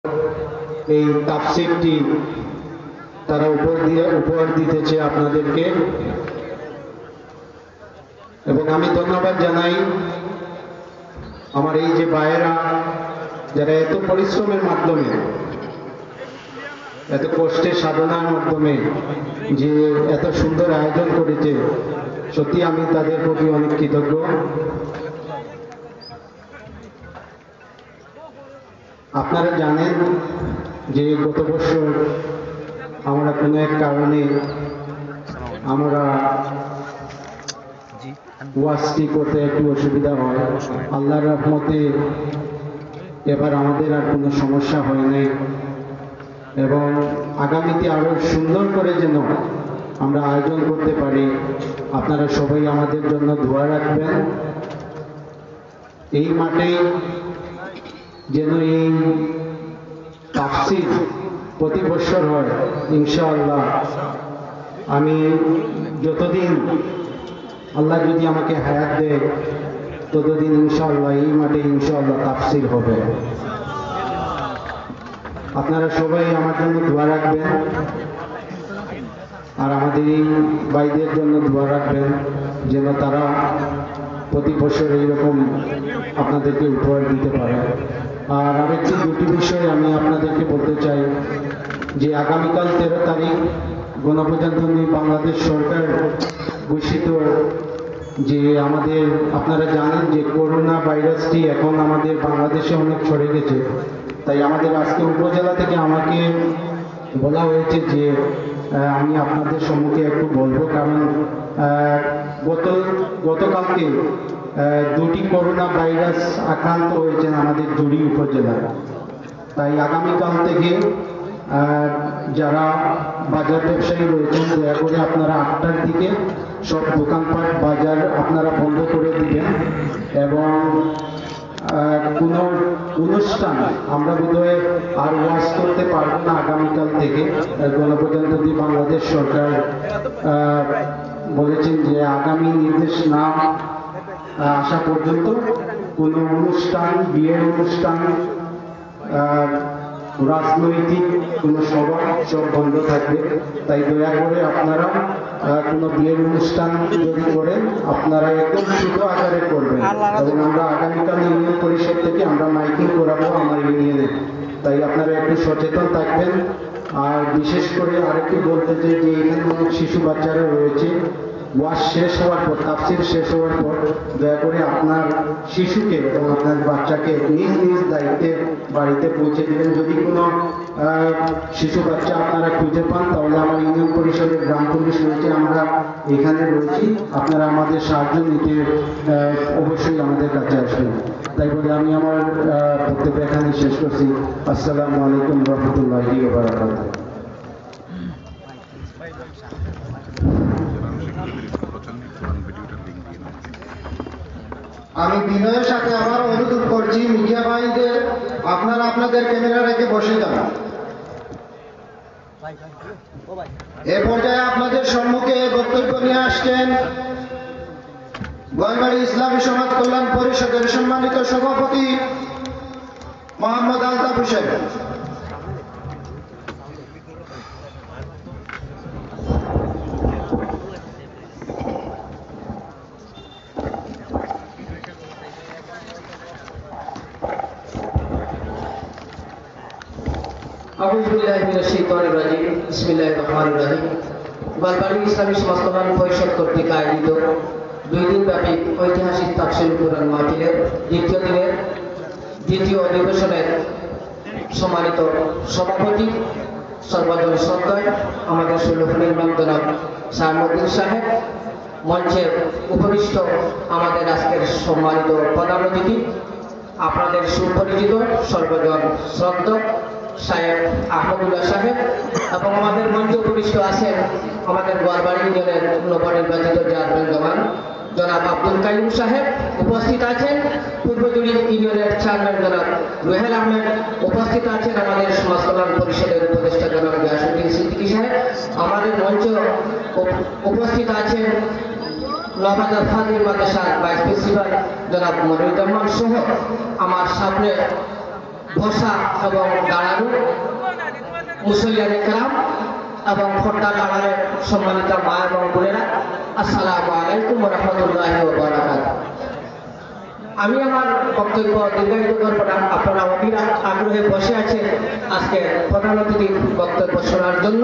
এই তাফসীরটি তারা উপহার দিতেছে আপনাদেরকে, এবং আমি ধন্যবাদ জানাই আমার এই যে ভাইয়েরা যারা এত পরিশ্রমের মাধ্যমে, এত কষ্টের সাধনার মাধ্যমে যে এত সুন্দর আয়োজন করেছে, সত্যি আমি তাদের প্রতি অনেক কৃতজ্ঞ। আপনারা জানেন যে গত বছর আমরা কোনো এক কারণে আমরা ওয়াজটি করতে একটু অসুবিধা হয়। আল্লাহর রহমতে এবার আমাদের আর কোনো সমস্যা হয় নাই, এবং আগামীতে আরো সুন্দর করে যেন আমরা আয়োজন করতে পারি। আপনারা সবাই আমাদের জন্য দোয়া রাখবেন। এই মাঠে যেন এই তাফসীর প্রতি বছর হয় ইনশাআল্লাহ। আমি যতদিন আল্লাহ যদি আমাকে হায়াত দেয় ততদিন ইনশাআল্লাহ এই মাঠে ইনশাআল্লাহ তাফসীর হবে। আপনারা সবাই আমার জন্য দোয়া রাখবেন, আর আমাদের এই ভাইদের জন্য দোয়া রাখবেন যেন তারা প্রতি বছর এইরকম আপনাদেরকে উপহার দিতে পারে। আর আরেকটি দুটি বিষয় আমি আপনাদেরকে বলতে চাই যে আগামীকাল 13 তারিখ গণপ্রজাতন্ত্রী বাংলাদেশ সরকার ঘোষিত যে আমাদের, আপনারা জানেন যে করোনা ভাইরাসটি এখন আমাদের বাংলাদেশে অনেক ছড়ে গেছে, তাই আমাদের আজকে উপজেলা থেকে আমাকে বলা হয়েছে যে আমি আপনাদের সম্মুখে একটু বলবো, কারণ গতকালকে দুটি করোনা ভাইরাস আক্রান্ত হয়েছেন আমাদের জুড়ি উপজেলায়। তাই আগামীকাল থেকে যারা বাজার ব্যবসায়ী রয়েছেন দয়া করে আপনারা 8টার দিকে সব দোকানপাট বাজার আপনারা বন্ধ করে দিবেন, এবং কোনো অনুষ্ঠান আমরা বোধহয় আর ওয়াজ করতে পারবো না আগামীকাল থেকে। গণপ্রজাতন্ত্রী বাংলাদেশ সরকার বলেছেন যে আগামী নির্দেশ না আসা পর্যন্ত কোনো অনুষ্ঠান, বিয়ের অনুষ্ঠান, রাজনৈতিক কোনো সভা সব বন্ধ থাকবে। তাই দয়া করে আপনারা কোনো বিয়ের অনুষ্ঠান যদি করেন আপনারা একদম ছোট আকারে করবেন, এবং আমরা আগামীকাল ইউনিয়ন পরিষদ থেকে আমরা মাইকিং করাবো আমার ইউনিয়নে। তাই আপনারা একটু সচেতন থাকবেন। আর বিশেষ করে আরেকটি বলতে চাই যে এখানে অনেক শিশু বাচ্চারা রয়েছে, ওয়াজ শেষ হওয়ার পর, তাফসীর শেষ হওয়ার পর দয়া করে আপনার শিশুকে এবং আপনার বাচ্চাকে নিজ নিজ দায়িত্বে বাড়িতে পৌঁছে দেবেন। যদি কোনো শিশু বাচ্চা আপনারা খুঁজে পান তাহলে আমার ইউনিয়ন পরিষদের গ্রাম পুলিশ রয়েছে, আমরা এখানে রয়েছি, আপনারা আমাদের সাহায্য নিতে অবশ্যই আমাদের কাছে আসবেন। তাই বলে আমি আমার বক্তব্য এখানে শেষ করছি। আসসালামু আলাইকুম রহমতুল্লাহি ওয়া বারাকাতুহু। আমি বিনয়ের সাথে আবার অনুরোধ করছি মিডিয়া ভাইদের, আপনারা আপনাদের ক্যামেরা রেখে বসে যান। এ পর্যায়ে আপনাদের সম্মুখে বক্তব্য নিয়ে আসছেন গোয়ালবাড়ি ইসলামী সমাজ কল্যাণ পরিষদের সম্মানিত সভাপতি মোহাম্মদ আলতাফ হোসেন। গোয়ালবাড়ি ইসলামী সমাজ কল্যাণ পরিষদ কর্তৃক আয়োজিত 2 দিনব্যাপী ঐতিহাসিক তাফসীর কোরআন মাহফিলের দ্বিতীয় দিনের দ্বিতীয় অধিবেশনের সম্মানিত সভাপতি সর্বজন শ্রদ্ধেয় আমাদের সুলভনীর জনাব শাহাবুদ্দিন সাহেব, মঞ্চে উপবিষ্ট আমাদের আজকের সম্মানিত প্রধান অতিথি, আপনাদের সুপরিচিত সর্বজন শ্রদ্ধেয় সাহেব আহমদুল্লাহ সাহেব, এবং আমাদের মঞ্চে উপবিষ্ট আছেন আমাদের গোয়ালবাড়ি ইউনিয়নের নবনির্বাচিত চেয়ারম্যান জনাব আব্দুল কাইম সাহেব, উপস্থিত আছেন পূর্বজুড়ি ইউনিয়নের চেয়ারম্যান জনাব রুহেল আহমেদ, উপস্থিত আছেন আমাদের সমাজ কল্যাণ পরিষদের উপদেষ্টা জনাব গিয়াসউদ্দিন সিদ্দিকী সাহেব, আমাদের মঞ্চে উপস্থিত আছেন নবাজার ফাজিল মাদ্রাসার ভাইস প্রিন্সিপাল জনাব মনিরুজ্জামান সহ আমার সামনে বসা এবং দাঁড়ানো মুসলিয়ান একরাম এবং পর্দার আড়ালে সম্মানিত মা এবং বোনেরা, আসসালামু আলাইকুম ওয়া রাহমাতুল্লাহি ওয়া বারাকাতুহু। আমি আমার বক্তব্য দীর্ঘায়িত করব না, আপনারা অধীর আগ্রহে বসে আছেন আজকে প্রধান অতিথির বক্তব্য শোনার জন্য।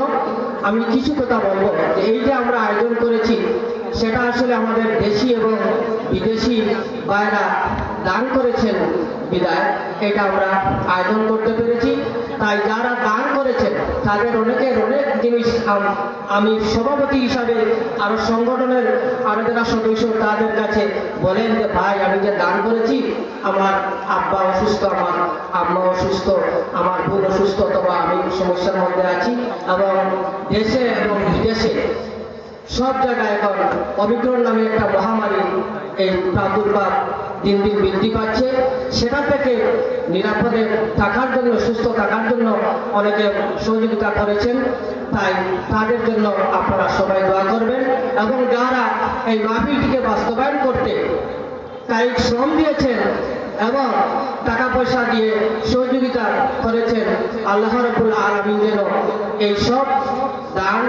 আমি কিছু কথা বলবো যে এই যে আমরা আয়োজন করেছি সেটা আসলে আমাদের দেশি এবং বিদেশি ভাইরা দান করেছেন বিদায় এটা আমরা আয়োজন করতে পেরেছি। তাই যারা দান করেছেন তাদের অনেকের অনেক জিনিস আমি সভাপতি হিসাবে আরো সংগঠনের আরো যারা সদস্য তাদের কাছে বলেন যে ভাই আমি যে দান করেছি, আমার আব্বা অসুস্থ, আমার আম্মা অসুস্থ, আমার বোন অসুস্থ, অথবা আমি সমস্যার মধ্যে আছি এবং দেশে এবং বিদেশে সব জায়গায় এখন অমিক্রণ নামে একটা মহামারী এই প্রাদুর্ভাব দিন দিন বৃদ্ধি পাচ্ছে। সেটা থেকে নিরাপদে থাকার জন্য, সুস্থ থাকার জন্য অনেকে সহযোগিতা করেছেন। তাই তাদের জন্য আপনারা সবাই দোয়া করবেন এবং যারা এই মাহফিলটিকে বাস্তবায়ন করতে কায়িক শ্রম দিয়েছেন এবং টাকা পয়সা দিয়ে সহযোগিতা করেছেন, আল্লাহ রাব্বুল আলামিন যেন এই সব দান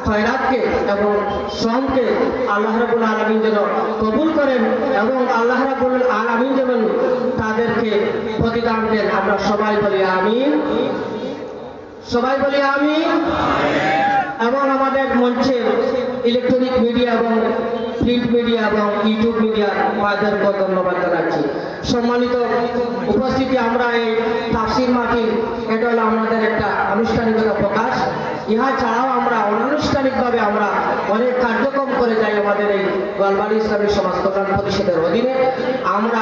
খয়রাতকে এবং শ্রমকে আল্লাহ রাব্বুল আলামিন যেন কবুল করেন এবং আল্লাহ রাব্বুল আলামিন যেন তাদেরকে প্রতিদান দেন। আমরা সবাই বলি আমিন, সবাই বলি আমিন। এবং আমাদের মঞ্চের ইলেকট্রনিক মিডিয়া এবং প্রিন্ট মিডিয়া এবং ইউটিউব মিডিয়া তাদেরকে ধন্যবাদ জানাচ্ছি। সম্মানিত উপস্থিতি, আমরা এই তাফসীর মাহফিল এটা হলো আমাদের একটা আনুষ্ঠানিকতা প্রকাশ। ইহা ছাড়াও আমরা অনানুষ্ঠানিকভাবে আমরা অনেক কার্যক্রম করে যাই আমাদের এই গোয়ালবাড়ি ইসলামী সমাজ কল্যাণ পরিষদের অধীনে। আমরা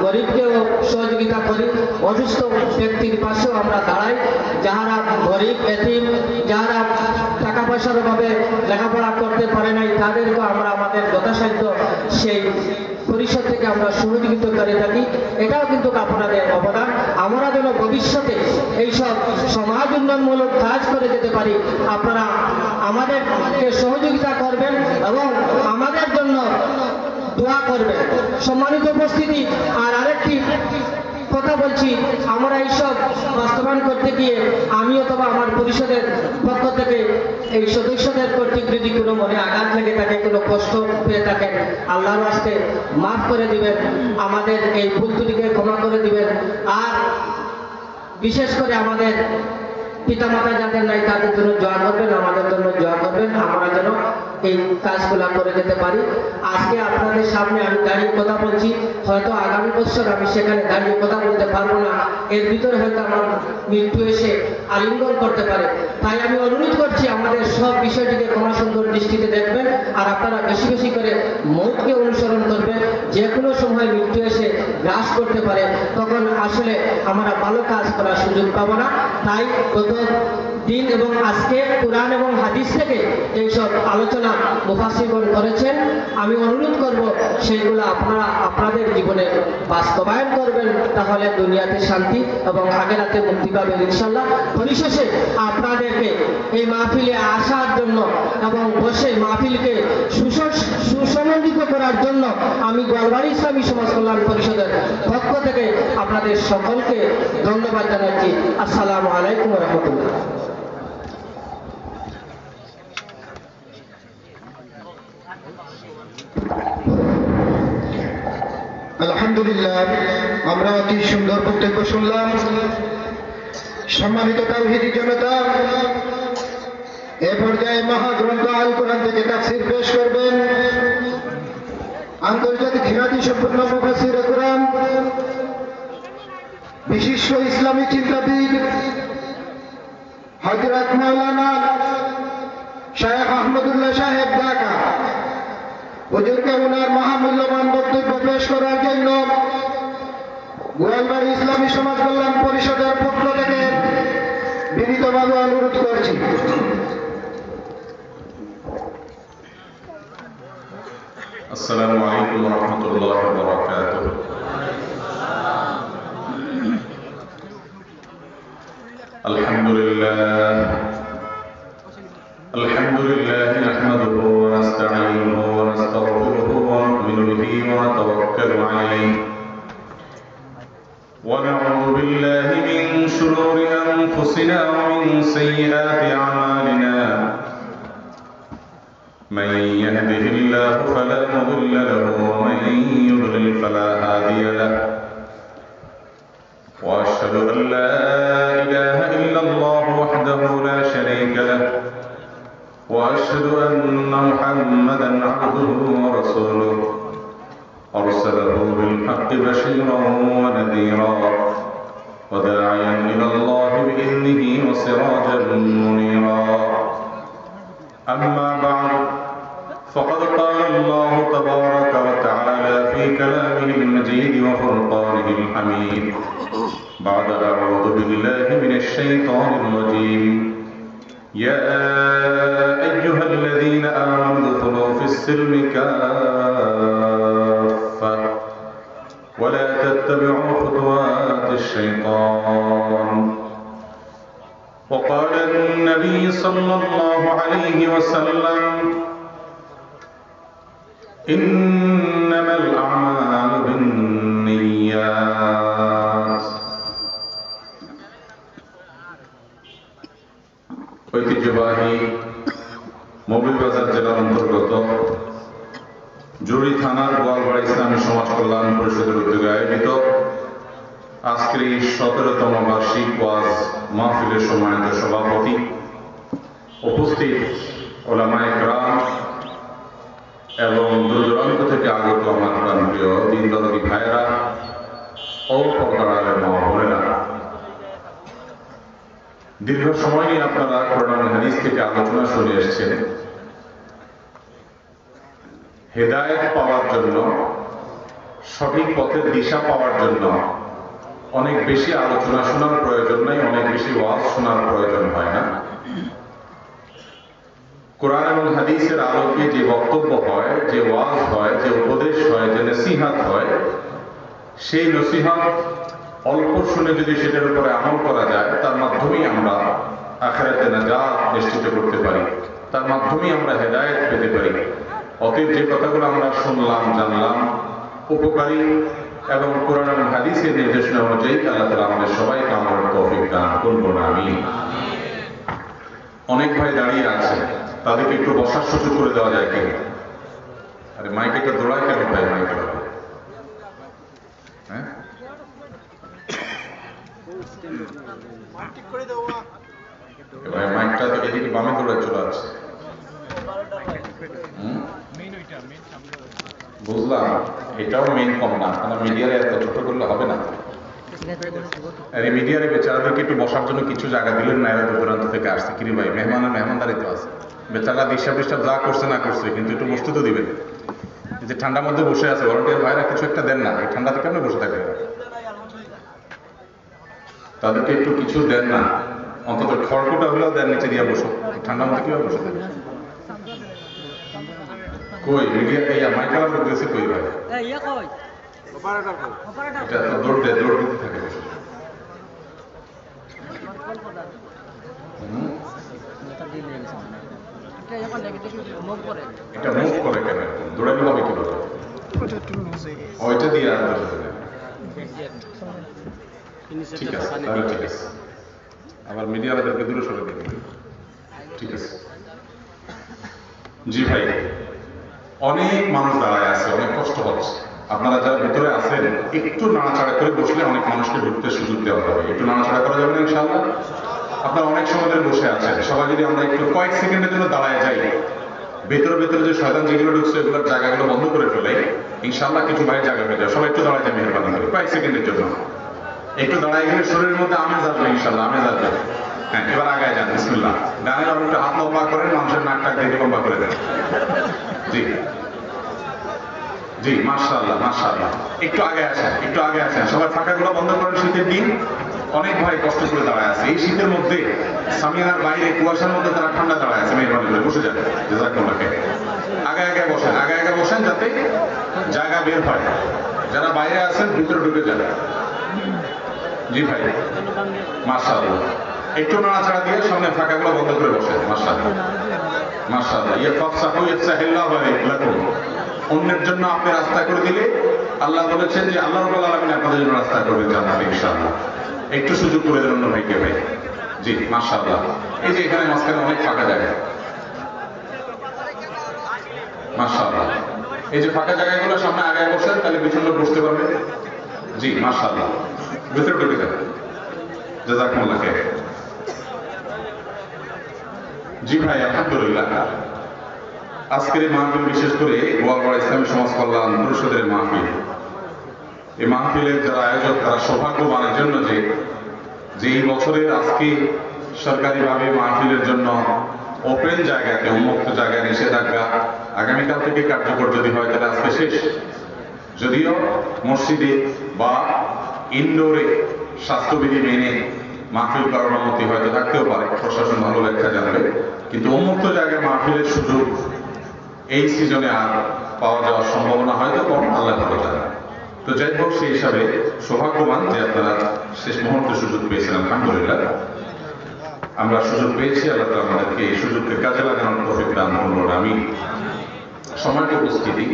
গরিবকেও সহযোগিতা করি, অসুস্থ ব্যক্তির পাশেও আমরা দাঁড়াই, যাহারা গরিব এতিম, যাহারা টাকা পয়সার অভাবে লেখাপড়া করতে পারে নাই তাদেরকেও আমরা আমাদের যথাসাধ্য সেই পরিষদ থেকে আমরা সহযোগিতা করে থাকি। এটাও কিন্তু আপনাদের অবদান। আমরা যেন ভবিষ্যতে এইসব সমাজ উন্নয়নমূলক কাজ করে যেতে পারি, আপনারা আমাদেরকে সহযোগিতা করবেন এবং আমাদের জন্য দোয়া করবেন। সম্মানিত উপস্থিতি, আর আরেকটি কথা বলছি, আমরা এইসব বাস্তবায়ন করতে গিয়ে আমি অথবা আমার পরিষদের পক্ষ থেকে এই সদস্যদের কর্তৃক যদি কোনো মনে আঘাত লেগে থাকে, কোনো কষ্ট পেয়ে থাকেন, আল্লাহর রাস্তে মাফ করে দিবেন, আমাদের এই ভুল ত্রুটিকে ক্ষমা করে দিবেন। আর বিশেষ করে আমাদের পিতামাতা যাদের নাই তাদের জন্য দোয়া করবেন, আমাদের জন্য দোয়া করবেন, আমরা যেন এই কাজগুলা করে যেতে পারি। আজকে আপনাদের সামনে আমি দাঁড়িয়ে কথা বলছি, হয়তো আগামী বছর আমি সেখানে দাঁড়িয়ে কথা বলতে পারবো না, এর ভিতরে হয়তো আমার মৃত্যু এসে আলিঙ্গন করতে পারে। তাই আমি অনুরোধ করছি আমাদের সব বিষয়টিকে ক্ষমা সুন্দর দৃষ্টিতে দেখবেন আর আপনারা বেশি বেশি করে মৌতকে অনুসরণ করবেন। যে কোনো সময় মৃত্যু এসে গ্রাস করতে পারে, তখন আসলে আমরা ভালো কাজ করার সুযোগ পাবো না। তাই গত দিন এবং আজকে কুরআন এবং হাদিস থেকে এইসব আলোচনা মুফাসসিরগণ করেছেন, আমি অনুরোধ করব সেইগুলো আপনারা আপনাদের জীবনে বাস্তবায়ন করবেন, তাহলে দুনিয়াতে শান্তি এবং আখিরাতে মুক্তি পাবেন ইনশাআল্লাহ। পরিশেষে আপনাদেরকে এই মাহফিলে আসার জন্য এবং বসে মাহফিলকে সুসমন্বিত করার জন্য আমি গোয়ালবাড়ি ইসলামী সমাজ কল্যাণ পরিষদের পক্ষ থেকে আপনাদের সকলকে ধন্যবাদ জানাচ্ছি। আসসালামু আলাইকুম ওয়া রাহমাতুল্লাহ। আলহামদুলিল্লাহ, আমরা অতি সুন্দর বক্তব্য শুনলাম। সম্মানিত তাওহীদি জনতা, এ পর্যায়ে মহাগ্রন্থ আল কোরআন থেকে তাফসীর পেশ করবেন আন্তর্জাতিক খ্যাতি সম্পন্ন মুফাসসিরে কোরআন, বিশিষ্ট ইসলামী চিন্তাবিদ হযরত মাওলানা শায়েখ আহমদুল্লাহ সাহেব ঢাকা। হুজুরকে ওনার মহামূল্যবান বক্তব্য পেশ করার জন্য গোয়ালবাড়ি ইসলামী সমাজ কল্যাণ পরিষদের পক্ষ থেকে বিনীতভাবে অনুরোধ করছি। আসসালামু আলাইকুম ওয়া রাহমাতুল্লাহি ওয়া বারাকাতুহু। আলহামদুলিল্লাহ নাহমাদুহু ওয়া নাস্তাঈনুহু ওয়া নাস্তাগফিরুহু ওয়া নু'মিনু বিহি ওয়া নাতাওয়াক্কালু আলাইহি ونعوذ بالله من شرور أنفسنا ومن سيئات أعمالنا من يهده الله فلا مضل له ومن يضلل فلا هادي له وأشهد أن لا إله إلا الله وحده لا شريك له وأشهد أن محمدا عبده ورسوله أرسله بالحق بشيرا ونذيرا وداعيا إلى الله بإذنه وسراجا منيرا أما بعد فقد قال الله تبارك وتعالى في كلامه المجيد وفرقانه الحميد بعد أعوذ بالله من الشيطان الرجيم يا أيها الذين آمنوا ادخلوا في السلم كافة ولا تتبعوا خطوات الشيطان وقال النبي صلى الله عليه وسلم إنما الأعمال بالنيات ঐতিহ্যবাহী মৌলভীবাজার জেলার অন্তর্গত জুড়ি থানার গোয়ালপাড়া ইসলামী সমাজ কল্যাণ পরিষদের উদ্যোগে আয়োজিত আজকের এই 17তম বার্ষিক ওয়াজ মাহফিলের সম্মানিত সভাপতি, উপস্থিত ওলামায়ে কেরাম এবং দূর দূরান্ত থেকে আগত আমার প্রাণপ্রিয় দিন দরদি ভাইয়েরা ও পর্দার আলেম মা বোনেরা, দীর্ঘ সময় নিয়ে আপনারা কোরআন হাদিস থেকে আলোচনা শুনে এসেছেন। হেদায়েত পাওয়ার জন্য, সঠিক পথের দিশা পাওয়ার জন্য অনেক বেশি আলোচনা শোনার প্রয়োজন নাই, অনেক বেশি ওয়াজ শোনার প্রয়োজন হয় না। কোরআন এবং হাদিসের আলোকে যে বক্তব্য হয়, যে ওয়াজ হয়, যে উপদেশ হয়, যে নসিহত হয়, সেই নসিহত অল্প শুনে যদি সেটার উপরে আমল করা যায়, তার মাধ্যমেই আমরা আখিরাতে নাজাত নিশ্চিত করতে পারি, তার মাধ্যমেই আমরা হেদায়েত পেতে পারি। অতএব যে কথাগুলো আমরা শুনলাম, জানলাম, উপকারী এবং কোরআন এবং হাদিসের নির্দেশনা অনুযায়ী আল্লাহ তাআলা আমাদের সবাইকে আমলের তৌফিক দান করুন, আমিন। অনেক ভাই দাঁড়িয়ে আছে, তাদেরকে একটু বসার সুযোগ করে দেওয়া যায় কি? আরে মাইকে তো দৌড়ায় কেন ভাই? মাইকে হ্যাঁ, এবার মাইকটা তো এদিকে বামে দৌড়ায় চলে আসছে। বুঝলাম, এটাও মেইন কম না, কারণ মিডিয়ারে এত ছোট করলে হবে না। আর এই মিডিয়ারে বেচারাদেরকে একটু বসার জন্য কিছু জায়গা দিলেন না, এরা দূর দূরান্ত থেকে আসছে। কিরে ভাই, মেহমানদারি তো আছে, বেচারা দিশা যা করছে না করছে, কিন্তু একটু বসতে তো দিবেন। যে ঠান্ডার মধ্যে বসে আছে, ভলান্টিয়ার ভাইরা কিছু একটা দেন না, এই ঠান্ডাতে কেমন বসে থাকে? তাদেরকে একটু কিছু দেন না, অন্তত খড়কুটা হলেও দেন, নিচে দিয়ে বসো। ঠান্ডার মধ্যে কিভাবে বসে থাকে? কই মিডিয়া এই মাইকালা করতেছে কই ভাই? এটা তো দৌড় দিতে থাকে বসে। এটা মুভ করে কেন? দৌড়াবি হবে কি বলে? ওইটা দিয়ে আর ঠিক আছে, তাহলে ঠিক আছে। আবার মিডিয়াওয়ালাদেরকে দূরে সরে দিন, ঠিক আছে? জি ভাই, অনেক মানুষ দাঁড়ায় আছে, অনেক কষ্ট হচ্ছে। আপনারা যারা ভেতরে আছেন, একটু নাড়াচাড়া করে বসলে অনেক মানুষকে ঢুকতে সুযোগ দেওয়া হবে। একটু নাড়াচাড়া করা যাবে না ইনশাআল্লাহ? আপনারা অনেক সময় ধরে বসে আছেন, সবাই যদি আমরা একটু কয়েক সেকেন্ডের জন্য দাঁড়ায় যাই, ভেতরে যে শয়তান যেগুলো ঢুকছে ওগুলোর জায়গাগুলো বন্ধ করে ফেলে, ইনশাআল্লাহ কিছু ভাই জায়গা হয়ে যায়। সবাই একটু দাঁড়ায় যায় মেহরবানি করে, কয়েক সেকেন্ডের জন্য একটু দাঁড়ায় গেলে শরীরের মধ্যে আমেজ আসবে, ইনশাআল্লাহ আমেজ আসবে। হ্যাঁ, এবার আগায় যান, বিসমিল্লাহ। ডানের আর একটু হাত লম্বা করেন, মানুষের নাক টাক দিয়ে লম্বা করে দেন। জি জি, মাশাআল্লাহ মাশাআল্লাহ। একটু আগে আসেন, সবাই ফাঁকাগুলো বন্ধ করেন। শীতের দিন অনেক ভাই কষ্ট করে দাঁড়ায় আছে, এই শীতের মধ্যে সামিয়ানার বাইরে কুয়াশার মধ্যে তারা ঠান্ডা দাঁড়ায় আছে। মেহরবানি করে বসে যান, জাযাকুমুল্লাহ খাইর। আগে বসেন যাতে জায়গা বের হয়। যারা বাইরে আছেন ভিতরে ঢুকে যান। জি ভাই, মাশাআল্লাহ। একটু নাড়াচাড়া দিয়ে সামনে ফাঁকাগুলো বন্ধ করে বসেন। মাশাআল্লাহ মাশাআল্লাহ। ইয়াফসাহু ইয়াফসাহিল্লাহু লাকুম। অন্যের জন্য আপনি রাস্তা করে দিলে আল্লাহ বলেছেন যে আল্লাহ রাব্বুল আলামিন আপনাদের জন্য রাস্তা করবেন জান্নাতে ইনশাআল্লাহ। একটু সুযোগ করে দেন অন্য ভাইকে ভাই। জি মাশাআল্লাহ। এই যে এখানে মাঝখানে অনেক ফাঁকা জায়গা, মাশাআল্লাহ। এই যে ফাঁকা জায়গাগুলো সামনে আগে বসেন, তাহলে পিছনে বসতে পারবে। জি মাশাআল্লাহ, ভিতরে ঢুকে যান। জাযাকুমুল্লাহ খাইর। জি ভাই আলহামদুলিল্লাহ, আজকের এই মাহফিল বিশেষ করে গোয়ালপাড়া ইসলামী সমাজ কল্যাণ পরিষদের মাহফিল। এই মাহফিলের যারা আয়োজক তারা সৌভাগ্যবানের জন্য যে এই বছরের আজকে সরকারিভাবে মাহফিলের জন্য ওপেন জায়গাকে, উন্মুক্ত জায়গায় নিষেধাজ্ঞা আগামীকাল থেকে কার্যকর যদি হয় তাহলে আজকে শেষ। যদিও মসজিদে বা ইনডোরে স্বাস্থ্যবিধি মেনে মাহফিল করার অনুমতি হয়তো থাকতেও পারে, প্রশাসন ভালো ব্যাখ্যা জানবে, কিন্তু উন্মুক্ত জায়গায় মাহফিলের সুযোগ এই সিজনে আর পাওয়া যাওয়ার সম্ভাবনা হয়তো কম, আল্লাহ ভালো জানে। তো যাই হোক, সেই হিসাবে সৌভাগ্যবান যে আপনারা শেষ মুহূর্তে সুযোগ পেয়েছেন। আলহামদুলিল্লাহ আমরা সুযোগ পেয়েছি, আল্লাহ তাআলা আমাদেরকে এই সুযোগকে কাজে লাগানোর তৌফিক দান করুন। আমি সময়টা উপস্থিতি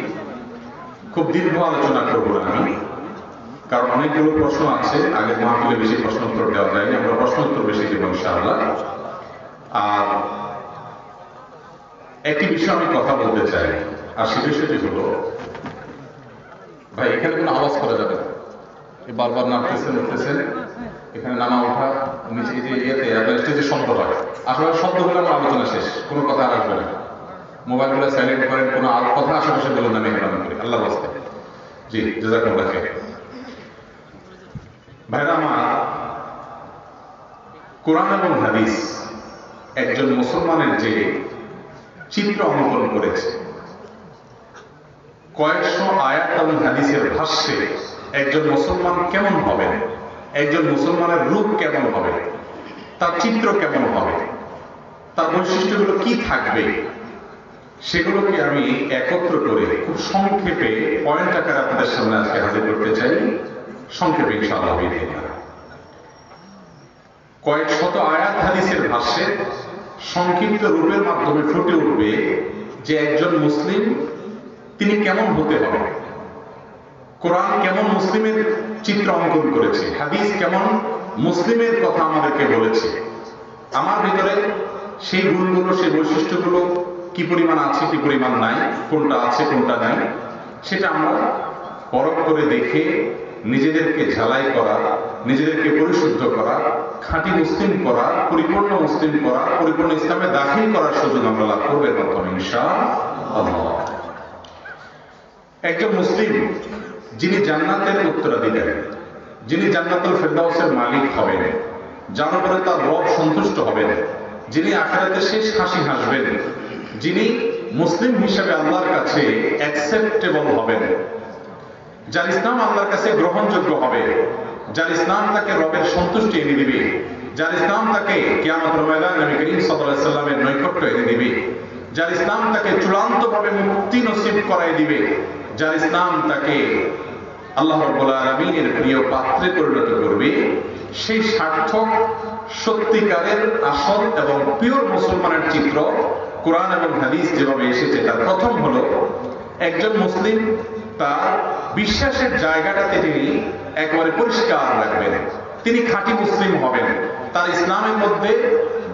খুব দীর্ঘ আলোচনা করব না আমি, কারণ অনেকগুলো প্রশ্ন আছে। আগের মাহফিলে বেশি প্রশ্ন উত্তর দেওয়া যায়নি, আমরা প্রশ্ন উত্তর বেশি দেব ইনশাআল্লাহ। আর একটি বিষয় আমি কথা বলতে চাই, আর সে বিষয়টি হলো, ভাই এখানে কোনো আওয়াজ করা যাবে না। বারবার নামতেছেন উঠতেছেন, এখানে নামা ওঠা নিচে যে ইয়েতে স্টেজে শব্দ হয়, আসলে শব্দ হলে আমার আলোচনা শেষ, কোনো কথা আর আসবে না। মোবাইলগুলো সাইলেন্ট করেন, কোনো কথা আশেপাশে বলুন না, মেহরবানি করি আল্লাহর রাস্তায়। জি জাযাকুমুল্লাহ খাইর। ভাইরা আমার, কোরআন এবং হাদিস একজন মুসলমানের যে চিত্র অঙ্কন করেছে, কয়েকশো আয়াত এবং হাদিসের ভাষ্যে একজন মুসলমান কেমন হবে, একজন মুসলমানের রূপ কেমন হবে, তার চিত্র কেমন হবে, তার বৈশিষ্ট্যগুলো কি থাকবে, সেগুলোকে আমি একত্র করে খুব সংক্ষেপে পয়েন্ট আকারে আপনাদের সামনে আজকে হাজির করতে চাই। সংক্ষেপে ইনশাআল্লাহ কয়েক শত আয়াত হাদিসের ভাষ্যে সংক্ষিপ্ত রূপের মাধ্যমে ফুটে উঠবে যে একজন মুসলিম তিনি কেমন হতে হবে। কোরআন কেমন মুসলিমের চিত্র অঙ্কন করেছে, হাদিস কেমন মুসলিমের কথা আমাদেরকে বলেছে, আমার ভিতরে সেই গুণগুলো, সেই বৈশিষ্ট্যগুলো কি পরিমাণ আছে, কি পরিমাণ নাই, কোনটা আছে কোনটা নাই, সেটা আমরা পরখ করে দেখে নিজেদেরকে ঝালাই করা, নিজেদেরকে পরিশুদ্ধ করা, খাঁটি মুসলিম করা, পরিপূর্ণ মুসলিম করা, পরিপূর্ণ ইসলামে দাখিল করার সুযোগ আমরা লাভ করবো এর মাধ্যমে ইনশাআল্লাহ। একজন মুসলিম যিনি জান্নাতের উত্তরাধিকারী, যিনি জান্নাতুল ফেরদাউসের মালিক হবেন, যার উপরে তার রব সন্তুষ্ট হবেন, যিনি আখিরাতে শেষ হাসি হাসবেন, যিনি মুসলিম হিসেবে আল্লাহর কাছে অ্যাকসেপ্টেবল হবেন, যার ইসলাম আল্লাহর কাছে গ্রহণযোগ্য হবে, যার ইসলাম তাকে রবের সন্তুষ্টি এনে দিবে, যার ইসলাম তাকে কিয়ামতের ময়দানে নবী করিম সাল্লাল্লাহু আলাইহি ওয়াসাল্লামের নৈকট্য এনে দিবে, যার ইসলাম তাকে চূড়ান্তভাবে মুক্তি নসিব করাই দিবে, যার ইসলাম তাকে আল্লাহ রাব্বুল আলামিনের প্রিয় পাত্রে পরিণত করবে, সেই সার্থক সত্যিকারের আসল এবং পিওর মুসলমানের চিত্র কোরআন এবং হাদিস যেভাবে এসেছে, তার প্রথম হলো একজন মুসলিম তার বিশ্বাসের জায়গাটাতে তিনি একেবারে পরিষ্কার রাখবেন, তিনি খাঁটি মুসলিম হবেন, তার ইসলামের মধ্যে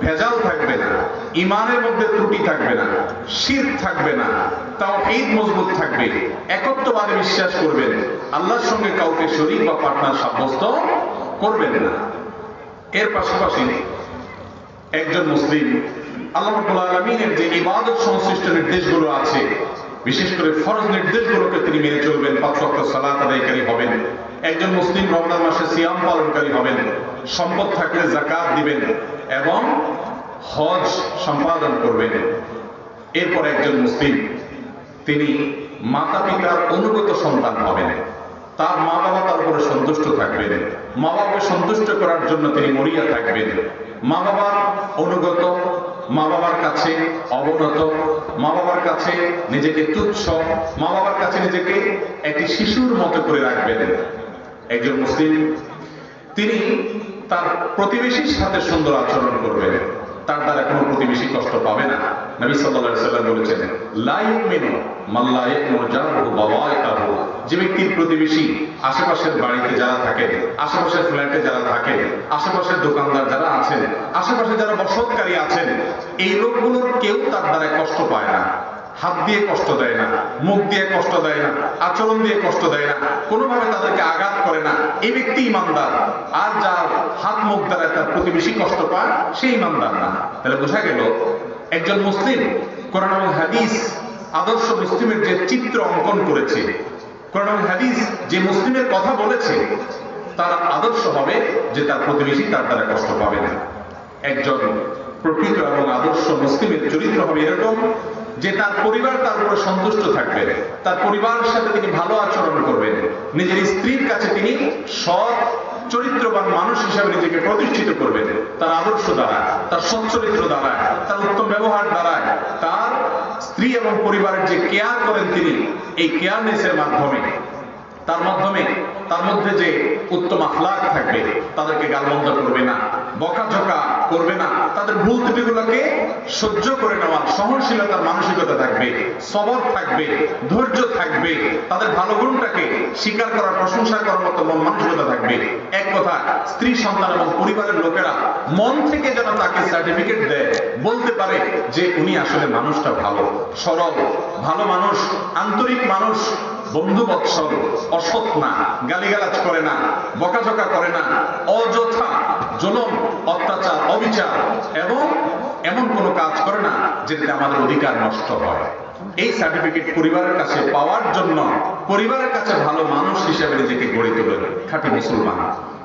ভেজাল থাকবে না, ইমানের মধ্যে ত্রুটি থাকবে না, শিরক থাকবে না, তাওহীদ মজবুত থাকবে, একত্ববাদে বিশ্বাস করবেন, আল্লাহর সঙ্গে কাউকে শরীক বা পার্টনার সাব্যস্ত করবেন না। এর পাশাপাশি একজন মুসলিম আল্লাহ রাব্বুল আলামিনের যে ইবাদত সংশ্লিষ্ট নির্দেশগুলো আছে, বিশেষ করে ফরজ নির্দেশগুলোকে তিনি মেনে চলবেন, ৫ ওয়াক্ত সালাত আদায়কারী হবেন, একজন মুসলিম রমজান মাসে সিয়াম পালনকারী হবেন, সম্পদ থাকলে যাকাত দিবেন এবং হজ সম্পাদন করবেন। এরপর একজন মুসলিম তিনি মাতা পিতার অনুগত সন্তান হবেন, তার মা বাবা তার উপরে সন্তুষ্ট থাকবেন, মা বাবাকে সন্তুষ্ট করার জন্য তিনি মরিয়া থাকবেন, মা বাবার অনুগত, মা বাবার কাছে অবনত, মা বাবার কাছে নিজেকে তুচ্ছ, মা বাবার কাছে নিজেকে একটি শিশুর মতো করে রাখবেন। একজন মুসলিম তিনি তার প্রতিবেশীর সাথে সুন্দর আচরণ করবেন, তার দ্বারা কোনো প্রতিবেশী কষ্ট পাবে না। নবী সাল্লাল্লাহু আলাইহি ওয়াসাল্লাম বলেছেন, লা ইউমিনু মান লা ইয়াকুনু জারহু বাওয়াইকাহু, যে ব্যক্তির প্রতিবেশী আশেপাশের বাড়িতে যারা থাকেন, আশেপাশের ফ্ল্যাটে যারা থাকেন, আশেপাশের দোকানদার যারা আছেন, আশেপাশে যারা বসতকারী আছেন, এই লোকগুলোর কেউ তার দ্বারা কষ্ট পায় না। হাত দিয়ে কষ্ট দেয় না, মুখ দিয়ে কষ্ট দেয় না, আচরণ দিয়ে কষ্ট দেয় না, কোনোভাবে তাদেরকে আঘাত করে না, এই ব্যক্তি ইমানদার। আর যার হাত মুখ দ্বারা তার প্রতিবেশী কষ্ট পায়, সেই ইমানদার না। তাহলে বোঝা গেল একজন মুসলিম কোরআন এবং হাদিস আদর্শ মুসলিমের যে চিত্র অঙ্কন করেছে, কোরআন এবং হাদিস যে মুসলিমের কথা বলেছে, তার আদর্শ হবে যে তার প্রতিবেশী তার দ্বারা কষ্ট পাবে না। একজন প্রকৃত এবং আদর্শ মুসলিমের চরিত্র হবে এরকম যে তার পরিবার তার উপরে সন্তুষ্ট থাকবে, তার পরিবারের সাথে তিনি ভালো আচরণ করবেন, নিজের স্ত্রীর কাছে তিনি সৎ চরিত্রবান মানুষ হিসাবে নিজেকে প্রতিষ্ঠিত করবেন, তার আদর্শ দ্বারা, তার সচ্চরিত্র দ্বারা, তার উত্তম ব্যবহার দ্বারা, তার স্ত্রী এবং পরিবারের যে কেয়ার করেন তিনি, এই কেয়ারনেসের মাধ্যমে, তার মধ্যে যে উত্তম আখলাক থাকবে, তাদেরকে গালমন্দ করবে না, বকাঝকা করবে না, তাদের ভুল ত্রুটিগুলোকে সহ্য করে নেওয়ার সহনশীলতার মানসিকতা থাকবে, সবর থাকবে, ধৈর্য থাকবে, তাদের ভালো গুণটাকে স্বীকার করার, প্রশংসা করার মতো মন মানসিকতা থাকবে। এক কথা, স্ত্রী সন্তান এবং পরিবারের লোকেরা মন থেকে যেন তাকে সার্টিফিকেট দেয়, বলতে পারে যে উনি আসলে মানুষটা ভালো, সরল, ভালো মানুষ, আন্তরিক মানুষ, বন্ধু বৎসল, অসৎ না, গালিগালাজ করে না, বকাঝকা করে না, অযথা জুলুম, অত্যাচার, অবিচার এবং এমন কোনো কাজ করে না যেটাতে আমাদের অধিকার নষ্ট হয়। এই সার্টিফিকেট পরিবারের কাছে পাওয়ার জন্য পরিবারের কাছে ভালো মানুষ হিসেবে নিজেকে গড়ে তোলেন খাঁটি মুসলমান।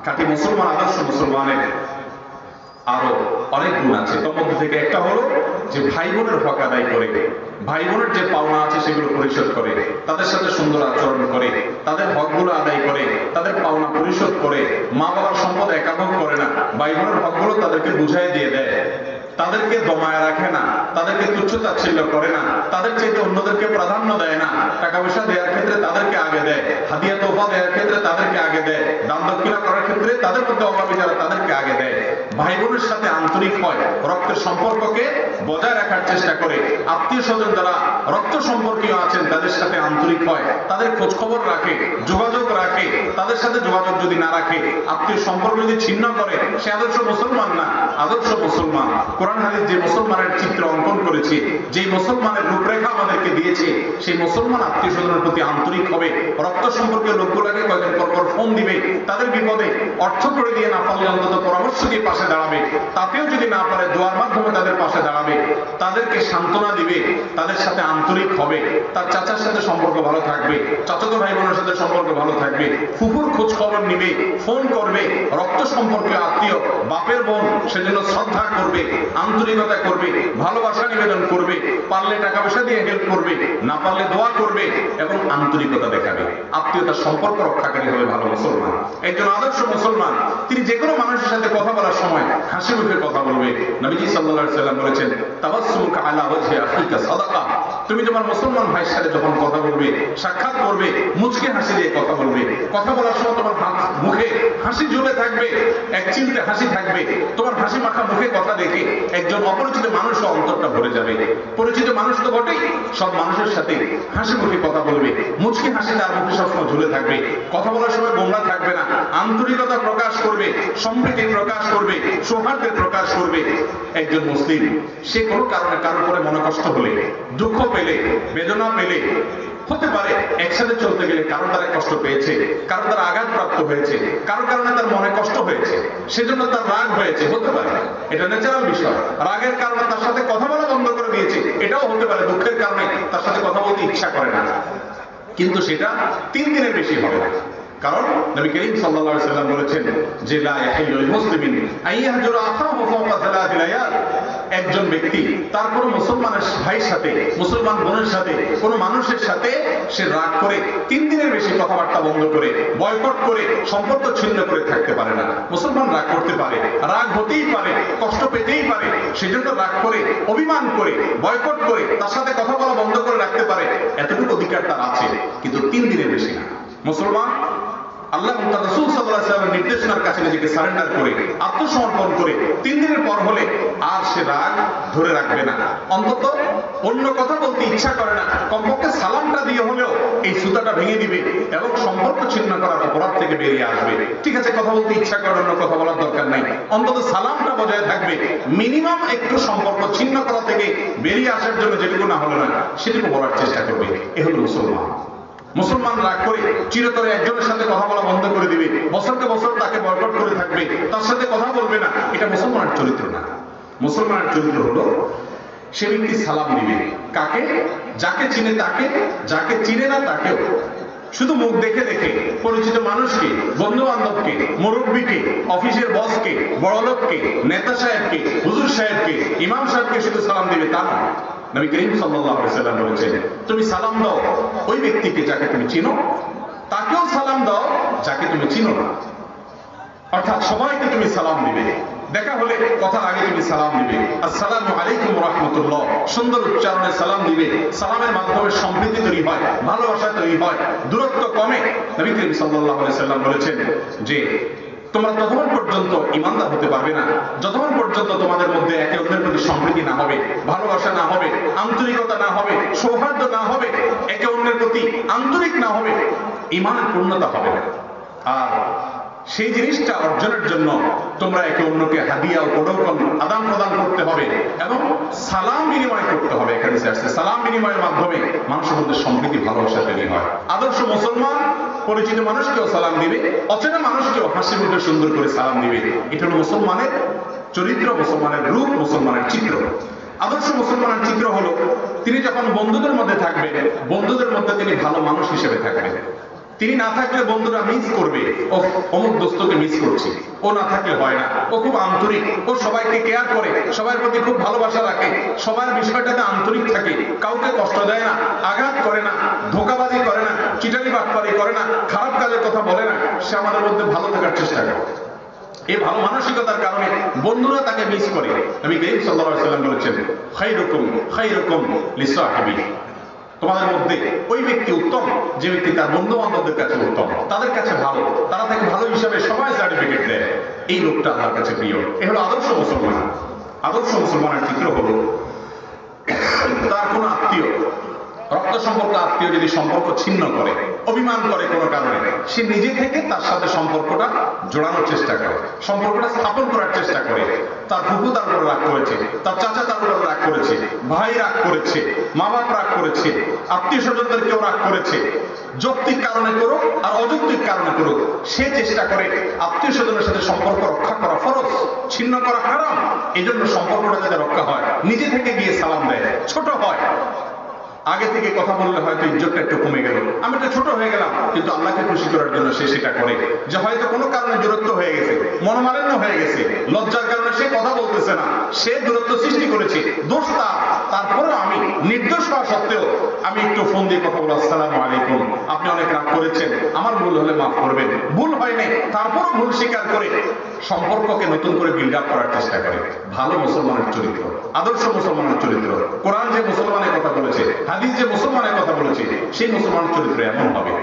খাঁটি মুসলমান, আদর্শ মুসলমানের আরো অনেক গুণ আছে। তার মধ্যে থেকে একটা হলো যে ভাই বোনের হক আদায় করে, ভাই বোনের যে পাওনা আছে সেগুলো পরিশোধ করে, তাদের সাথে সুন্দর আচরণ করে, তাদের হকগুলো আদায় করে, তাদের পাওনা পরিশোধ করে, মা বাবার সম্পদ একাভোগ করে না, ভাই বোনের হকগুলো তাদেরকে বুঝাই দিয়ে দেয়, তাদেরকে দমায় রাখে না, তাদেরকে তুচ্ছ-তাচ্ছিল্য করে না, তাদের চাইতে অন্যদেরকে প্রাধান্য দেয় না, টাকা পয়সা দেওয়ার ক্ষেত্রে তাদেরকে আগে দেয়, হাদিয়া তোফা দেওয়ার ক্ষেত্রে তাদেরকে আগে দেয়, দান দক্ষিণা করার ক্ষেত্রে তাদের মধ্যে অভাবী যারা তাদেরকে আগে দেয়, ভাই বোনের সাথে আন্তরিক হয়, রক্তের সম্পর্ককে বজায় রাখার চেষ্টা করে, আত্মীয় স্বজন যারা রক্ত সম্পর্কীয় আছেন তাদের সাথে আন্তরিক হয়, তাদের খোঁজ খবর রাখে, যোগাযোগ রাখে, তাদের সাথে যোগাযোগ যদি না রাখে, আত্মীয় সম্পর্ক যদি ছিন্ন করে, সে আদর্শ মুসলমান না। আদর্শ মুসলমান কোরআন হাদিস যে মুসলমানের চিত্র অঙ্কন করেছে, যে মুসলমানের রূপরেখা আমাদেরকে দিয়েছে, সেই মুসলমান আত্মীয় স্বজনের প্রতি আন্তরিক হবে, রক্ত সম্পর্কীয় লোকগুলোকে কয়েকদিন পর পর ফোন দিবে, তাদের বিপদে অর্থ করে দিয়ে না পারলে অন্তত পরামর্শ দিয়ে পাশে দাঁড়াবে, তাতেও যদি না পারে দোয়ার মাধ্যমে তাদের পাশে দাঁড়াবে, তাদেরকে সান্ত্বনা দিবে, তাদের সাথে আন্তরিক হবে, তার চাচার সাথে সম্পর্ক ভালো থাকবে, চাচাতো ভাই বোনের সাথে সম্পর্ক ভালো থাকবে, ফুফুর খোঁজ খবর নিবে, ফোন করবে, রক্ত সম্পর্কীয় আত্মীয়, বাপের বোন, সেজন্য শ্রদ্ধা করবে, আন্তরিকতা করবে, ভালোবাসা নিবেদন করবে, পারলে টাকা পয়সা দিয়ে হেল্প করবে, না পারলে দোয়া করবে এবং আন্তরিকতা দেখাবে, আত্মীয়তার সম্পর্ক রক্ষাকারী হবে ভালো মুসলমান। একজন আদর্শ মুসলমান তিনি যে কোনো মানুষের সাথে কথা বলার সময় হাসি মুখে কথা বলবে। নবীজি সাল্লাল্লাহু আলাইহি ওয়াসাল্লাম বলেছেন, তাবাসসুমুকা আলা ওয়াজহি আখিকা সাদাকা। তুমি তোমার মুসলমান ভাইয়ের সাথে যখন কথা বলবে, সাক্ষাৎ করবে, মুচকে হাসি দিয়ে কথা বলবে, কথা বলার সময় তোমার মুখে হাসি ঝুলে থাকবে, এক চিলতে হাসি থাকবে, তোমার হাসি মাখা মুখে কথা দেখে একজন অপরিচিত মানুষও অন্তরটা ভরে যাবে। পরিচিত মানুষ তো বটেই, সব মানুষের সাথে হাসি মুখে কথা বলবে, মুচকি হাসি তার মুখে সবসময় ঝুলে থাকবে, কথা বলার সময় গোমরা থাকবে না, আন্তরিকতা প্রকাশ করবে, সম্প্রীতি প্রকাশ করবে, সৌহার্দ্যের প্রকাশ করবে। একজন মুসলিম সে কোনো কারণে কারোর উপরে মনে কষ্ট হলে, দুঃখ পেলে, বেদনা পেলে, হতে পারে একসাথে চলতে গেলে কারো দ্বারা কষ্ট পেয়েছে, কারো দ্বারা আঘাতপ্রাপ্ত হয়েছে, কারোর কারণে তার মনে কষ্ট হয়েছে, সেজন্য তার রাগ হয়েছে, হতে পারে, এটা ন্যাচারাল বিষয়। রাগের কারণে তার সাথে কথা বলা বন্ধ করে দিয়েছে, এটাও হতে পারে। দুঃখের কারণে তার সাথে কথা বলতে ইচ্ছা করে না, কিন্তু সেটা 3 দিনের বেশি হবে না। কারণ নবী করিম সাল্লাল্লাহু আলাইহি ওয়াসাল্লাম বলেছেন যে লা ইয়াহিল্লু লিল মুসলিমিন আইয়াহজুরা আখাহু ফাওকা 3 লায়াল। একজন ব্যক্তি তার কোনো মুসলমানের ভাইয়ের সাথে, মুসলমান বোনের সাথে, কোনো মানুষের সাথে সে রাগ করে 3 দিনের বেশি কথাবার্তা বন্ধ করে, বয়কট করে, সম্পর্ক ছিন্ন করে থাকতে পারে না। মুসলমান রাগ করতে পারে, রাগ হতেই পারে, কষ্ট পেতেই পারে, সেজন্য রাগ করে, অভিমান করে, বয়কট করে তার সাথে কথা বলা বন্ধ করে রাখতে পারে, এতটুকু অধিকার তার আছে, কিন্তু 3 দিনের বেশি না। মুসলমান আল্লাহ এবং তার রাসূল সাল্লাল্লাহু আলাইহি ওয়াসাল্লামের নির্দেশনার কাছে নিজেকে সারেন্ডার করে আত্মসমর্পণ করে 3 দিনের পর হলে আর সে রাগ ধরে রাখবে না, অন্তত অন্য কথা বলতে ইচ্ছা করে না, কমপক্ষে সালামটা দিয়ে হলেও এই সুতাটা ভেঙে দিবে এবং সম্পর্ক ছিন্ন করার অপরাধ থেকে বেরিয়ে আসবে। ঠিক আছে, কথা বলতে ইচ্ছা করে, অন্য কথা বলার দরকার নাই, অন্তত সালামটা বজায় থাকবে, মিনিমাম একটু সম্পর্ক ছিন্ন করা থেকে বেরিয়ে আসার জন্য যেটুকু না হলো না সেটুকু বলার চেষ্টা করবে। এ হলো মুসলমান। মুসলমান রাগ করে চিরতরে একজনের সাথে কথা বলা বন্ধ করে দিবে, বছরকে বছর তাকে বয়কট করে থাকবে, তার সাথে কথা বলবে না, এটা মুসলমানের চরিত্র না। মুসলমানের চরিত্র হলো সে ব্যক্তি সালাম দিবে কাকে? যাকে চিনে তাকে, যাকে চিনে না তাকেও। শুধু মুখ দেখে দেখে পরিচিত মানুষকে, বন্ধু বান্ধবকে, মুরব্বীকে, অফিসের বসকে, বড়লোককে, নেতা সাহেবকে, হুজুর সাহেবকে, ইমাম সাহেবকে শুধু সালাম দিবে তা না। নবী করিম সাল্লাল্লাহু আলাইহি ওয়াসাল্লাম বলেছেন, তুমি সালাম দাও ওই ব্যক্তিকে যাকে তুমি চিনো, তাকেও সালাম দাও যাকে তুমি চিনো না। অর্থাৎ সবাইকে তুমি সালাম দিবে, দেখা হলে কথার আগে তুমি সালাম দিবে, আসসালামু আলাইকুম ওয়া রাহমাতুল্লাহ, সুন্দর উচ্চারণে সালাম দিবে। সালামের মাধ্যমে সম্প্রীতি তৈরি হয়, ভালোবাসা তৈরি হয়, দূরত্ব কমে। নবী করিম সাল্লাল্লাহু আলাইহি ওয়াসাল্লাম বলেছেন যে তোমরা ততক্ষণ পর্যন্ত ঈমানদার হতে পারবে না যতক্ষণ পর্যন্ত তোমাদের মধ্যে একে অন্যের প্রতি সম্প্রীতি না হবে, ভালোবাসা না হবে, আন্তরিকতা না হবে, সৌহার্দ্য না হবে, একে অন্যের প্রতি আন্তরিক না হবে, ঈমানের পূর্ণতা হবে না। আর সেই জিনিসটা অর্জনের জন্য তোমরা একে অন্যকে হাদিয়া ও উপঢৌকন আদান প্রদান করতে হবে এবং সালাম বিনিময় করতে হবে। এখানে আসছে সালাম বিনিময়ের মাধ্যমে মানুষের মধ্যে সম্প্রীতি, ভালোবাসা তৈরি হয়। আদর্শ মুসলমান পরিচিত মানুষকেও সালাম দিবে, অচেনা মানুষকেও হাসি মুখে সুন্দর করে সালাম দিবে। এটা হলো মুসলমানের চরিত্র, মুসলমানের রূপ, মুসলমানের চিত্র। আদর্শ মুসলমানের চিত্র হলো তিনি যখন বন্ধুদের মধ্যে থাকবেন, বন্ধুদের মধ্যে তিনি ভালো মানুষ হিসেবে থাকবেন। তিনি না থাকলে বন্ধুরা মিস করবে, ও অমুক দোস্তকে মিস করছি, ও না থাকলে হয় না, ও খুব আন্তরিক, ও সবাইকে কেয়ার করে, সবার প্রতি খুব ভালোবাসা রাখে, সবার বিষয়টাতে আন্তরিক থাকে, কাউকে কষ্ট দেয় না, আঘাত করে না, ধোঁকাবাজি করে না, চিটারি বাটপারি করে না, খারাপ কাজের কথা বলে না, সে আমাদের মধ্যে ভালো থাকার চেষ্টা করে। এই ভালো মানসিকতার কারণে বন্ধুরা তাকে মিস করে। নবী করিম সাল্লাল্লাহু আলাইহি ওয়াসাল্লাম বলেছেন, খায়রুকুম লিসাহিবি, তোমাদের মধ্যে ওই ব্যক্তি উত্তম যে ব্যক্তি তার বন্ধু বান্ধবদের কাছে উত্তম, তাদের কাছে ভালো, তারা তাকে ভালো হিসাবে সবাই সার্টিফিকেট দেয়, এই লোকটা আল্লাহর কাছে প্রিয়। এ হলো আদর্শ মুসলমান। আদর্শ মুসলমানের চিত্র হলো তার কোনো আত্মীয়, রক্ত সম্পর্ক আত্মীয় যদি সম্পর্ক ছিন্ন করে, অভিমান করে কোনো কারণে, সে নিজে থেকে তার সাথে সম্পর্কটা জোড়ানোর চেষ্টা করে, সম্পর্কটা স্থাপন করার চেষ্টা করে। তার ফুফু তার উপর রাগ করেছে, তার চাচা তার উপর রাগ করেছে, ভাই রাগ করেছে, মা বাপ রাগ করেছে, আত্মীয় স্বজনদের কেউ রাগ করেছে, যৌক্তিক কারণে করুক আর অযৌক্তিক কারণে করুক, সে চেষ্টা করে আত্মীয় স্বজনের সাথে সম্পর্ক রক্ষা করা ফরজ, ছিন্ন করা হারাম। এই জন্য সম্পর্কটা যাতে রক্ষা হয় নিজে থেকে গিয়ে সালাম দেয়। ছোট হয়, আগে থেকে কথা বললে হয়তো ইজ্জতটা একটু কমে গেল, আমি একটু ছোট হয়ে গেলাম, কিন্তু আল্লাহকে খুশি করার জন্য সে সেটা করে। যে হয়তো কোনো কারণে দূরত্ব হয়ে গেছে, মনোমালিন্য হয়ে গেছে, লজ্জার কারণে সে কথা বলতেছে না, সে দূরত্ব সৃষ্টি করেছে, দোষ তার, তারপরেও আমি নির্দোষ হওয়া সত্ত্বেও আমি একটু ফোন দিয়ে কথা বলবো, আসসালামু আলাইকুম, আপনি অনেক রাগ করেছেন, আমার ভুল হলে মাফ করবেন, ভুল হয়নি, তারপরও ভুল স্বীকার করে সম্পর্ককে নতুন করে বিল্ড আপ করার চেষ্টা করে। ভালো মুসলমানের চরিত্র, আদর্শ মুসলমানের চরিত্র। কোরআন যে মুসলমানের কথা বলেছে, হাদিস যে মুসলমানের কথা বলেছে, সেই মুসলমানের চরিত্র এমন হবে।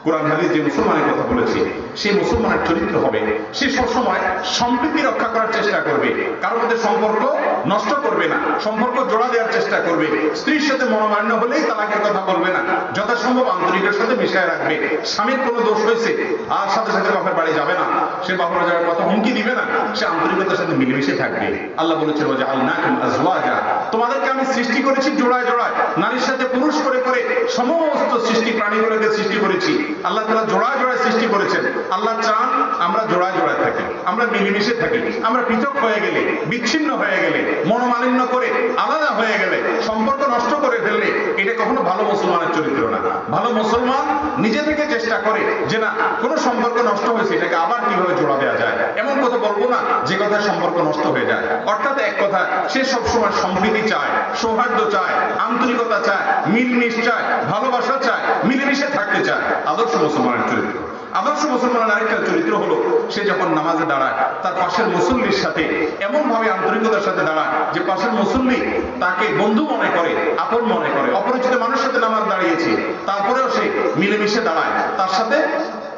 কোরআন হাদিস যে মুসলমানের কথা বলেছে, সেই মুসলমানের চরিত্র হবে সে সবসময় সম্প্রীতি রক্ষা করার চেষ্টা করবে, কারোর মধ্যে সম্পর্ক নষ্ট করবে না, সম্পর্ক জোড়া দেওয়ার চেষ্টা করবে, স্ত্রীর সাথে মনোমালিন্য হলেই তালাকের কথা বলবে না, যথাসম্ভব আন্তরিকের সাথে মিশায় রাখবে। স্বামীর কোনো দোষ হয়েছে আর সাথে সাথে বাপের বাড়ি যাবে না, সে বাপের যাওয়ার কথা হুমকি দিবে না, সে আন্তরিকতার সাথে মিলেমিশে থাকবে। আল্লাহ বলেছিল যে আল্লাহকুম আজওয়াজা, তোমাদেরকে আমি সৃষ্টি করেছি জোড়ায় জোড়ায়, নারীর সাথে পুরুষ করে করে সমস্ত সৃষ্টি প্রাণীগুলোকে সৃষ্টি করেছি। আল্লাহ তাআলা জোড়ায় জোড়ায় সৃষ্টি করেছেন। আল্লাহ চান আমরা জোড়ায় জোড়ায় থাকি, আমরা মিলেমিশে থাকি। আমরা পৃথক হয়ে গেলে, বিচ্ছিন্ন হয়ে গেলে, মনোমালিন্য করে আলাদা হয়ে গেলে, সম্পর্ক নষ্ট করে ফেললে, এটা কখনো ভালো মুসলমানের চরিত্র না। ভালো মুসলমান নিজে থেকে চেষ্টা করে যে না, কোনো সম্পর্ক নষ্ট হয়েছে এটাকে আবার কিভাবে জোড়া দেওয়া যায়, এমন কথা বলবো না যে কথা সম্পর্ক নষ্ট হয়ে যায়। অর্থাৎ এক কথা, সে সবসময় সম্প্রীতি চায়, সৌহার্দ্য চায়, আন্তরিকতা চায়, মিলমিশ চায়, ভালোবাসা চায়, মিলেমিশে থাকতে চায়। আদর্শ মুসলমানের চরিত্র। আদর্শ মুসলমানের আরেকটা চরিত্র হলো সে যখন নামাজে দাঁড়ায় তার পাশের মুসল্লির সাথে এমন ভাবে আন্তরিকতার সাথে দাঁড়ায় যে পাশের মুসল্লি তাকে বন্ধু মনে করে, আপন মনে করে। অপরিচিত মানুষের সাথে নামাজ দাঁড়িয়েছে, তারপরেও সে মিলেমিশে দাঁড়ায়, তার সাথে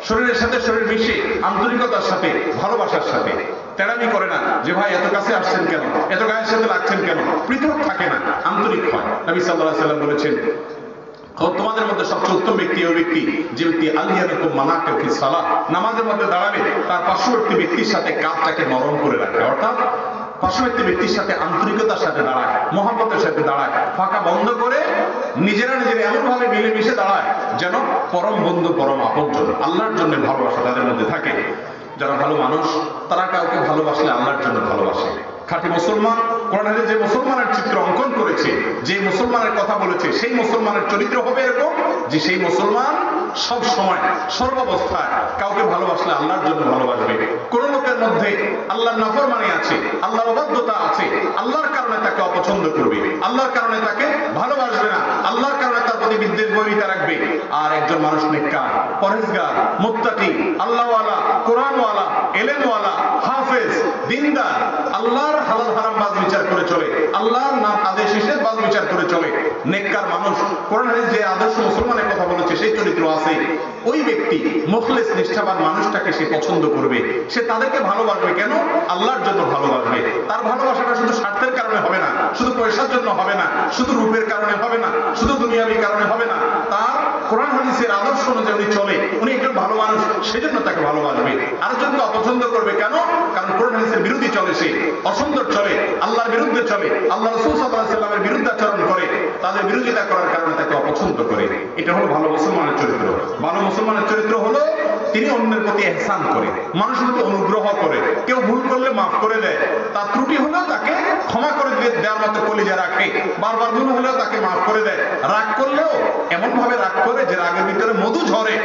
শরীরের সাথে শরীর মিশে আন্তরিকতার সাথে ভালোবাসার সাথে, তেড়ামি করে না যে ভাই এত কাছে আসছেন কেন, এত গায়ের সাথে লাগছেন কেন, পৃথক থাকে না, আন্তরিক হয়। নবী সাল্লাল্লাহু আলাইহি ওয়াসাল্লাম বলেছেন তোমাদের মধ্যে সবচেয়ে উত্তম ব্যক্তি ওই ব্যক্তি যে ব্যক্তি আলিয়ানুকুম মানাকিব ফিস সালাহ, নামাজের মধ্যে দাঁড়াবে তার পার্শ্ববর্তী ব্যক্তির সাথে কাঁধটাকে নরম করে রাখে, অর্থাৎ পার্শ্ববর্তী ব্যক্তির সাথে আন্তরিকতার সাথে দাঁড়ায়, মহব্বতের সাথে দাঁড়ায়, ফাঁকা বন্ধ করে নিজেরা এমন ভাবে মিলেমিশে দাঁড়ায় যেন পরম বন্ধু পরম আপনজন, আল্লাহর জন্য ভালোবাসা তাদের মধ্যে থাকে। যারা ভালো মানুষ তারা কাউকে ভালোবাসলে আল্লাহর জন্য ভালোবাসে। খাঁটি মুসলমান কোরআনে যে মুসলমানের চিত্র অঙ্কন করেছে, যে মুসলমানের কথা বলেছে, সেই মুসলমানের চরিত্র হবে এরকম যে সেই মুসলমান সব সময় সর্বাবস্থায় কাউকে ভালোবাসলে আল্লাহর জন্য ভালোবাসবে। কোন লোকের মধ্যে আল্লাহর নাফরমানি আছে, আল্লাহর অবাধ্যতা আছে, আল্লাহর কারণে তাকে অপছন্দ করবে, আল্লাহর কারণে তাকে ভালোবাসবে না, আল্লাহর কারণে তার প্রতি বিদ্বেষ বৈরিতা রাখবে। আর একজন মানুষ নেককার, পরহেজগার, মুত্তাকি, আল্লাহওয়ালা, কোরআনওয়ালা, এলেমওয়ালা, হাফেজ, দিনদার, আল্লাহর হালাল হারাম বাজ বিচার করে চলে, আল্লাহর নাম আদেশ নিষেধ বাজ বিচার করে চলে, নেককার মানুষ, কোরআন হাদিস যে আদর্শ মুসলমানের কথা বলেছে সেই চরিত্র আছে, ওই ব্যক্তি মুখলেস নিষ্ঠাবান মানুষটাকে সে পছন্দ করবে, সে তাদেরকে ভালোবাসবে। কেন? আল্লাহর জন্য ভালোবাসবে। তার ভালোবাসাটা শুধু স্বার্থের কারণে হবে না, শুধু পয়সার জন্য হবে না, শুধু রূপের কারণে হবে না, শুধু দুনিয়াবী কারণে হবে না, তার কোরআন হাদিসের আদর্শ অনুযায়ী উনি চলে, উনি একজন ভালো মানুষ, সেজন্য তাকে ভালোবাসবে। আরেকজনকে অপছন্দ করবে কেন? কারণ কোরআন হাদিসের বিরোধী চলে, সে অসুন্দর চলে, আল্লাহর বিরুদ্ধে চলে, আল্লাহ রাসূল সাল্লাল্লাহু আলাইহি ওয়াসাল্লামের বিরুদ্ধাচরণ করে, তাদের বিরোধিতা করার কারণে তাকে অপছন্দ করে। এটা হলো ভালো মুসলমানের চরিত্র। ভালো মুসলমানের চরিত্র হলো তিনি অন্যের প্রতি ইহসান করে, মানুষের প্রতি অনুগ্রহ করে, কেউ ভুল করলে মাফ করে দেয়, তার ত্রুটি হলেও তাকে ক্ষমা করে দেওয়ার মতো কলিজা রাখে, বারবার ভুল হলেও তাকে মাফ করে দেয়, রাগ করলেও এমন ভাবে রাগ করে যে রাগের ভিতরে মধু ঝরে,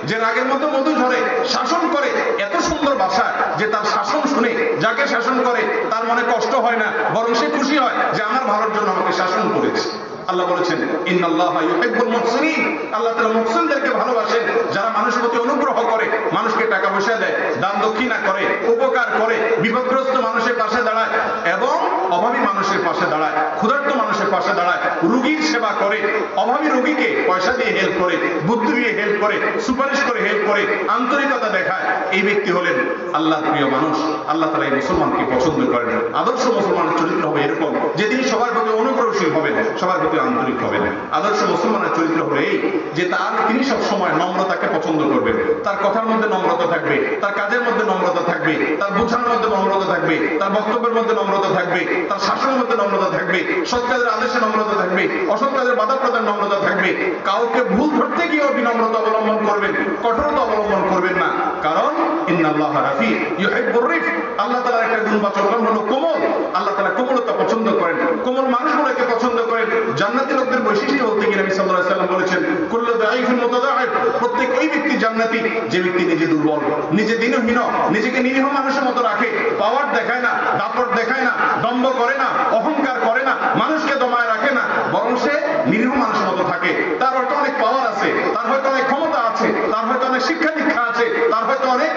যে রাগের মতো মধু ঝরে, শাসন করে এত সুন্দর ভাষায় যে তার শাসন শুনে যাকে শাসন করে তার মনে কষ্ট হয় না, বরং সে খুশি হয় যে আমার ভালোর জন্য আমাকে শাসন করেছে। আল্লাহ বলেছেন ইন্নাল্লাহা ইউহিব্বুল মুহসিনিন, আল্লাহ তাআলা মুহসিনদেরকে ভালোবাসেন, যারা মানুষের প্রতি অনুগ্রহ করে, মানুষকে টাকা পয়সা দেয়, দান দক্ষিণা করে, উপকার করে, বিপদগ্রস্ত মানুষের পাশে দাঁড়ায় এবং অভাবী মানুষের পাশে দাঁড়ায়, ক্ষুধার্ত মানুষের পাশে দাঁড়ায়, রোগীর সেবা করে, অভাবী রোগীকে পয়সা দিয়ে হেল্প করে, বুদ্ধি দিয়ে হেল্প করে, সুপারিশ করে হেল্প করে, আন্তরিকতা দেখায়, এই ব্যক্তি হলেন আল্লাহর প্রিয় মানুষ। আল্লাহ তাআলা এই মুসলমানকে পছন্দ করেন। আদর্শ মুসলমানের চরিত্র হবে এরকম যে তিনি সবার প্রতি অনুগ্রহশীল হবেন, সবার প্রতি আন্তরিক হবেন। আদর্শ মুসলমানের চরিত্র হলো এই যে তিনি সব সময় নম্রতাকে পছন্দ করবেন, তার কথার মধ্যে নম্রতা থাকবে, তার কাজের মধ্যে নম্রতা থাকবে, তার বোঝানোর মধ্যে নম্রতা থাকবে, তার বক্তব্যের মধ্যে নম্রতা থাকবে, তার শাসনের মধ্যে নম্রতা থাকবে, সৎ কাজের আদেশে নম্রতা থাকবে, অসৎ কাজের বাধা প্রদান নম্রতা থাকবে, কাউকে ভুল ধরতে গিয়েও বিনম্রতা অবলম্বন করবেন, কঠোরতা অবলম্বন করবেন না। কারণ ইন্নাল্লাহা রাফি ইউহিব্বুর রিফক, আল্লাহ তাআলার একটা গুণবাচক নাম হলো কোমল। আল্লাহ তাআলা কোমলতা পছন্দ করেন, কোমল মানুষগুলোকে পছন্দ করেন। জান্নাতি লোকদের বৈশিষ্ট্য বলতে গিয়ে নবী সাল্লাল্লাহু আলাইহি ওয়াসাল্লাম বলেছেন কুল্লু দাঈফিন মুতাদাঈফ, প্রত্যেক ওই ব্যক্তি জান্নাতি যে ব্যক্তি নিজে দুর্বল, নিজে দীনহীন, নিজেকে নিরীহ মানুষের মতো রাখে, পাওয়ার দেখায় না, দাপট দেখায় না, দম্ভ করে না, অহংকার করে না, মানুষকে দমায় রাখে না, বরং সে নিরীহ মানুষের মতো থাকে। তার হয়তো অনেক পাওয়ার আছে, তার হয়তো অনেক ক্ষমতা আছে, তার হয়তো অনেক শিক্ষা দীক্ষা আছে, তার হয়তো অনেক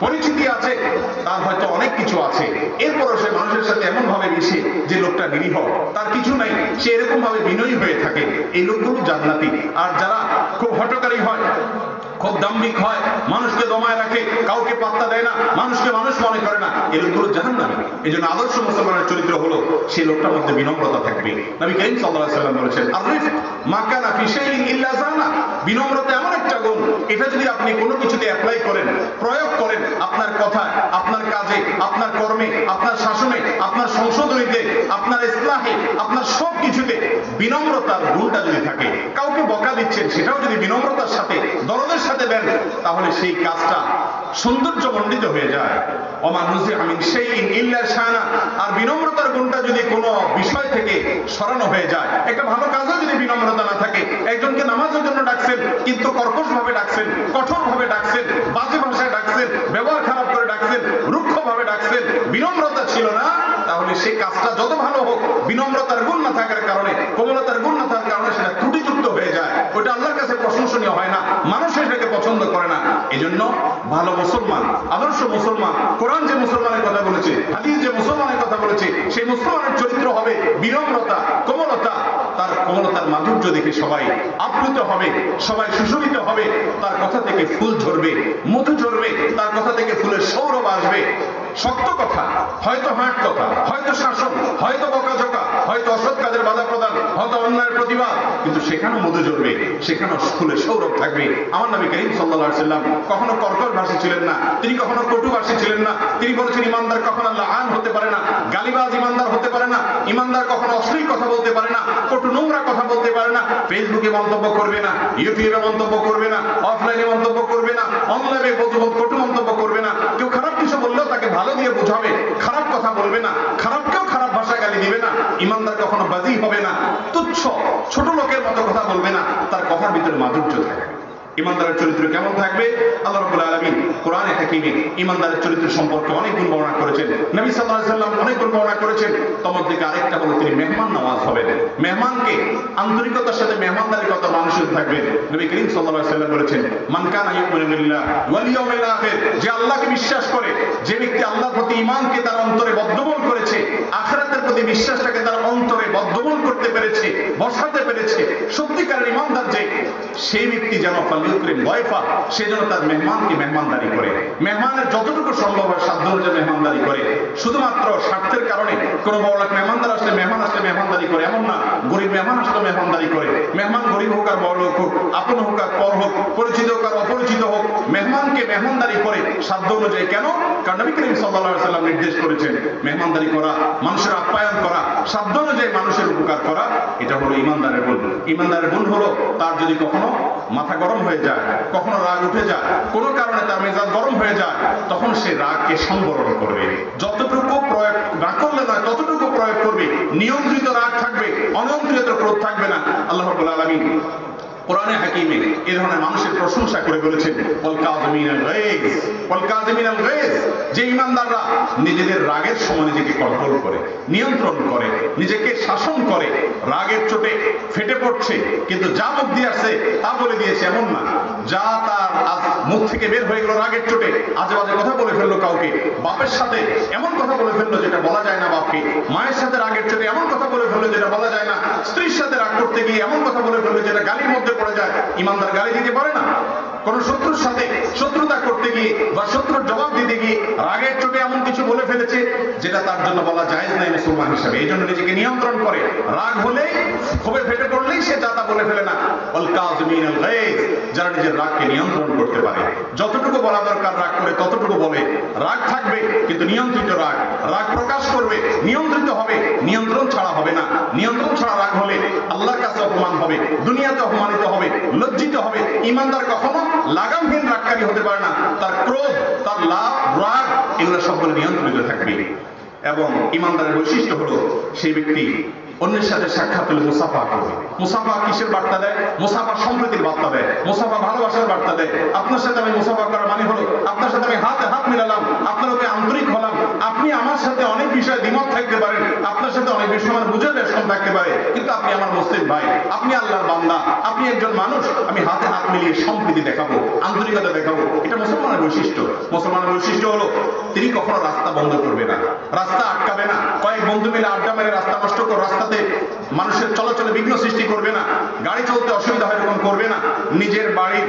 পরিচিতি আছে, তার হয়তো অনেক কিছু আছে, এরপরও সে মানুষের সাথে এমন ভাবে মিশে যে লোকটা নিরীহ, তার কিছু নাই, সে এরকম ভাবে বিনয়ী হয়ে থাকে, এই লোকগুলো জান্নাতি। আর যারা খুব হটকারী হয়, খুব দাম্ভিক হয়, মানুষকে দমায় রাখে, কাউকে পাত্তা দেয় না, মানুষকে মানুষ মনে করে না, এই লোকগুলো জাহান্নামী। এই জন্য আদর্শ মুসলমানের চরিত্র হলো সেই লোকটার মধ্যে বিনম্রতা থাকবে। নবী কারীম সাল্লাল্লাহু আলাইহি ওয়াসাল্লাম বলেছেন আরিফ মা কানা ফি শাইইন ইল্লা জানা, বিনম্রতা এমন একটা গুণ, এটা যদি আপনি কোনো কিছুতে অ্যাপ্লাই করেন, প্রয়োগ করেন, আপনার কথায়, আপনার কাজে, আপনার কর্মে, আপনার শাসনে, আপনার সংশোধনীতে, আপনার ইসলাহে, আপনার সব কিছুতে বিনম্রতার গুণটা যদি থাকে, কাউকে বকা দিচ্ছেন সেটাও যদি বিনম্রতার সাথে, দরদের সাথে দেন, তাহলে সেই কাজটা সৌন্দর্যমণ্ডিত হয়ে যায়। ওমা নুজিআ মিন শাইইন ইল্লা শানা, আর বিনম্রতার গুণটা যদি কোনো বিষয় থেকে সরানো হয়ে যায়, একটা ভালো কাজও যদি বিনম্রতা না থাকে, একজনকে নামাজের জন্য ডাকছেন কিন্তু কর্কশ ভাবে ডাকছেন, কঠোর ভাবে ডাকছেন, বাজে ভাষায় ডাকছেন, ব্যবহার খারাপ করে ডাকছেন, রুক্ষ ভাবে ডাকছেন, বিনম্রতা ছিল না, তাহলে সেই কাজটা যত ভালো হোক, বিনম্রতার গুণ না থাকার কারণে, কোমলতার গুণ না থাকার কারণে সেটা ত্রুটিযুক্ত হয়ে যায়, ওটা আল্লাহর কাছে প্রশংসনীয় হয় না, মানুষ এটাকে পছন্দ করে না। এই জন্য ভালো মুসলমান, আদর্শ মুসলমান, কোরআন যে মুসলমানের কথা বলেছে, হাদিস যে মুসলমানের কথা বলেছে, সেই মুসলমানের চরিত্র হবে বিনম্রতা, কোমলতা, তার তার কোমলতার মাধুর্য দেখে সবাই আপ্লুত হবে, সবাই সুশোভিত হবে, তার কথা থেকে ফুল ঝরবে, মধু ঝরবে, তার কথা থেকে ফুলের সৌরভ আসবে। শক্ত কথা, হয়তো হাট কথা, হয়তো শাসন, হয়তো বকাঝকা, হয়তো অসৎ কাজের বাধা প্রদান, হয়তো অন্যায়ের প্রতিবাদ, কিন্তু সেখানেও মধু ঝরবে, সেখানেও ফুলের সৌরভ থাকবে। আমার নবী করিম সাল্লাল্লাহু আলাইহি সাল্লাম কখনো কর্কশ ভাষী ছিলেন না, তিনি কখনো কটু ভাষী ছিলেন না। তিনি বলেছেন ইমানদার কখনো লাআন হতে পারে না, গালিবাজ ইমানদার হতে পারে না, ইমানদার কখনো অশ্লীল কথা বলতে পারে না, কটু নোংরা কথা বলতে পারে না, ফেসবুকে মন্তব্য করবে না, ইউটিউবে মন্তব্য করবে না, অফলাইনে মন্তব্য করবে না, অনলাইনে কটু মন্তব্য করবে না। কেউ খারাপ কিছু বললেও তাকে ভালো দিয়ে বোঝাবে, খারাপ কথা বলবে না, খারাপকেও খারাপ ভাষা গালি দিবে না। ইমানদার কখনো বাজি হবে না, তুচ্ছ ছোট লোকের মতো কথা বলবে না, তার কথার ভিতরে মাধুর্য থাকবে। ইমানদারের চরিত্র কেমন থাকবে? আল্লাহ রাব্বুল আলামিন কোরআনে হাকিমে ইমানদারের চরিত্র সম্পর্কে অনেক গুণ বর্ণনা করেছেন, নবী সাল্লাল্লাহু আলাইহি সাল্লাম অনেক গুণ বর্ণনা করেছেন। তোমার দিকে আরেকটা হলো তিনি মেহমান নওয়াজ হবেন, মেহমানকে আন্তরিকতার সাথে মেহমানদারিকতা মানুষের থাকবেন। নবী করিম সাল্লাল্লাহু আলাইহি সাল্লাম বলেছেন, মান কানা ইউমিনু বিল্লাহ ওয়াল ইয়াউমিল আখির, যে আল্লাহকে বিশ্বাস করে, যে ব্যক্তি আল্লাহর প্রতি ঈমানকে তার অন্তরে বদ্ধমূল করেছে, আখিরাতের প্রতি বিশ্বাসটাকে তার অন্তরে বদ্ধমূল করতে পেরেছে, বসাতে পেরেছে, সত্যিকারের ঈমানদার যে, সেই ব্যক্তি যেন সে যেন তার মেহমানকে মেহমানদারি করে, মেহমানের যতটুকু সম্ভব হয় সাধ্য অনুযায়ী মেহমানদারি করে। শুধুমাত্র স্বার্থের কারণে কোন বড়লোক মেহমানদার আসলে মেহমানদারি করে এমন না, গরিব মেহমান আসলে মেহমানদারি করে। মেহমান গরিব হোক আর বড়লোক হোক, আপন হোক আর পর হোক, পরিচিত হোক আর অপরিচিত হোক, মেহমানকে মেহমানদারি করে সাধ্য অনুযায়ী। কেন? কারণ নবী করিম সাল্লাল্লাহু আলাইহি সাল্লাম নির্দেশ করেছেন, মেহমানদারি করা, মানুষের আপ্যায়ন করা, সাধ্য অনুযায়ী মানুষের উপকার করা, এটা হলো ইমানদারের গুণ। ইমানদারের গুণ হলো তার যদি কখনো মাথা গরম হয়ে যায়, কখনো রাগ উঠে যায়, কোনো কারণে তার মেজাজ গরম হয়ে যায়, তখন সে রাগকে সংবরণ করবে, যতটুকু প্রয়োগ না করলে নয় ততটুকু প্রয়োগ করবে। নিয়ন্ত্রিত রাগ থাকবে, অনিয়ন্ত্রিত ক্রোধ থাকবে না। আল্লাহ রাব্বুল আলামিন কোরআনে হাকিমে এই ধরনের মানুষের প্রশংসা করে বলেছেন, ওয়াল কাযিমিনাল গায়জ, ওয়াল কাযিমিনাল গায়জ, যে ইমানদাররা নিজেদের রাগের সময় নিজেকে কন্ট্রোল করে, নিয়ন্ত্রণ করে, নিজেকে শাসন করে, রাগের চোটে ফেটে পড়ছে কিন্তু যা মুখ দিয়ে আসছে তা বলে দিয়েছে এমন না, যা তার আজ মুখ থেকে বের হয়ে গেল রাগের চোটে, আজে বাজে কথা বলে ফেললো কাউকে, বাপের সাথে এমন কথা বলে ফেললো যেটা বলা যায় না বাপকে, মায়ের সাথে রাগের চোটে এমন কথা বলে ফেললো যেটা বলা যায় না, স্ত্রীর সাথে রাগ করতে গিয়ে এমন কথা বলে ফেললো যেটা গালির মধ্যে পড়ে যায়। ইমানদার গালি দিতে পারে না। কোন শত্রুর সাথে শত্রুতা করতে গিয়ে বা শত্রুর জবাব দিতে গিয়ে রাগের চোটে এমন কিছু বলে ফেলেছে যেটা তার জন্য বলা জায়েজ নাই মুসলমান হিসেবে। এই জন্য নিজেকে নিয়ন্ত্রণ করে, রাগ হলেই ক্ষোভে ফেটে পড়লেই সে যা তা বলে ফেলে না। ওয়াল কাযিমিনাল গায়জ, যারা নিজের রাগকে নিয়ন্ত্রণ করতে পারে, যতটুকু বলা দরকার রাগ করে ততটুকু বলে, রাগ থাকবে কিন্তু নিয়ন্ত্রিত রাগ, রাগ প্রকাশ করবে, নিয়ন্ত্রিত হবে, নিয়ন্ত্রণ ছাড়া হবে না। নিয়ন্ত্রণ ছাড়া রাগ হলে আল্লাহর কাছে অপমান হবে, দুনিয়াতে অপমানিত হবে, লজ্জিত হবে। ইমানদার কখনো লাগামহীন রাগকারী হতে পারে না, তার ক্রোধ, তার লাভ, রাগ এগুলো সবগুলো নিয়ন্ত্রিত থাকবে। এবং ইমানদারের বৈশিষ্ট্য হলো সেই ব্যক্তি অন্যের সাথে সাক্ষাৎ হলে মুসাফা করবে। মুসাফা কিসের বার্তা দেয়? মুসাফা সম্প্রীতির বার্তা দেয়, মুসাফা ভালোবাসার বার্তা দেয়। আপনার সাথে আমি মুসাফা করার মানে হলো আপনার সাথে আমি হাতে হাত মিলালাম, আপনার ওকে আন্তরিক হলাম। আপনি আমার সাথে অনেক বিষয়ে দ্বিমত থাকতে পারেন, আপনার সাথে অনেক বিষয় আমার বুঝে বেশন থাকতে পারে, কিন্তু আপনি আমার মুসলিম ভাই, আপনি আল্লাহর বান্দা, আপনি একজন মানুষ। আমি হাতে হাত মিলিয়ে সম্প্রীতি দেখাবো, আন্তরিকতা দেখাবো। এটা মুসলমানের বৈশিষ্ট্য। মুসলমানের বৈশিষ্ট্য হলো তিনি কখনো রাস্তা বন্ধ করবে না, রাস্তা আটকাবে না, কয়েক বন্ধু মিলে আড্ডা মেরে রাস্তা নষ্ট করে রাস্তাতে মানুষের চলাচলে বিঘ্ন সৃষ্টি করবে না, গাড়ি চলতে অসুবিধা হয় এরকম করবে না, নিজের বাড়ির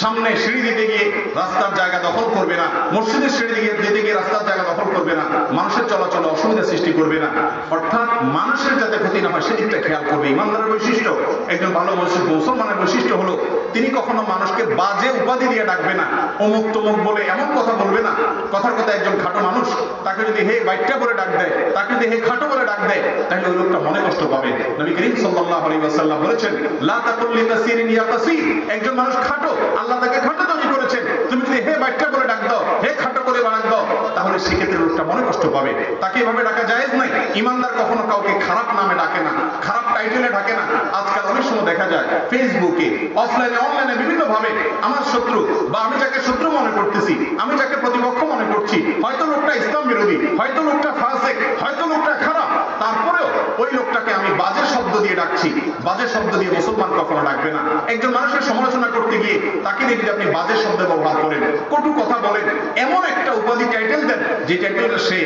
সামনে সিঁড়ি দিতে গিয়ে রাস্তার জায়গা দখল করবে না, মসজিদের সিঁড়ি দিতে গিয়ে রাস্তার জায়গা দখল করবে না, মানুষের চলাচলে অসুবিধা সৃষ্টি করবে না। অর্থাৎ মানুষের যাতে ক্ষতি না হয় সেদিকটা খেয়াল করবে। ইমানদারের বৈশিষ্ট্য, একজন ভালো মুসলমানের বৈশিষ্ট্য হলো তিনি কখনো মানুষকে বাজে উপাধি দিয়ে ডাকবে না, অমুক তমুক বলে এমন কথা বলবে না। কথার কথা একজন খাটো মানুষ, তাকে যদি হে বাইটটা বলে ডাক দেয়, তাকে যদি হে খাটো বলে ডাক দেয়, তাহলে ওই লোকটা মনে কষ্ট পাবে। নবী করিম সাল্লাল্লাহু আলাইহি ওয়াসাল্লাম বলেছেন, লা তাকুল লিকাসিরিন ইয়া কাসির, একজন মানুষ খাটো, আল্লাহ তাকে খাটো তৈরি করেছেন, তুমি যদি হে বাইটটা বলে ডাক দাও, হে খাটো করে ডাক দাও, তাহলে সেক্ষেত্রে লোকটা মনে কষ্ট পাবে। তাকে এভাবে ডাকা জায়েজ নাই। ইমানদার কখনো কাউকে খারাপ নামে ডাকে না, খারাপ টাইটেলে ডাকে না। আজকাল অনেক সময় দেখা যায় ফেসবুকে, অফলাইনে, অনলাইনে বিভিন্ন ভাবে আমার শত্রু বা আমি যাকে শত্রু মনে করতেছি, আমি যাকে প্রতিপক্ষ মনে করছি, হয়তো লোকটা ইসলাম বিরোধী, হয়তো লোকটা ফাসিক, হয়তো লোকটা খারাপ, তারপরেও ওই লোকটাকে আমি বাজে শব্দ দিয়ে ডাকি। ডাকছি, বাজে শব্দ দিয়ে মুসলমান কখনো ডাকবে না। একজন মানুষের সমালোচনা করতে গিয়ে তাকে নিয়ে যদি আপনি বাজে শব্দ ব্যবহার করেন, কটু কথা বলেন, এমন একটা উপাধি টাইটেল দেন যে টাইটেলটা সে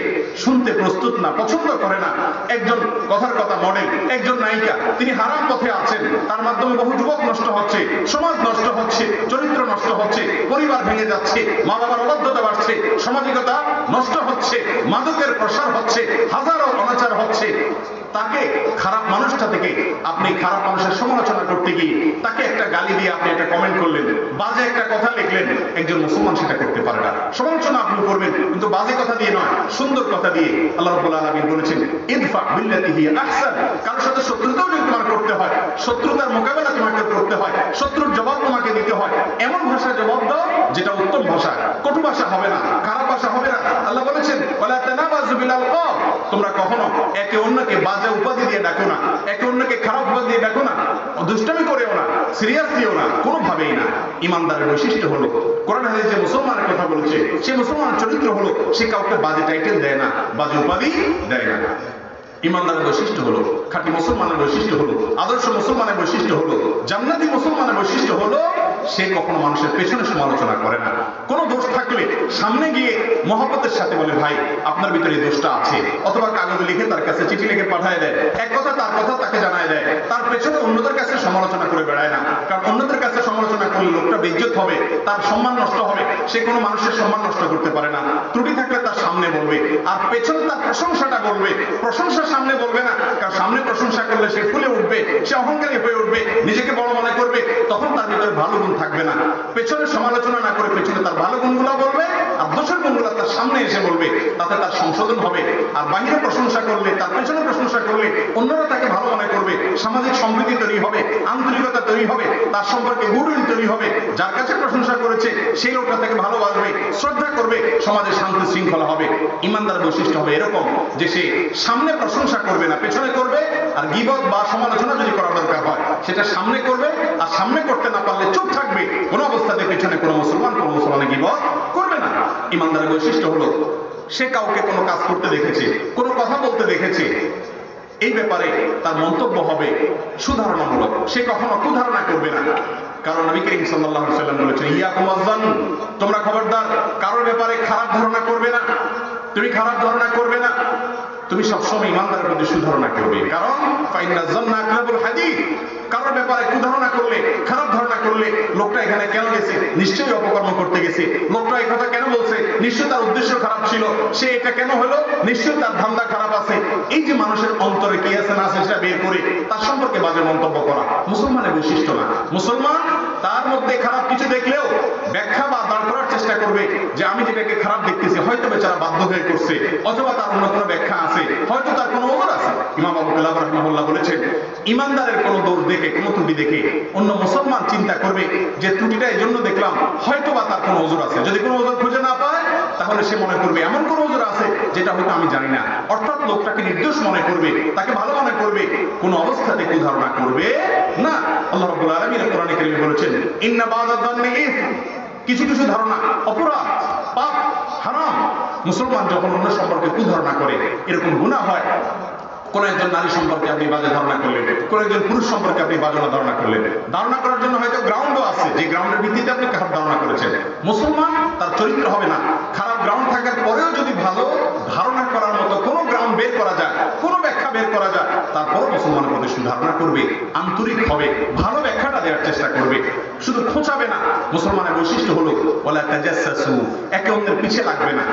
শুনতে প্রস্তুত না, পছন্দ করে না। একজন কথার কথা মডেল, একজন নায়িকা, তিনি হারাম পথে আছেন, তার মাধ্যমে বহু যুবক নষ্ট হচ্ছে, সমাজ নষ্ট হচ্ছে, চরিত্র নষ্ট হচ্ছে, পরিবার ভেঙে যাচ্ছে, মা বাবার অবাধ্যতা বাড়ছে, সামাজিকতা নষ্ট হচ্ছে, মাদকের প্রসার হচ্ছে, হাজারো অনাচার হচ্ছে। তাকে খারাপ মানুষটা থেকে আপনি খারাপ মানুষের সমালোচনা করতে গিয়ে তাকে একটা গালি দিয়ে আপনি একটা কমেন্ট করলেন, বাজে একটা কথা লিখলেন, একজন মুসলমান সেটা করতে পারে না। সমালোচনা আপনি করবেন কিন্তু বাজে কথা দিয়ে নয়, সুন্দর কথা দিয়ে। আল্লাহ রাব্বুল আলামিন বলেছেন ইদফা বিল্লাতি হিয়া আহসান। কারোর সাথে শত্রুতাও যদি তোমার করতে হয়, শত্রুতার মোকাবেলা তোমাকে করতে হয়, শত্রুর জবাব তোমাকে দিতে হয়, এমন ভাষায় জবাব দাও যেটা উত্তম ভাষা, কটু ভাষা হবে না, খারাপ ভাষা হবে না। আল্লাহ বলেছেন ওয়ালা তানাবাযু বিল আলকাব, তোমরা কখনো একে অন্যকে বাজে উপাধি দিয়ে ডাকো না, একে অন্যকে খারাপ উপাধি দিয়ে ডাকো না, দুষ্টামি করেও না, সিরিয়াস দিও না, কোনোভাবেই না। ইমানদারের বৈশিষ্ট্য হলো, কোরআন হাদিস যে মুসলমানের কথা বলেছে সে মুসলমানের চরিত্র হলো সে কাউকে বাজে টাইটেল দেয় না, বাজে উপাধি দেয় না। ইমানদারের বৈশিষ্ট্য হলো, খাঁটি মুসলমানের বৈশিষ্ট্য হলো, আদর্শ মুসলমানের বৈশিষ্ট্য হলো, জান্নাতি মুসলমানের বৈশিষ্ট্য হলো সে কখনো মানুষের পেছনে সমালোচনা করে না। কোনো দোষ থাকলে সামনে গিয়ে মহব্বতের সাথে বলে ভাই আপনার ভিতরে এই দোষটা আছে, অথবা কাগজে লিখে তার কাছে চিঠি লিখে পাঠায় দেয়, এক কথা তার কথা তাকে জানায় দেয়। তার পেছনে অন্যদের কাছে সমালোচনা করে বেড়ায় না, কারণ অন্যদের কাছে সমালোচনা করলে লোকটা বেইজ্জত হবে, তার সম্মান নষ্ট হবে। সে কোনো মানুষের সম্মান নষ্ট করতে পারে না। ত্রুটি থাকলে তার সামনে বলবে, আর পেছনে তার প্রশংসাটা বলবে। প্রশংসা সামনে বলবে না, কারণ সামনে প্রশংসা করলে সে ফুলে উঠবে, সে অহংকারী হয়ে উঠবে, নিজেকে বড় মনে করবে, তখন তার ভিতরে ভালো গুণ থাকবে না। পেছনে সমালোচনা না করে পেছনে তার ভালো গুণগুলো বলবে, আর দোষের গুণগুলো তার সামনে এসে বলবে, তাতে তার সংশোধন হবে। আর বাহিরে প্রশংসা করলে, তার পেছনে প্রশংসা করলে অন্যরা তাকে ভালো মনে করবে, সামাজিক সম্প্রীতি তৈরি হবে, আন্তরিকতা তৈরি হবে, তার সম্পর্কে গুডউইল তৈরি হবে। যার কাছে প্রশংসা করেছে সেই লোকটা তাকে ভালোবাসবে, শ্রদ্ধা করবে, সমাজে শান্তি শৃঙ্খলা হবে। ইমানদার বৈশিষ্ট্য হবে এরকম যে সে সামনে প্রশংসা করবে না, পেছনে করবে। আর গীবত বা সমালোচনা যদি করা দরকার হয় সেটা সামনে করবে, আর সামনে করতে না পারলে চুপ থাকবে। কোন অবস্থাতে পেছনে কোনো মুসলমানের গীবত করবে না। ইমানদারের বৈশিষ্ট্য হলো সে কাউকে কোনো কাজ করতে দেখেছে, কোনো কথা বলতে দেখেছে, এই ব্যাপারে তার মন্তব্য হবে সুধারণামূলক, সে কখনো কুধারণা করবে না। কারণ নবী করিম সাল্লাল্লাহু আলাইহি ওয়াসাল্লাম বলেছেন ইয়াকুম আয-যন, তোমরা খবরদার কারোর ব্যাপারে খারাপ ধারণা করবে না। তুমি খারাপ ধারণা করবে না, তুমি সবসময় ইমানদারের প্রতি সুধারণা করবে। কারণ ফাইন্না যন্না আকরাবুল হাদিস, কারোর ব্যাপারে কুধারণা করলে, খারাপ ধারণা করলে লোকটা এখানে কেন গেছে, নিশ্চয়ই অপকর্ম করতে গেছে, লোকটা এই কথা কেন বলছে, নিশ্চয়ই তার উদ্দেশ্য খারাপ ছিল, সে এটা কেন হলো, নিশ্চয়ই তার ধান্দা খারাপ আছে। এই যে মানুষের অন্তরে কি আছে না আছে সেটা বের করে তার সম্পর্কে বাজে মন্তব্য করা মুসলমানের বৈশিষ্ট্য না। মুসলমান তার মধ্যে খারাপ কিছু দেখলেও ব্যাখ্যা বা দাঁড় করার চেষ্টা করবে যে আমি যেটাকে খারাপ দেখতেছি হয়তো বেচারা বাধ্য হয়ে করছে, অথবা তার অন্য কোনো ব্যাখ্যা আছে, হয়তো তার কোনো ওজর আছে। ইমাম আবু কালাব রাহিমাহুল্লাহ বলেছেন ইমানদারের কোনো দোষ দেখে, কোনো ত্রুটি দেখে অন্য মুসলমান চিন্তা করবে যে ত্রুটিটা এই জন্য দেখলাম হয়তো বা তার কোনো ওজর আছে। যদি কোনো ওজর খুঁজে না পায় তাহলে সে মনে করবে এমন কোনো ওজর আছে যেটা হয়তো আমি জানি না। অর্থাৎ লোকটাকে নির্দোষ মনে করবে, তাকে ভালো মনে করবে, কোনো অবস্থাতে কুধারণা করবে না। আল্লাহ রাব্বুল আলামিন কোরআনে কারীমে বলেছেন ইন্না বা'দা যান্নি ইসম, কিছু কিছু ধারণা অপরাধ, পাপ, হারাম। মুসলমান যখন অন্য সম্পর্কে কুধারণা করে, এরকম গুনাহ হয়। কোন একজন নারী সম্পর্কে আপনি বাজে ধারণা করলেন, কোন একজন পুরুষ সম্পর্কে আপনি বাজে ধারণা করলেন, ধারণা করার জন্য হয়তো গ্রাউন্ডও আছে, যে গ্রাউন্ডের ভিত্তিতে আপনি খারাপ ধারণা করেছেন। মুসলমান তার চরিত্র হবে না। খারাপ গ্রাউন্ড থাকার পরেও যদি ভালো ধারণা করার মতো কোনো গ্রাউন্ড বের করা যায়, কোনো ব্যাখ্যা বের করা যায়, তারপরও মুসলমানের প্রতি সুধারণা করবে, আন্তরিক হবে, ভালো ব্যাখ্যাটা দেওয়ার চেষ্টা করবে, শুধু খোঁচাবে না। মুসলমানের বৈশিষ্ট্য হলো ওয়ালা তাজাসসু, একে অন্যের পিছে লাগবে না,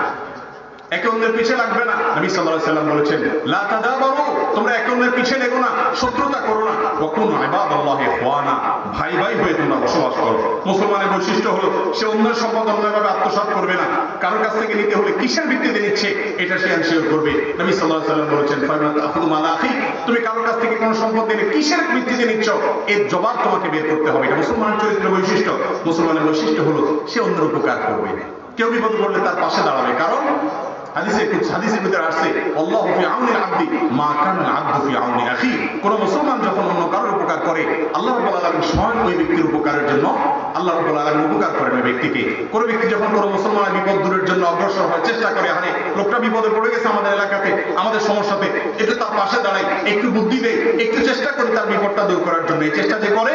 একে অন্যের পিছে লাগবে না। নবী সাল্লাল্লাহু আলাইহি ওয়াসাল্লাম বলেছেন লা তাদাবারু, তোমরা একে অন্যের পিছে লেগো না, শত্রুতা করো না। ওয়া কুনু ইবাদাল্লাহি ইখওয়ানা, ভাই ভাই হয়ে তোমরা বসবাস করো। মুসলমানের বৈশিষ্ট্য হলো সে অন্যের সম্পদ অন্যভাবে আত্মসাৎ করবে না। কারোর কাছ থেকে নিতে হলে কিসের ভিত্তিতে নিচ্ছে এটা সে এনশিওর করবে। নবী সাল্লাল্লাহু আলাইহি ওয়াসাল্লাম বলেছেন ফাইনা তাখুযু মাল আখি, তুমি কারোর কাছ থেকে কোনো সম্পদ নিলে কিসের ভিত্তিতে নিচ্ছ এর জবাব তোমাকে বের করতে হবে। এটা মুসলমানের চরিত্রের বৈশিষ্ট্য। মুসলমানের বৈশিষ্ট্য হলো সে অন্যের উপকার করবে, কেউ বিপদ পড়লে তার পাশে দাঁড়াবে। কারণ হাদিসের ভিতরে আসছে আল্লাহু ফি আউনিল আবদি মা কানা আল আবদু ফি আউনি আখি। কোন মুসলমান যখন অন্য কারোর উপকার করে আল্লাহ রাব্বুল আলামিন স্বয়ং ওই ব্যক্তির উপকারের জন্য আল্লাহ রাব্বুল আলামিন উপকার করেন ওই ব্যক্তিকে। কোন ব্যক্তি যখন কোন মুসলমানের বিপদ দূরের জন্য অগ্রসর হয়, চেষ্টা করে, আরে লোকটা বিপদে পড়ে গেছে আমাদের এলাকাতে, আমাদের সমস্যাতে, একটু তার পাশে দাঁড়াই, একটু বুদ্ধি দেয়, একটু চেষ্টা করি তার বিপদটা দূর করার জন্য, এই চেষ্টা যে করে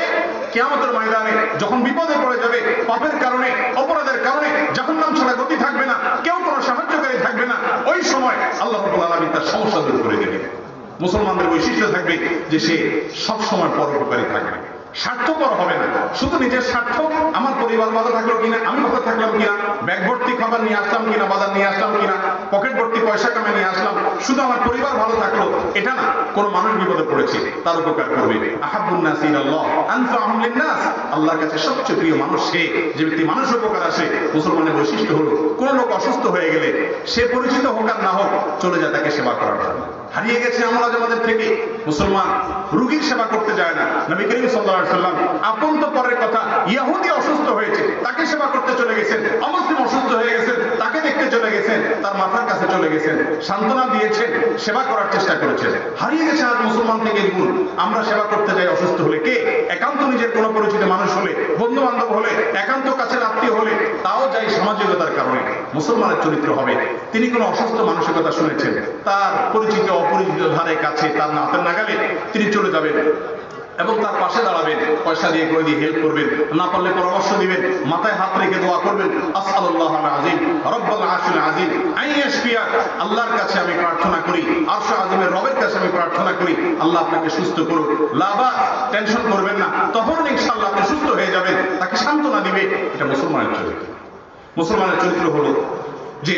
কিয়ামতের ময়দানে যখন বিপদে পড়ে যাবে, পাপের কারণে, অপরাধের কারণে জাহান্নাম ছাড়া গতি থাকবে না, কেউ কোনো সাহায্যকারী থাকবে না, ওই সময় আল্লাহ রাব্বুল আলামিন তার সমস্যা দূর করে দেবেন। মুসলমানদের বৈশিষ্ট্য থাকবে যে সে সব সময় পরোপকারী থাকবে, স্বার্থপর হবে না। শুধু নিজের স্বার্থ, আমার পরিবার ভালো থাকলো কিনা, আমি ভালো থাকলাম কিনা, ব্যাগ ভর্তি খাবার নিয়ে আসলাম কিনা, বাজার নিয়ে আসলাম কিনা, পকেট ভর্তি পয়সা কামে নিয়ে আসলাম, শুধু আমার পরিবার ভালো থাকলো এটা না। কোন মানুষ বিপদে পড়েছে তার উপকার করবে। আহাব্বুন নাস ইলাল্লাহ আনফাহুম লিন-নাস, আল্লাহর কাছে সবচেয়ে প্রিয় মানুষ সে যে ব্যক্তি মানুষের উপকার আসে। মুসলমানের বৈশিষ্ট্য হলো কোন লোক অসুস্থ হয়ে গেলে সে পরিচিত হোক আর না হোক চলে যায় তাকে সেবা করার জন্য। হারিয়ে গেছে আমরা আমাদের থেকে, মুসলমান রোগীর সেবা করতে যায় না। নবী করিম সাল্লাল্লাহু আলাইহি ওয়াসাল্লাম আপন তো পরের কথা, ইহুদি অসুস্থ হয়েছে তাকে সেবা করতে চলে গেছেন, অমুসলিম অসুস্থ হয়ে গেছেন তাকে দেখতে চলে গেছেন, তার মাথার কাছে চলে গেছেন, সান্ত্বনা দিয়েছেন, সেবা করার চেষ্টা করেছেন। হারিয়ে গেছে আজ মুসলমান থেকে গুণ। আমরা সেবা করতে যাই অসুস্থ হলে, কে একান্ত নিজের কোনো পরিচিত মানুষ হলে, বন্ধু বান্ধব হলে, একান্ত কাছের আত্মীয় হলে, তাও যাই সামাজিকতার কারণে। মুসলমানের চরিত্র হবে তিনি কোনো অসুস্থ মানসিকতা শুনেছেন, তার পরিচিত অপরিচিত ধারে কাছে তার হাতের নাগালে তিনি চলে যাবেন এবং তার পাশে দাঁড়াবেন, পয়সা দিয়ে করে দিয়ে হেল্প করবেন, না পারলে পরামর্শ দিবেন, মাথায় হাত রেখে দোয়া করবেন, আসআলুল্লাহুল আযীম রব্বুল আরশিল আযীম আন ইয়াশফিয়া, আল্লাহর কাছে আমি প্রার্থনা করি, আরশ আযীমের রবের কাছে আমি প্রার্থনা করি আল্লাহ আপনাকে সুস্থ করুন। লাবা টেনশন করবেন না, তখন ইনশাআল্লাহ আপনি সুস্থ হয়ে যাবেন, তাকে সান্ত্বনা দিবে। এটা মুসলমানের চরিত্র। মুসলমানের চরিত্র হলো যে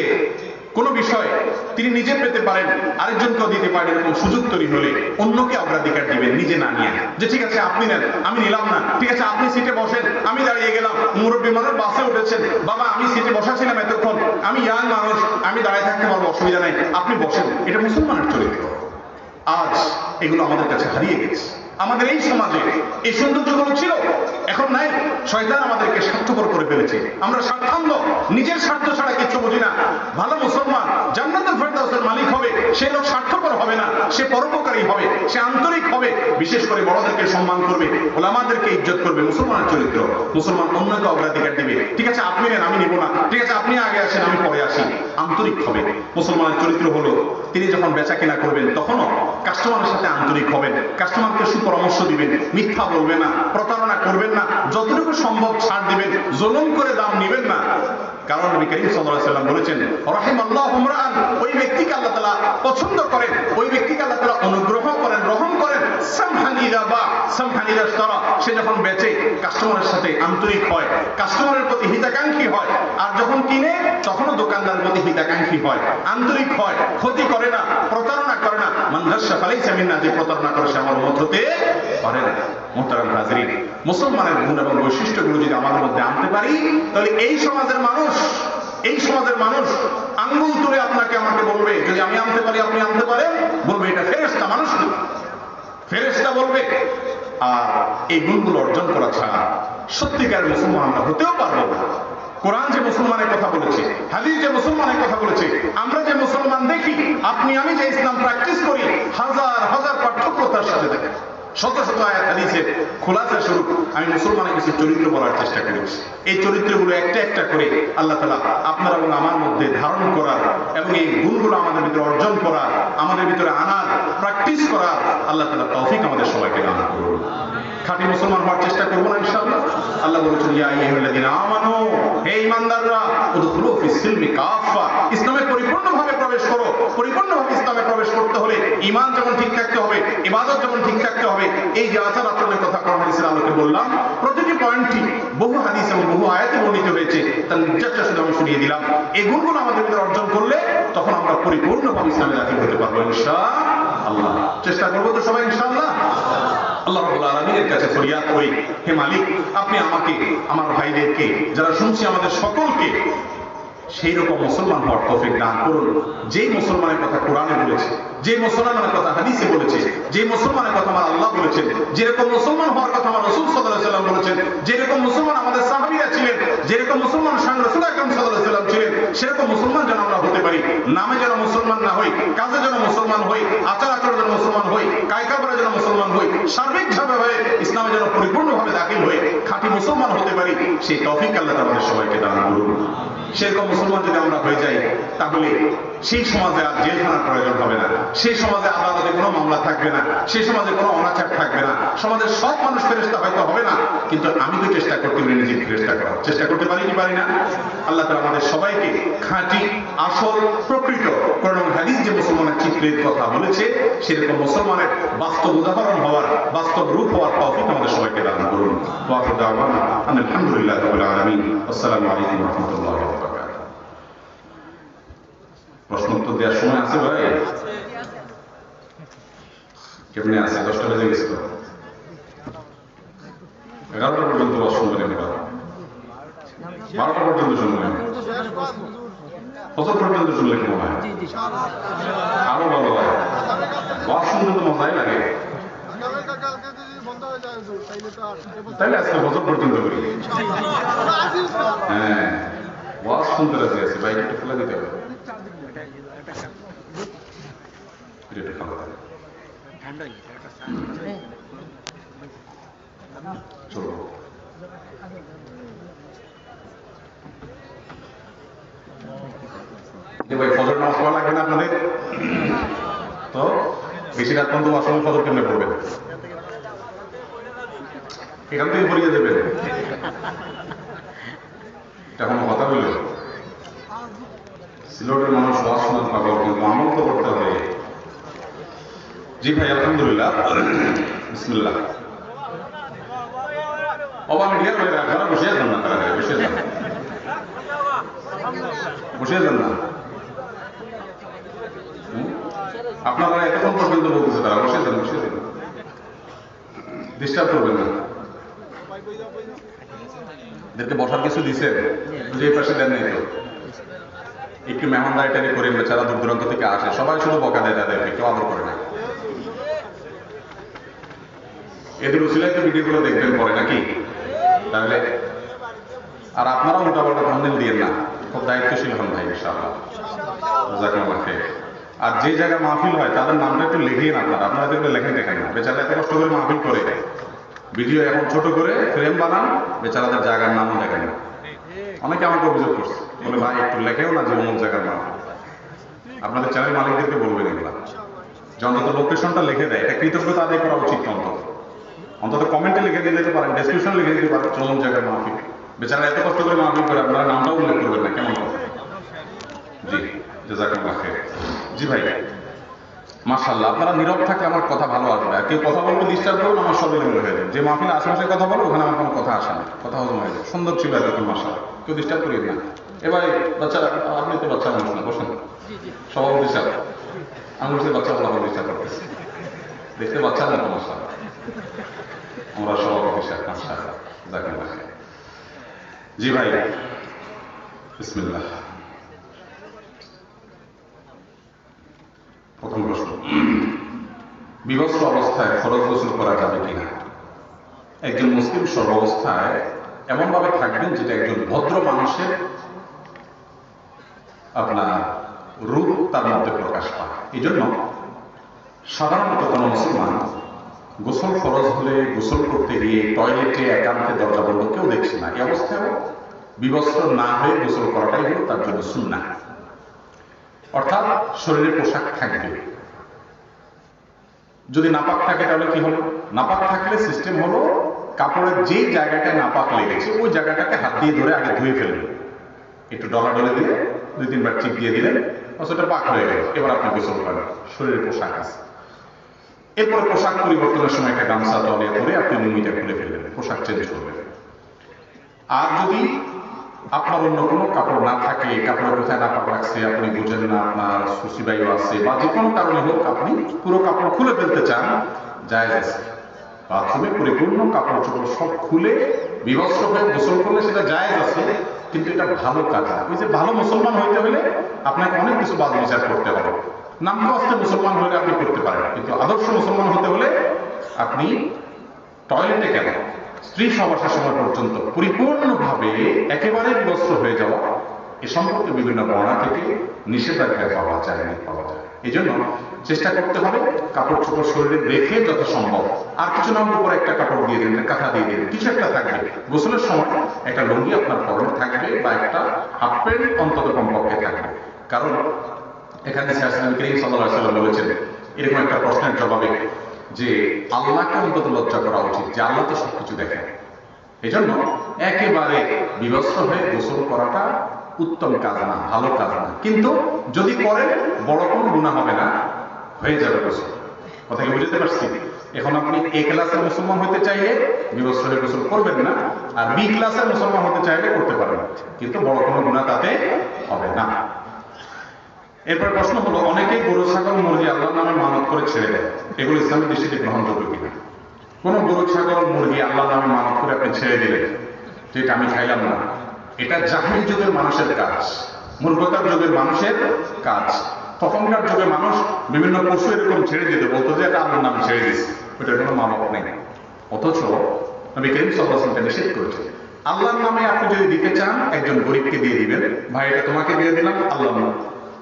কোন বিষয় তিনি নিজে পেতে পারেন, আরেকজনকেও দিতে পারেন, এরকম সুযোগ তৈরি হলে অন্যকে অগ্রাধিকার দিবেন, নিজে না নিয়ে। যে ঠিক আছে আপনি নেন, আমি নিলাম না, ঠিক আছে আপনি সিটে বসেন, আমি দাঁড়িয়ে গেলাম, মুরব্বী মানুষ বাসে উঠেছেন, বাবা আমি সিটে বসাছিলাম এতক্ষণ, আমি ইয়াং মানুষ, আমি দাঁড়িয়ে থাকতে পারবো, অসুবিধা নাই, আপনি বসেন। এটা মুসলমানের চরিত্র। আজ এগুলো আমাদের কাছে হারিয়ে গেছে। আমাদের এই সমাজে এই সৌন্দর্যগুলো ছিল, এখন নাই। শয়তান আমাদেরকে স্বার্থপর করে ফেলেছে। আমরা স্বার্থান্ধ, নিজের স্বার্থ ছাড়া কিছু বুঝি না। ভালো মুসলমান জান্নাতুল ফেরদাউসের মালিক হবে, সে লোক স্বার্থপর হবে না, সে পরোপকারী হবে, সে আন্তরিক হবে, বিশেষ করে বড়দেরকে সম্মান করবে, ওলামাদেরকে ইজ্জত করবে। মুসলমানের চরিত্র। মুসলমান অন্যকে অগ্রাধিকার দিবে, ঠিক আছে আপনি নেন আমি নিব না, ঠিক আছে আপনি আগে আসেন আমি পরে আসি, আন্তরিক হবে। মুসলমানের চরিত্র হলো তিনি যখন বেচা কেনা করবেন তখনও কাস্টমারের সাথে আন্তরিক হবেন, কাস্টমারকে সুপরামর্শ দিবেন, মিথ্যা বলবেন না, প্রতারণা করবেন না, যতটুকু সম্ভব ছাড় দিবেন, জুলুম করে দাম নিবেন না। কারণ নবী করিম সাল্লাল্লাহু আলাইহি ওয়াসাল্লাম বলেছেন রাহিমাল্লাহু ইমরাআন, ওই ব্যক্তিকে আল্লাহ তাআলা পছন্দ করেন, ওই ব্যক্তিকে আল্লাহ তাআলা অনুগ্রহ করেন, রহম করেন, সামহান ইযা বা সামহান ইযা ইশতারা, সে যখন বেচে কাস্টমারের সাথে আন্তরিক হয়, কাস্টমারের প্রতি হিতাকাঙ্ক্ষী হয়, আর যখন কিনে তখনও দোকানদারের প্রতি হিতাকাঙ্ক্ষী হয়, আন্তরিক হয়, ক্ষতি করে না, প্রতারণা করে না। মান গাশশা ফালাইসা মিন্না, যে প্রতারণা করে সে আমার উম্মত হতে পারে না। মুহতারাম হাজিরিন, মুসলমানের গুণ এবং বৈশিষ্ট্যগুলো যদি আমাদের মধ্যে আনতে পারি, তাহলে এই সমাজের মানুষ আঙ্গুল তুলে আপনাকে আমাকে বলবে, যদি আমি আনতে পারি আপনি আনতে পারেন, বলবে এটা ফেরেশতা, মানুষ না, ফেরেশতা বলবে। আর এই গুণগুলো অর্জন করা ছাড়া সত্যিকারের মুসলমান আমরা হতেও পারবো না। কোরআন যে মুসলমানের কথা বলেছে, হাদিস যে মুসলমানের কথা বলেছে, আমরা যে মুসলমান দেখি, আপনি আমি যে ইসলাম প্র্যাকটিস করি, হাজার হাজার পার্থক্য তার সাথে দেখেন। শত শত আয়াত হাদিসের খোলাসা স্বরূপ আমি মুসলমানের কিছু চরিত্র বলার চেষ্টা করেছি। এই চরিত্রগুলো একটা একটা করে আল্লাহ তাআলা আপনার এবং আমার মধ্যে ধারণ করার এবং এই গুণগুলো আমাদের ভিতরে অর্জন করার, আমাদের ভিতরে আনার, প্র্যাকটিস করার আল্লাহ তাআলা তৌফিক আমাদের সবাইকে দান করুন। খাঁটি মুসলমান হওয়ার চেষ্টা করবো না ইনশাআল্লাহ। আল্লাহ বলেছেন ইয়া আইয়ুহাল্লাযীনা আমানু, হে ঈমানদাররা, উদখুলু ফিস সিলমি কাফা, ইসলামে পরিপূর্ণভাবে প্রবেশ করো। পরিপূর্ণভাবে ইসলামে প্রবেশ করতে হলে ঈমান যেমন ঠিক থাকতে হবে, ইবাদত যেমন ঠিক থাকতে হবে, এই যে আচার আচরণের কথা কোরআন হাদিসের আলোকে বললাম, প্রতিটি পয়েন্টই বহু হাদিস এবং বহু আয়াতে বর্ণিত হয়েছে, তার নির্যাসটা শুধু আমি শুনিয়ে দিলাম। এই গুণগুলো আমাদের ভিতরে অর্জন করলে তখন আমরা পরিপূর্ণভাবে ইসলামে দাখিল হতে পারবো ইনশাআল্লাহ। চেষ্টা করবো তো সবাই ইনশাআল্লাহ। আল্লাহ রাব্বুল আলামিনের কাছে ফরিয়াদ করি, হে মালিক, আপনি আমাকে, আমার ভাইদেরকে, যারা শুনছি আমাদের সকলকে সেই রকম মুসলমান হওয়ার তৌফিক দান করুন, যেই মুসলমানের কথা কোরআনে বলেছে, যে মুসলমানের কথা হাদিসে বলেছে, যে মুসলমানের কথা আমার আল্লাহ বলেছেন, যেরকম মুসলমান হওয়ার কথা আমার রাসূল সাল্লাল্লাহু আলাইহি ওয়াসাল্লাম বলেছেন, যেরকম মুসলমান আমাদের সাহাবীরা ছিলেন, যেরকম মুসলমান স্বয়ং রাসূল আকরাম সাল্লাল্লাহু আলাইহি ওয়াসাল্লাম ছিলেন, সেরকম মুসলমান যেন আমরা হতে পারি। নামে যেন মুসলমান না হই, কাজে যেন মুসলমান হই, আচার আচরণে যেন মুসলমান হই, কায়কাবারে যেন মুসলমান হই, সার্বিকভাবে হয়ে ইসলামে যেন পরিপূর্ণভাবে দাখিল হয়ে খাঁটি মুসলমান হতে পারি, সেই তৌফিক আল্লাহ আমাদের সবাইকে দান করুন। সেরকম মুসলমান যদি আমরা হয়ে যাই, তাহলে সেই সমাজে আর জেলখানার প্রয়োজন হবে না, সেই সমাজে আদালতে কোনো মামলা থাকবে না, সেই সমাজে কোনো অনাচার থাকবে না, সমাজের সব মানুষ ফেরেশতা হয়তো হবে না, কিন্তু আমি তো চেষ্টা করতে পারি নিজেকে ফেরেশতা করার। চেষ্টা করতে পারি কি পারি না? আল্লাহ তাআলা আমাদের সবাইকে খাঁটি, আসল, প্রকৃত কোরআন হাদিস যে মুসলমানের চিত্রের কথা বলেছে, সেরকম মুসলমানের বাস্তব উদাহরণ হওয়ার, বাস্তব রূপ হওয়ার তৌফিক আমাদের সবাইকে দান করুন। ওয়া আখিরু দাওয়ানা আলহামদুলিল্লাহি রাব্বিল আলামিন। আসসালামু আলাইকুম ওয়া রাহমাতুল্লাহি ওয়া বারাকাতুহু। প্রশ্ন উত্তর দেওয়ার সময় আছে ভাই? কেমনে আছে? 10টা বেজে গেছে তো, 11টা পর্যন্ত ওয়াজ শুনবেন, 12টা পর্যন্ত শুনবেন, কত পর্যন্ত শুনলে কেমন হয়? আরো ভালো হয়। ওয়াজ শুনতে তো মজাই লাগে। তাইলে আজকে বছর পর্যন্ত করি। হ্যাঁ, ওয়াজ শুনতে রাজি আছে, বাইক একটু খোলা দিতে হবে। চলো ভাই, ফজর নামাজ পড়া লাগবে না আপনাদের? তো বেশি রাত পর্যন্ত আসলে ফজর কেমনে পড়বেন? এখান থেকে পড়িয়ে দেবেন, এটা কোনো কথা বলল? সিলেটের মানুষ ওয়াজ শোনার পাগল, কিন্তু আমল তো করতে হবে। জি ভাই, আলহামদুলিল্লাহ, বিসমিল্লাহ। অবা মিডিয়ার ভাইরা আপনারা বসিয়ে যান না, তারা বসিয়ে যান, বসিয়ে যান না। আপনারা এতক্ষণ পর্যন্ত বলতেছে তারা, বসিয়ে যান, বসিয়ে যান, ডিস্টার্ব করবেন না। এদেরকে বসার কিছু দিচ্ছেন? যে পাশে দেন নাই তো, একটু মেহমানদারিটারি করে, বেচারা দূর দূরান্ত থেকে আসে, সবাই শুধু বকা দেয় তাদেরকে, কেউ আদর করে না। এদের উসিলায় তো ভিডিওগুলো দেখবেন পরে নাকি? তাহলে আর আপনারা মোটামুটি থাম্বনেল দিয়ে না, খুব দায়িত্বশীল হন ভাই, ইনশাআল্লাহ। জাযাকাল্লাহু খাইর। আর যে জায়গায় মাহফিল হয় তাদের নামটা একটু লিখিয়ে না, আপনারা এগুলো লেখেন দেখাই না। বেচারা এত কষ্ট করে মাহফিল করে, ভিডিও এখন ছোট করে ফ্রেম বানান, বেচারাদের জায়গার নামও লেখেন না। অনেকে আমাকে অভিযোগ করছে, বলে ভাই একটু লেখেও না যে অমুক জায়গার নাম। আপনাদের চ্যানেল মালিকদেরকে বলবেন এগুলা, যে অন্তত লোকেশনটা লিখে দেয়। এটা কৃতজ্ঞতা আদায় করা উচিত। অন্তত কমেন্টে লিখে দিয়ে দিতে পারেন, ডেসক্রিপশন লিখে দিতে পারেন অমুক জায়গার মাহফিল। বেচারা এত কষ্ট করে মাহফিল করে, আপনারা নামটাও উল্লেখ করবেন না, কেমন হবে? জি, জাযাকাল্লাহু খাইর। জি ভাই, মাশাআল্লাহ, আপনারা নীরব থাকলে আমার কথা ভালো আসবে। আর কেউ কথা বলতে ডিস্টার্ব করুন, আমার সব এলোমেলো হয়ে যাবে। যে মাহফিলে আশেপাশে কথা বলো, ওখানে আমার কোনো কথা আসে না, কথা হজম হয়ে যায়। সুন্দর ছিল এরকম, মাশাআল্লাহ, কেউ ডিস্টার্ব করিয়ে না। এবার বাচ্চারা, আপনি তো বাচ্চা মানুষ না, বসেন। সভাপতি সাহেব, আমি বলছি বাচ্চা বলা ডিস্টার্ব করতেছি, দেখতে বাচ্চার মতো, মাশাআল্লাহ। আমরা সভাপতি সাহেব, মাশাআল্লাহ, জাযাকাল্লাহু খাইর। জি ভাই, বিসমিল্লাহ। প্রথম প্রশ্ন, বিভস্ত অবস্থায় ফরজ গোসল করা যাবে কিনা? একজন মুসলিম সর্বাবস্থায় এমন ভাবে থাকবেন যেটা একজন ভদ্র মানুষের আপনার রূপ তার মধ্যে প্রকাশ পায়। এই জন্য সাধারণত কোন মুসলমান গোসল ফরজ হলে গোসল করতে গিয়ে টয়লেটে একান্তে দরজা বন্ধ কেউ দেখছে না। এই অবস্থায় বিবস্ত্র না হয়ে গোসল করাটাই হলো তার জন্য সুন্নাহ। অর্থাৎ শরীরে পোশাক থাকবে। যদি নাপাক থাকে তাহলে কি হলো? নাপাক থাকলে সিস্টেম হলো কাপড়ের যে জায়গাটায় নাপাক লেগেছে ওই জায়গাটাকে হাত দিয়ে ধরে আগে ধুয়ে ফেলবেন, একটু ডলাডলি দিয়ে 2-3 বার চিপ দিয়ে দিলেন, সেটা পাক হয়ে গেল। এবার আপনি গোসল করেন, শরীরে পোশাক আছে। এরপরে পোশাক পরিবর্তনের সময় একটা গামছা তলে ধরে আপনি লুঙ্গিটা খুলে ফেলবেন, পোশাক চেঞ্জ করবেন। আর যদি আপনার অন্য কোনো কাপড় না থাকে, কাপড়ের কোথায় নাপাক রাখছে আপনি বুঝেন না, আপনার সুসিবাইও আছে বা যে কোনো কারণে হোক আপনি পুরো কাপড় খুলে ফেলতে চান, জায়েজ আছে। বাথরুমে পরিপূর্ণ কাপড় চোপড় সব খুলে বিবস্ত্র হয়ে গোসল করলে সেটা জায়েজ আছে, কিন্তু এটা ভালো কাজ না। ওই যে ভালো মুসলমান হইতে হলে আপনাকে অনেক কিছু বাদ বিচার করতে হবে। নামকাস্তে মুসলমান হলে আপনি করতে পারেন, কিন্তু আদর্শ মুসলমান হতে আপনি টয়লেটে কেন স্ত্রী সহবাসের সময় পর্যন্ত পরিপূর্ণভাবে একেবারে বিবস্ত্র হয়ে যাওয়া এ সম্পর্কে বিভিন্ন বর্ণনা থেকে নিষেধাজ্ঞা পাওয়া যায়। এই জন্য চেষ্টা করতে হবে কাপড় চোপড় শরীরে রেখে যত সম্ভব, আর কিছু না উপরে একটা কাপড় দিয়ে দিন, কাঁথা দিয়ে দিন, কিছু একটা থাকবে। গোসলের সময় একটা লুঙ্গি আপনার পরনে থাকবে বা একটা হাফ প্যান্ট অন্তত কমপক্ষে থাকবে। কারণ এখানে নবী করিম সাল্লাল্লাহু আলাইহি ওয়াসাল্লাম বলেছেন এরকম একটা প্রশ্নের জবাবে যে আল্লাহকে অন্তত লজ্জা করা উচিত, যে আল্লাহ তো সবকিছু দেখেন। এই জন্য একেবারে বিবস্ত্র হয়ে গোসল করাটা উত্তম কাজ না, ভালো কাজ না। কিন্তু যদি করেন বড় কোনো গুনাহ হবে না, হয়ে যাবে গোসল। কথা কি বুঝতে পারছি? এখন আপনি এ ক্লাসের মুসলমান হতে চাইলে বিবস্ত্র হয়ে গোসল করবেন না, আর বি ক্লাসের মুসলমান হতে চাইলে করতে পারবেন, কিন্তু বড় কোনো গুনাহ তাতে হবে না। এরপর প্রশ্ন হলো, অনেকেই গরু ছাগল মুরগি আল্লাহর নামে মানত করে ছেড়ে দেয়, এগুলো ইসলামের দৃষ্টিতে গ্রহণযোগ্য কিনা? কোন গরু ছাগল মুরগি আল্লাহর নামে মানত করে আপনি ছেড়ে দিলেন, যেটা আমি খাইলাম না, এটা জাহিলি যুগের মানুষের কাজ, মূর্খতার যুগের মানুষের কাজ। তখনকার যুগে মানুষ বিভিন্ন পশু এরকম ছেড়ে দিতে বলতো যে এটা আল্লাহর নামে ছেড়ে দিচ্ছে, ওইটার কোনো মানত নেই। অথচ নবী করিম সাল্লাল্লাহু আলাইহি ওয়াসাল্লাম নিষেধ করেছে। আল্লাহর নামে আপনি যদি দিতে চান একজন গরিবকে দিয়ে দিবেন, ভাই এটা তোমাকে দিয়ে দিলাম আল্লাহর নামে,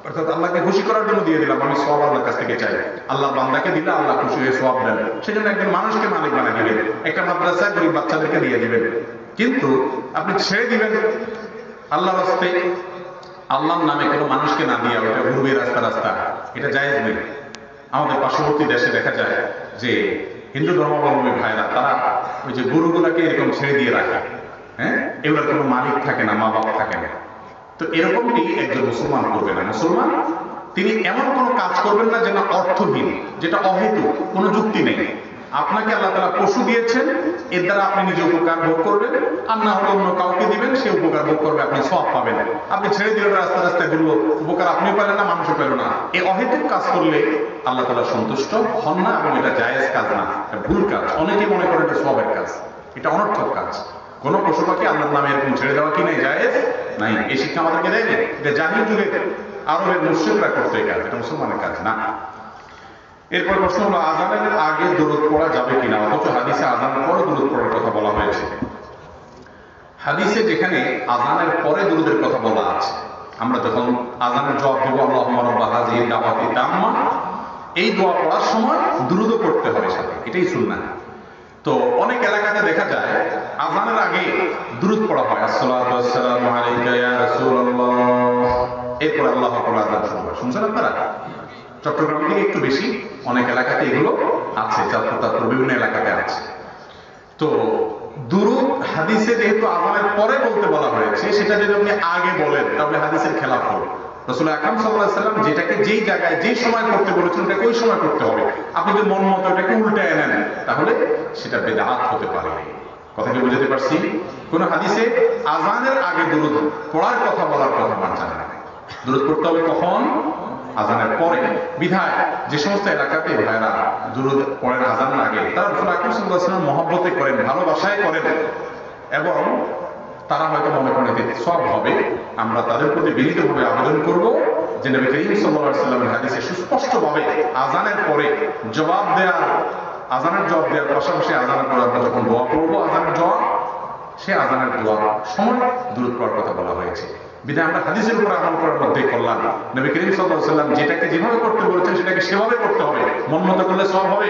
অর্থাৎ আল্লাহকে খুশি করার জন্য দিয়ে দিলাম, আমি সওয়াব আল্লাহর কাছ থেকে চাই। আল্লাহ বান্দাকে দিলে আল্লাহ খুশি হয়ে সওয়াব দেন, সেজন্য একজন মানুষকে মালিক বানিয়ে দিবেন, একটা মাদ্রাসা গরিব বাচ্চাদেরকে দিয়ে দিবেন। কিন্তু আপনি ছেড়ে দিবেন আল্লাহর রাস্তে, আল্লাহর নামে কোনো মানুষকে না দিয়ে ওটা ঘুরবে রাস্তা রাস্তা, এটা জায়েজ নেই। আমাদের পার্শ্ববর্তী দেশে দেখা যায় যে হিন্দু ধর্মাবলম্বী ভাইরা তারা ওই যে গরুগুলাকে এরকম ছেড়ে দিয়ে রাখে, হ্যাঁ, এগুলোর কোনো মালিক থাকে না, মা বাবা থাকে না। তো এরকমটি একজন মুসলমান করবে না। মুসলমান তিনি এমন কোনো কাজ করবেন না যেটা অর্থহীন, যেটা অহেতুক, কোনো যুক্তি নেই। আপনাকে আল্লাহ তাআলা পশু দিয়েছেন, এর দ্বারা আপনি নিজে উপকার ভোগ করবেন, আর না হলে অন্য কাউকে দিবেন, সে উপকার ভোগ করবে, আপনি সওয়াব পাবেন। আপনি ছেড়ে দিলেন রাস্তা রাস্তায় ঘুরলো, উপকার আপনিও পেলেন না, মানুষও পেল না। এই অহেতুক কাজ করলে আল্লাহ তাআলা সন্তুষ্ট হন না, এবং এটা জায়েজ কাজ না, এটা ভুল কাজ। অনেকেই মনে করেন এটা সওয়াবের কাজ, এটা অনর্থক কাজ। কোন পশু পাখি আল্লাহর নামে এরকম ছেড়ে দেওয়া কি নাই, জায়েজ নাই। এই শিক্ষা আমাদেরকে দেয়নি, এটা জাহিল যুগে আরবের মুশরিকরা করতে, এই কাজ, এটা মুসলমানের কাজ না। এরপর প্রশ্ন হলো, আযানের আগে দুরূদ পড়া যাবে কিনা, অথচ হাদিসে আযানের পরে দুরূদ পড়ার কথা বলা হয়েছে। হাদিসে যেখানে আযানের পরে দুরূদের কথা বলা আছে, আমরা যখন আযানের জবাব দেব আল্লাহুম্মা রাব্বা হাযিহি দাওয়াতি তাম্মা, এই দোয়া পড়ার সময় দুরূদও পড়তে হবে সাথে, এটাই সুন্নাহ। তো অনেক এলাকাতে দেখা যায় আযানের আগে দুরূদ পড়া হয়, আসসালাতু ওয়াসসালামু আলাইকা ইয়া রাসূলুল্লাহ, এরপর আল্লাহু আকবার আযান শুরু হয়। শুনছেন আপনারা? চট্টগ্রাম থেকে একটু বেশি, অনেক এলাকাতে এগুলো আছে, চাঁদপুর বিভিন্ন এলাকাতে আছে। তো দুরূদ হাদিসে যেহেতু আযানের পরে বলতে বলা হয়েছে, সেটা যদি আপনি আগে বলেন তাহলে হাদিসের খেলাফ হবে। রাসূল আকরাম সাল্লাল্লাহু আলাইহি ওয়াসাল্লাম যেটাকে যেই জায়গায় যেই সময় করতে বলেছেন ওটাকে ওই সময় করতে হবে। আপনি যদি মন মতো এটাকে উল্টায় নেন তাহলে সেটা বিদআত হতে পারে। কথা কি বুঝতে পারছি? কোন হাদিসে আযানের আগে দুরূদ পড়ার কথা বলার কথা আমার জানা নেই। দুরূদ পড়তে হবে কখন? আযানের পরে। বিধায় যে সমস্ত এলাকাতে ভাইরা দুরূদ পড়েন আযানের আগে, তারা রাসূল আকরাম সাল্লাল্লাহু আলাইহি ওয়াসাল্লাম মহব্বতে করেন, ভালোবাসায় করেন, এবং তারা হয়তো মনে করেন এতে সওয়াব হবে। আমরা তাদের প্রতি বিনীতভাবে আবেদন করব যে নবী করিম সাল্লাল্লাহু আলাইহি ওয়াসাল্লামের হাদিসে সুস্পষ্টভাবে আযানের পরে জবাব দেওয়ার, আযানের জবাব দেওয়ার পাশাপাশি আযানের পরে আমরা যখন দোয়া করব আযানের জবাব, সে আযানের দোয়ার সময় দুরূদ পড়ার কথা বলা হয়েছে। বিধায় আমরা হাদিসের উপর আমল করার মধ্যে কল্যাণ। নবী করিম সাল্লাল্লাহু আলাইহি ওয়াসাল্লাম যেটাকে যেভাবে করতে বলেছেন সেটাকে সেভাবে করতে হবে। মন মতো করলে সওয়াব হবে?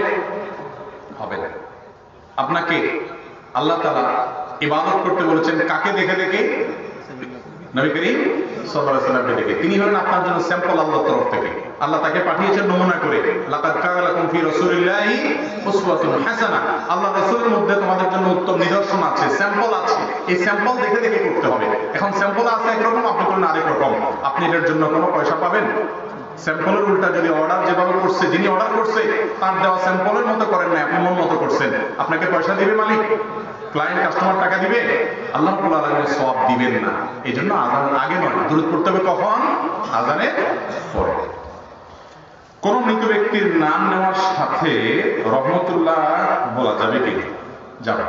হবে না। আপনাকে আল্লাহ তাআলা ইবাদত করতে বলেছেন কাকে দেখে দেখে? নবী করিম সাল্লাল্লাহু আলাইহি ওয়াসাল্লামকে দেখে। তিনি হলেন আপনার জন্য স্যাম্পল আল্লাহর তরফ থেকে। আল্লাহ তাকে পাঠিয়েছেন নমুনা করে, লাকাদ কানা লাকুম ফি রাসূলিল্লাহি উসওয়াতুন হাসানাহ। আল্লাহ রাসূলের মধ্যে তোমাদের জন্য উত্তম নিদর্শন আছে, স্যাম্পল আছে। এই স্যাম্পল দেখে দেখে করতে হবে। এখন স্যাম্পল আছে একরকম, আপনি করলেন আরেক রকম। আপনি এটার জন্য কোনো পয়সা পাবেন? স্যাম্পলের উল্টা যদি অর্ডার যেভাবে করছে, যিনি অর্ডার করছে তার দেওয়া স্যাম্পলের মতো করেন না, আপনি মন মতো করছেন, আপনাকে পয়সা দিবে মালিক? ক্লায়েন্ট কাস্টমার টাকা দিবে? আল্লাহ রাব্বুল আলামিন সওয়াব দিবেন না। এই জন্য আযানের আগে নয়, দুরূদ পড়তে হবে কখন? আযানের পরে। কোন মৃত ব্যক্তির নাম নেওয়ার সাথে রহমতুল্লাহ বলা যাবে কি? যাবে।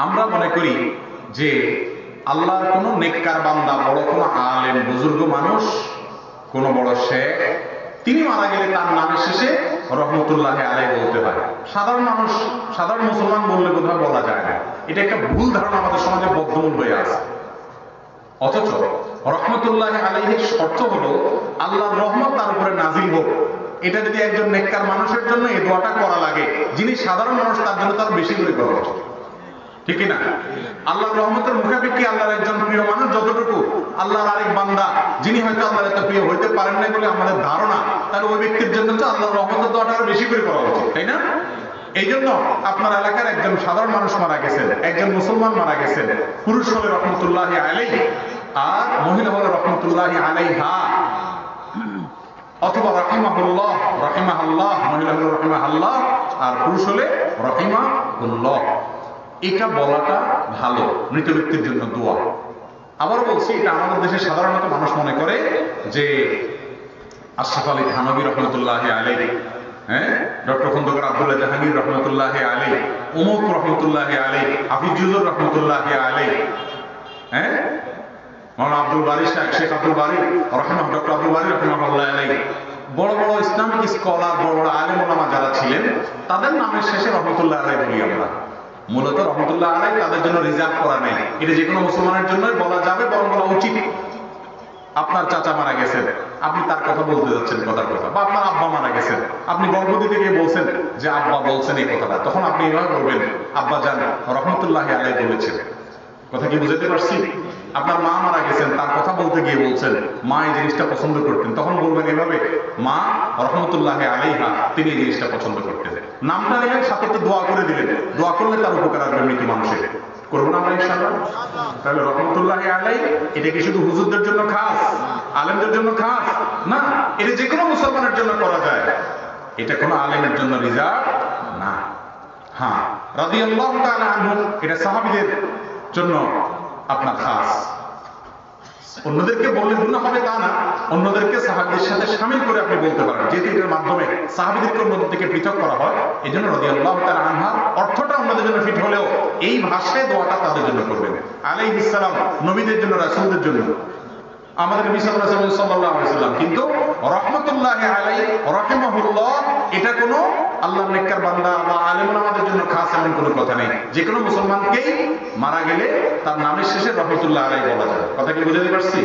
আমরা মনে করি যে আল্লাহর কোন নেককার বান্দা, বড় কোন আলেম বুজুর্গ মানুষ, কোন বড় শেখ, তিনি মারা গেলে তার নামের শেষে রহমতুল্লাহ আলাইহি বলতে হয়। সাধারণ মানুষ, সাধারণ মুসলমান বললে বোধহয় বলা যায় না। এটা একটা ভুল ধারণা আমাদের সমাজে বদ্ধমূল হয়ে আছে। অথচ রহমতুল্লাহ আলাইহির শর্ত হলো আল্লাহর রহমত তার উপরে নাজিল হোক। এটা যদি একজন নেককার মানুষের জন্য এই দোয়াটা করা লাগে, যিনি সাধারণ মানুষ তার জন্য তার বেশি করে করা উচিত, ঠিক না? আল্লাহর রহমতের মুখাপেক্ষী আল্লাহর একজন প্রিয় মানুষ যতটুকু, আল্লাহর আরেক বান্দা যিনি হয়তো আল্লাহর এত প্রিয় হইতে পারেন না বলে আমাদের ধারণা, তাহলে ওই ব্যক্তির জন্য তো আল্লাহর রহমতের দোয়াটা আরো বেশি করে করা উচিত, তাই না? এই জন্য আপনার এলাকার একজন সাধারণ মানুষ মারা গেছেন, একজন মুসলমান মারা গেছেন, পুরুষ হলে রহমতুল্লাহ আলাইহি আর মহিলা হলে রহমতুল্লাহ আলাইহা, অথবা রাহিমাহুল্লাহ, রাহিমাহুল্লাহ, মহিলা হলে রাহিমাহুল্লাহ আর পুরুষ হলে রাহিমাহুল্লাহ। এটা বলাটা ভালো, মৃত ব্যক্তির জন্য দোয়া। আবার বলছি, এটা আমাদের দেশে সাধারণত মানুষ মনে করে যে আশরাফ আলী থানভী রহমতুল্লাহ আলাইহি, হ্যাঁ, ডক্টর খন্দকার আব্দুল্লাহ জাহাঙ্গীর রহমতুল্লাহ আলাইহি, অমুক রহমতুল্লাহ আলাইহি, হাফিজুর রহমতুল্লাহ আলাইহি, হ্যাঁ, মাওলানা আব্দুল বারী সাহেব, শেখ আব্দুল বারী রহমান, ডক্টর আব্দুল বারী রহমাতুল্লাহ আলাইহি, বড় বড় ইসলামিক স্কলার, বড় বড় আলেম ওলামা যারা ছিলেন তাদের নামের শেষে রহমতুল্লাহ আলাইহি বলি আমরা। মূলত রহমতুল্লাহ আলাইহি তাদের জন্য রিজার্ভ করা নেই, এটা যে কোনো মুসলমানের জন্যই বলা যাবে, বরং বলা উচিত। আপনার চাচা মারা গেছেন, আপনি তার কথা বলতে যাচ্ছেন কথার কথা, বা আপনার আব্বা মারা গেছেন, আপনি গর্ব দিতে গিয়ে বলছেন যে আব্বা বলছেন এই কথাটা, তখন আপনি এভাবে বলবেন আব্বা জান রহমতুল্লাহ আলাইহি বলেছেন। কথা কি বুঝতে পারছি? আপনার মা মারা গেছেন, তার কথা বলতে গিয়ে বলছেন মা এই জিনিসটা পছন্দ করতেন, তখন বলবেন এভাবে মা রহমতুল্লাহ আলাইহা তিনি এই জিনিসটা পছন্দ করতেন। নামটা নিলেন, সাথে তো দোয়া করে দিলেন, দোয়া করলে তার উপকার আসবে মৃত মানুষের। করবো না আমরা ইনশাআল্লাহ? তাহলে রহমতুল্লাহ আলাইহি এটা কি শুধু হুজুরদের জন্য খাস, আলেমদের জন্য খাস না, এটা যে কোনো মুসলমানের জন্য করা যায়, এটা কোনো আলেমের জন্য রিজার্ভ না। হ্যাঁ, রাদিয়াল্লাহু তাআলা আনহু এটা সাহাবীদের জন্য আপনার খাস। অন্যদেরকে বললে গুনাহ হবে তা না, অন্যদেরকে সাহাবীদের সাথে শামিল করে আপনি বলতে পারেন, যেহেতু এর মাধ্যমে সাহাবীদেরকে অন্যদের থেকে পৃথক করা হয়। এই জন্য রাদিয়াল্লাহু তাআলা আনহা অর্থটা অন্যদের জন্য ফিট হলেও এই ভাষায় দোয়াটা তাদের জন্য করবেন। আলাইহিস সালাম নবীদের জন্য, রাসূলদের জন্য, আমাদের নবী সাল্লাল্লাহু আলাইহি ওয়াসাল্লাম। কিন্তু রহমতুল্লাহ আলাইহি, রাহিমাহুল্লাহ এটা কোনো আল্লাহর নেককার বান্দা বা আলেম ওলামাদের জন্য খাস এমন কোনো কথা নেই। যে কোনো মুসলমানকেই মারা গেলে তার নামের শেষে রহমতুল্লাহ আলাইহি বলা যায়। কথা কি বুঝতে পারছি?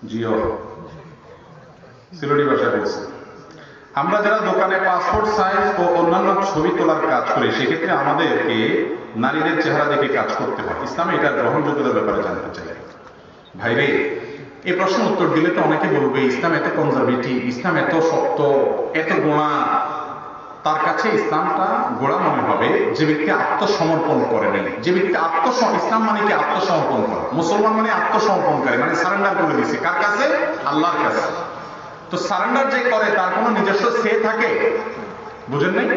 জিও সিলেটি ভাষা বলছে। আমরা যারা দোকানে পাসপোর্ট সাইজ ও অন্যান্য ছবি তোলার কাজ করি, সেক্ষেত্রে আমাদেরকে নারীদের চেহারা দেখে কাজ করতে হয়। ইসলামে এটার গ্রহণযোগ্যতার ব্যাপারে জানতে চাই। ভাইরে, এই প্রশ্ন উত্তর দিলে তো অনেকে বলবে ইসলাম এত কনজারভেটিভ, ইসলাম এত শক্ত, এত গোড়া। তার কাছে ইসলামটা গোড়া মনে হবে যে ব্যক্তি আত্মসমর্পণ করে নেই, যে ব্যক্তি ইসলাম মানে কি আত্মসমর্পণ করা, মুসলমান মানে আত্মসমর্পণকারী, মানে সারেন্ডার করে দিচ্ছে। কার কাছে? আল্লাহর কাছে। তো সারেন্ডার যে করে তার কোনো নিজস্ব সে থাকে? বুঝেন নাই?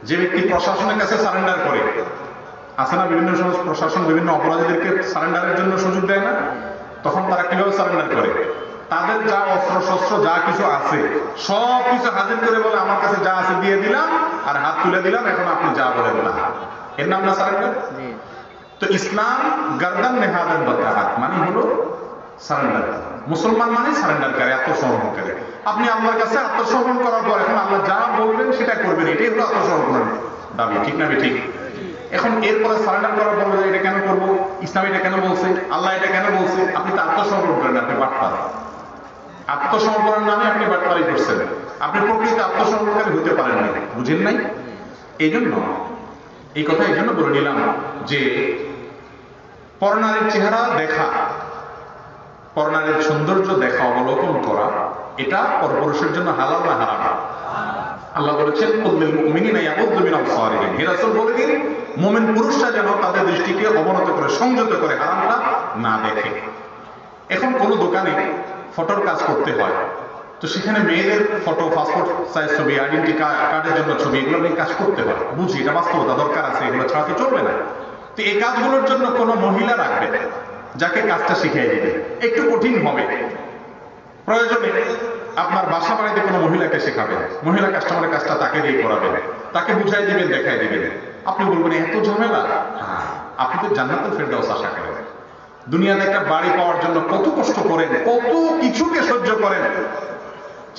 যে ব্যক্তি প্রশাসনের কাছে সারেন্ডার করে, আছে না বিভিন্ন সময় প্রশাসন বিভিন্ন অপরাধীদেরকে সারেন্ডারের জন্য সুযোগ দেয় না, তখন তারা কিভাবে সারেন্ডার করে? তাদের যা অস্ত্র শস্ত্র যা কিছু আছে সব কিছু হাজির করে বলে আমার কাছে যা আছে দিয়ে দিলাম আর হাত তুলে দিলাম, এখন আপনি যা বলেন না। এর নাম না সারেন্ডার? তো ইসলাম গার্দান নেহাদান বাতাহাত মানে হলো সারেন্ডার। মুসলমান মানে সারেন্ডারকারী, আত্মসমর্পণকারী। আপনি আল্লাহর কাছে আত্মসমর্পণ করার পর এখন আল্লাহ যা বলবেন সেটা করবেন, এটাই হলো আত্মসমর্পণের দাবি, ঠিক না? ঠিক। এখন এরপরে সারেন্ডার করার পর এটা কেন করবো, ইসলাম এটা কেন বলছে, আল্লাহ এটা কেন বলছে? আপনি তো আত্মসমর্পণ করেন, আপনি বাটপার। আত্মসমর্পণের নামে আপনি বাটপারি করছেন, আপনি প্রকৃত আত্মসমর্পণকারী হতে পারেন না। বুঝেন নাই? এই জন্য এই কথা এই জন্য বলে নিলাম যে পরনারীর চেহারা দেখা, পরনারীর সৌন্দর্য দেখা, অবলোকন করা, এটা পরপুরুষের জন্য হালাল না হারাম? আল্লাহ বলেছেন কুল্লিল মুমিনিনা ইয়াগুদ্দু মিন আবসারিহিম, হে রাসূল বলে দিন মুমিন পুরুষরা যেন তাদের দৃষ্টিকে অবনত করে, সংযত করে, হারামটা না দেখে। এখন কোন দোকানে ফটোর কাজ করতে হয়, তো সেখানে মেয়েদের ফটো, পাসপোর্ট সাইজ ছবি, আইডেন্টি কার্ডের জন্য ছবি, এগুলো নিয়ে কাজ করতে হয়। বুঝি এটা বাস্তবতা, দরকার আছে, এগুলো ছাড়া তো চলবে না। তো এই কাজগুলোর জন্য কোনো মহিলা রাখবে যাকে কাজটা শিখিয়ে দিবে, একটু কঠিন হবে। প্রয়োজনে আপনার বাসা বাড়িতে কোনো মহিলাকে শেখাবেন, মহিলা কাস্টমারের কাজটা তাকে দিয়ে করাবেন, তাকে বুঝাই দিবেন, দেখাই দিবেন। আপনি বলবেন এত ঝামেলা? হ্যাঁ, আপনি তো জান্নাতুল ফেরদাউস আশা করেন। দুনিয়াতে একটা বাড়ি পাওয়ার জন্য কত কষ্ট করেন, কত কিছুকে সহ্য করেন,